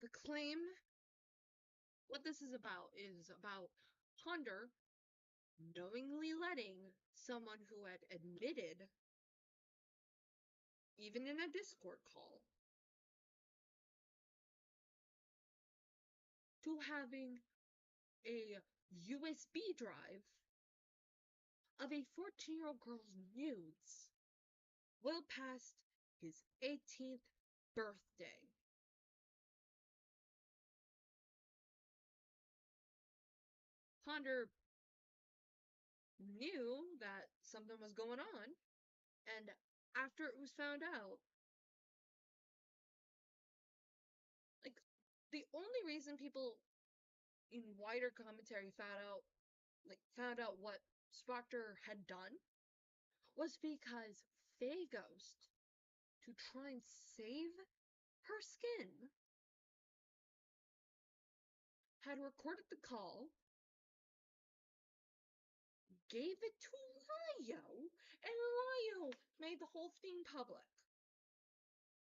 The claim, what this is about Ponder knowingly letting someone who had admitted, even in a Discord call, to having a USB drive of a 14-year-old girl's nudes well past his 18th birthday. Ponder knew that something was going on, and after it was found out, the only reason people in wider commentary found out what Spectre had done was because Faye Ghost, to try and save her skin, had recorded the call, gave it to Lyo, and Lyo made the whole thing public.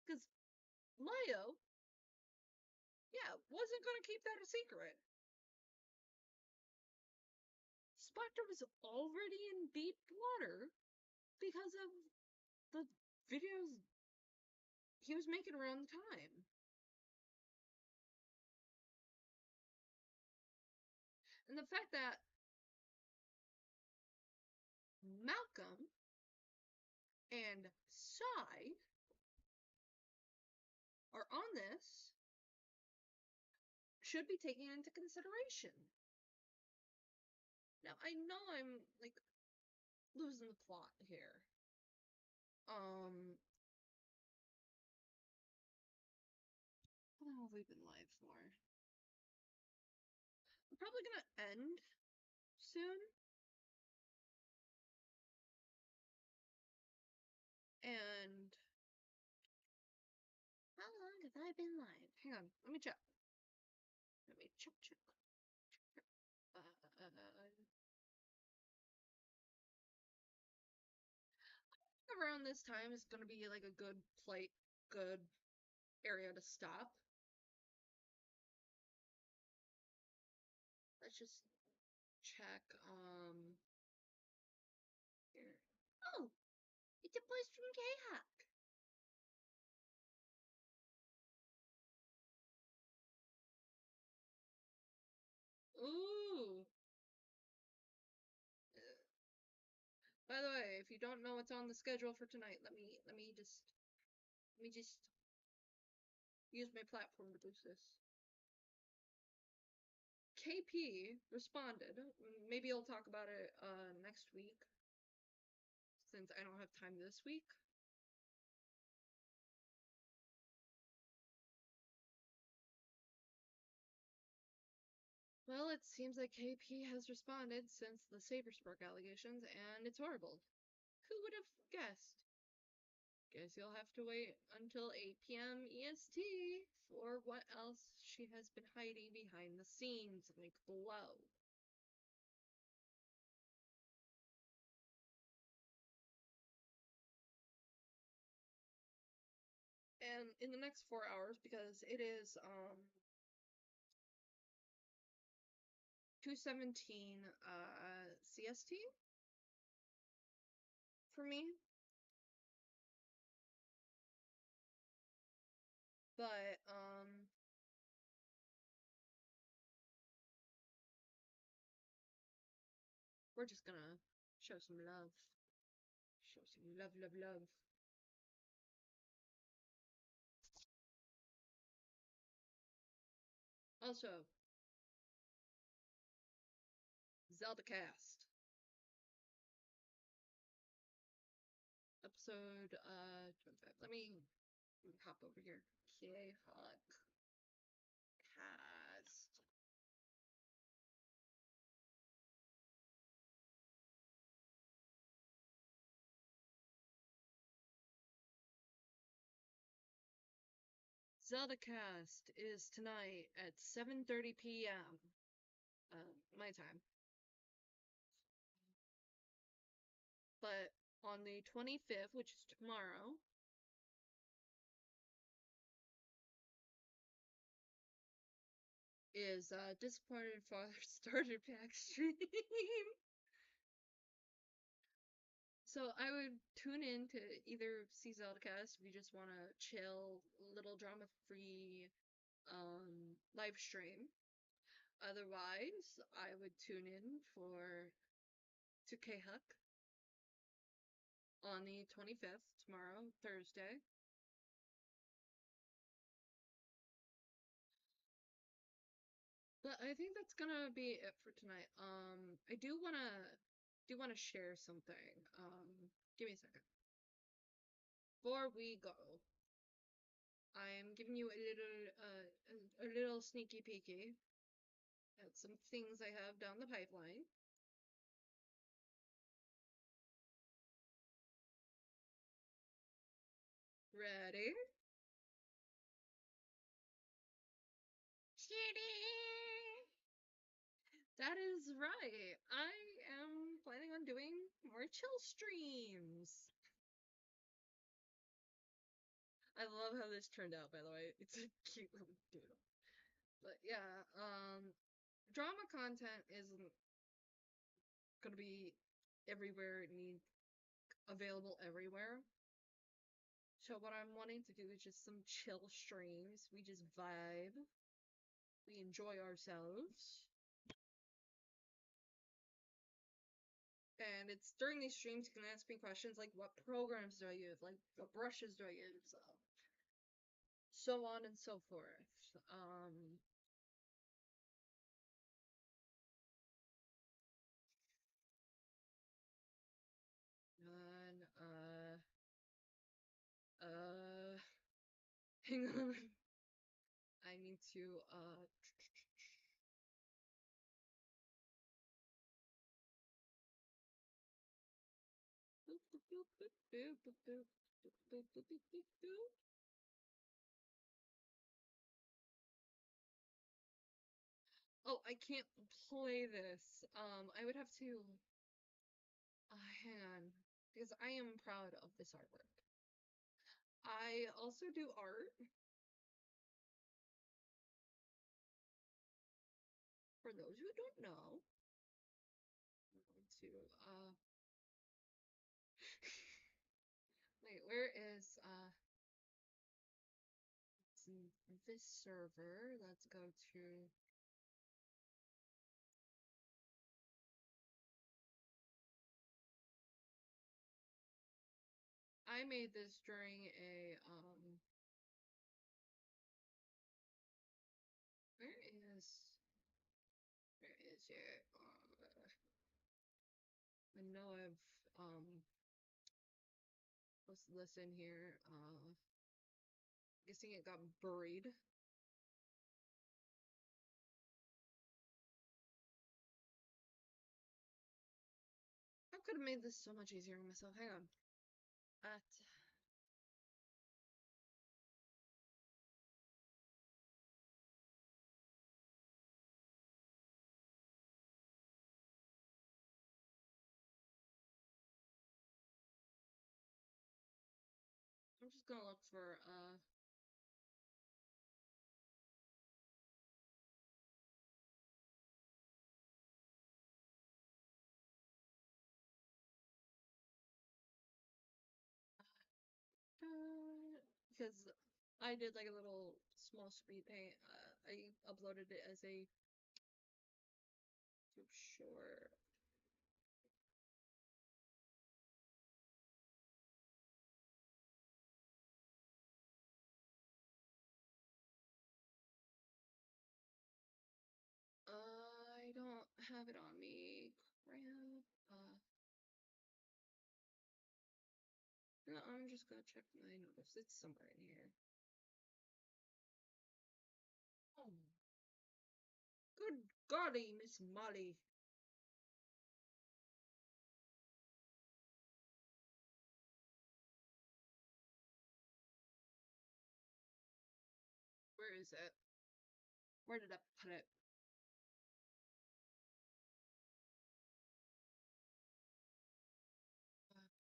Because Lyo, wasn't going to keep that a secret. Spectre was already in deep water because of the videos he was making around the time. And the fact that Malcolm and Sai are on this should be taken into consideration. Now, I know I'm, losing the plot here. How long have we been live for? I'm probably gonna end soon. And how long have I been live? Hang on, let me check. Around this time is gonna be like a good area to stop. Let's just check, here. Oh! It's a post from K-Hawk! Ooh! By the way, if you don't know what's on the schedule for tonight, let me just use my platform to boost this. KP responded. Maybe I'll talk about it next week, since I don't have time this week. Well, it seems like KP has responded since the Saberspark allegations, and it's horrible. Who would have guessed? Guess you'll have to wait until 8 p.m. EST for what else she has been hiding behind the scenes, link below. And in the next 4 hours, because it is 2:17 CST for me. But we're just gonna show some love. Show some love, love, love. Also, Zelda Cast. Episode 25. Let me hop over here. K-Hawk Cast. Zelda Cast is tonight at 7:30 p.m. My time. But on the 25th, which is tomorrow, is Disappointed Father Starter Pack stream. So I would tune in to either see Zeldacast if you just want to chill, little drama-free live stream. Otherwise, I would tune in to K-Huck on the 25th, tomorrow, Thursday. But I think that's gonna be it for tonight. I do wanna share something. Give me a second. Before we go, I'm giving you a little sneaky peeky at some things I have down the pipeline. Ready? That is right. I am planning on doing more chill streams. I love how this turned out, by the way. It's a cute little doodle. But yeah, drama content isn't gonna be everywhere it needs available everywhere. So what I'm wanting to do is just some chill streams. We just vibe. We enjoy ourselves. And it's during these streams you can ask me questions like what programs do I use, like what brushes do I use, so on and so forth. And hang on. I need to oh, I can't play this. I would have to hang on, because I am proud of this artwork. I also do art. For those who don't know, I'm going to wait, where is this server? Let's go to I made this during a where is it? I know I've posted this in here. Guessing it got buried. I could have made this so much easier on myself. Hang on. At I'm just gonna look for because I did like a little small speed paint. I uploaded it as a too short. I don't have it on me. Crap. No, I'm just gonna check my notes. It's somewhere in here. Oh. Good golly, Miss Molly. Where is it? Where did I put it?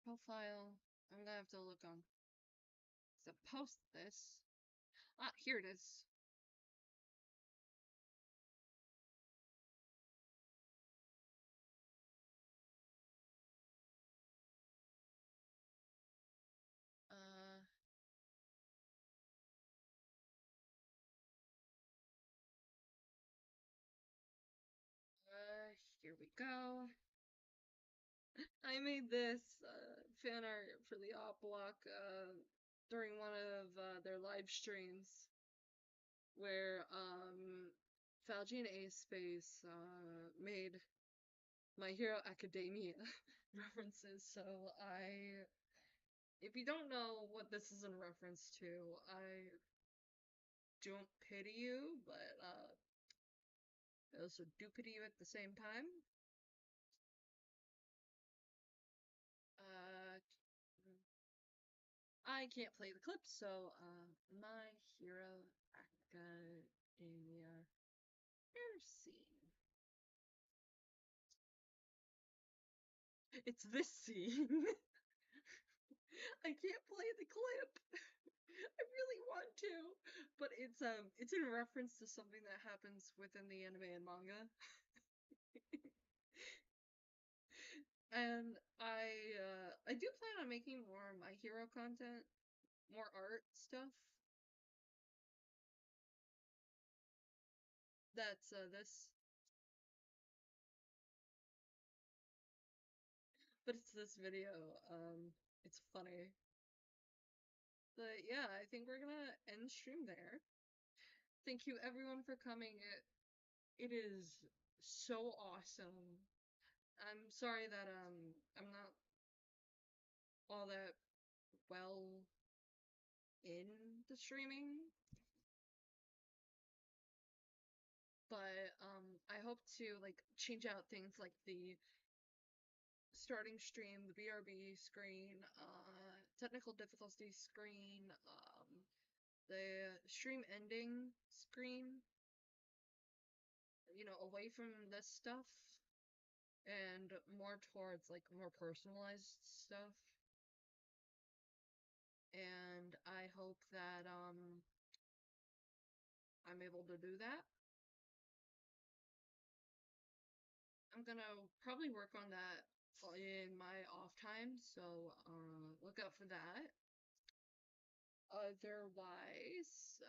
Profile. I'm gonna have to look on. So post this. Ah, here it is. Here we go. I made this fan art for the op block during one of their live streams where Falgi and Ace Space made My Hero Academia references. So if you don't know what this is in reference to, don't pity you, but I also do pity you at the same time. I can't play the clip, so My Hero Academia. Here's scene. It's this scene. I can't play the clip. I really want to, but it's in reference to something that happens within the anime and manga. And I do plan on making more My Hero content, more art stuff. That's this, but it's this video. It's funny. But yeah, I think we're gonna end stream there. Thank you everyone for coming. It is so awesome. I'm sorry that I'm not all that well in the streaming, but I hope to like change out things like the starting stream, the BRB screen, technical difficulty screen, the stream ending screen, you know, away from this stuff and more towards like more personalized stuff. And I hope that I'm able to do that. I'm gonna probably work on that in my off time, so look out for that. Otherwise,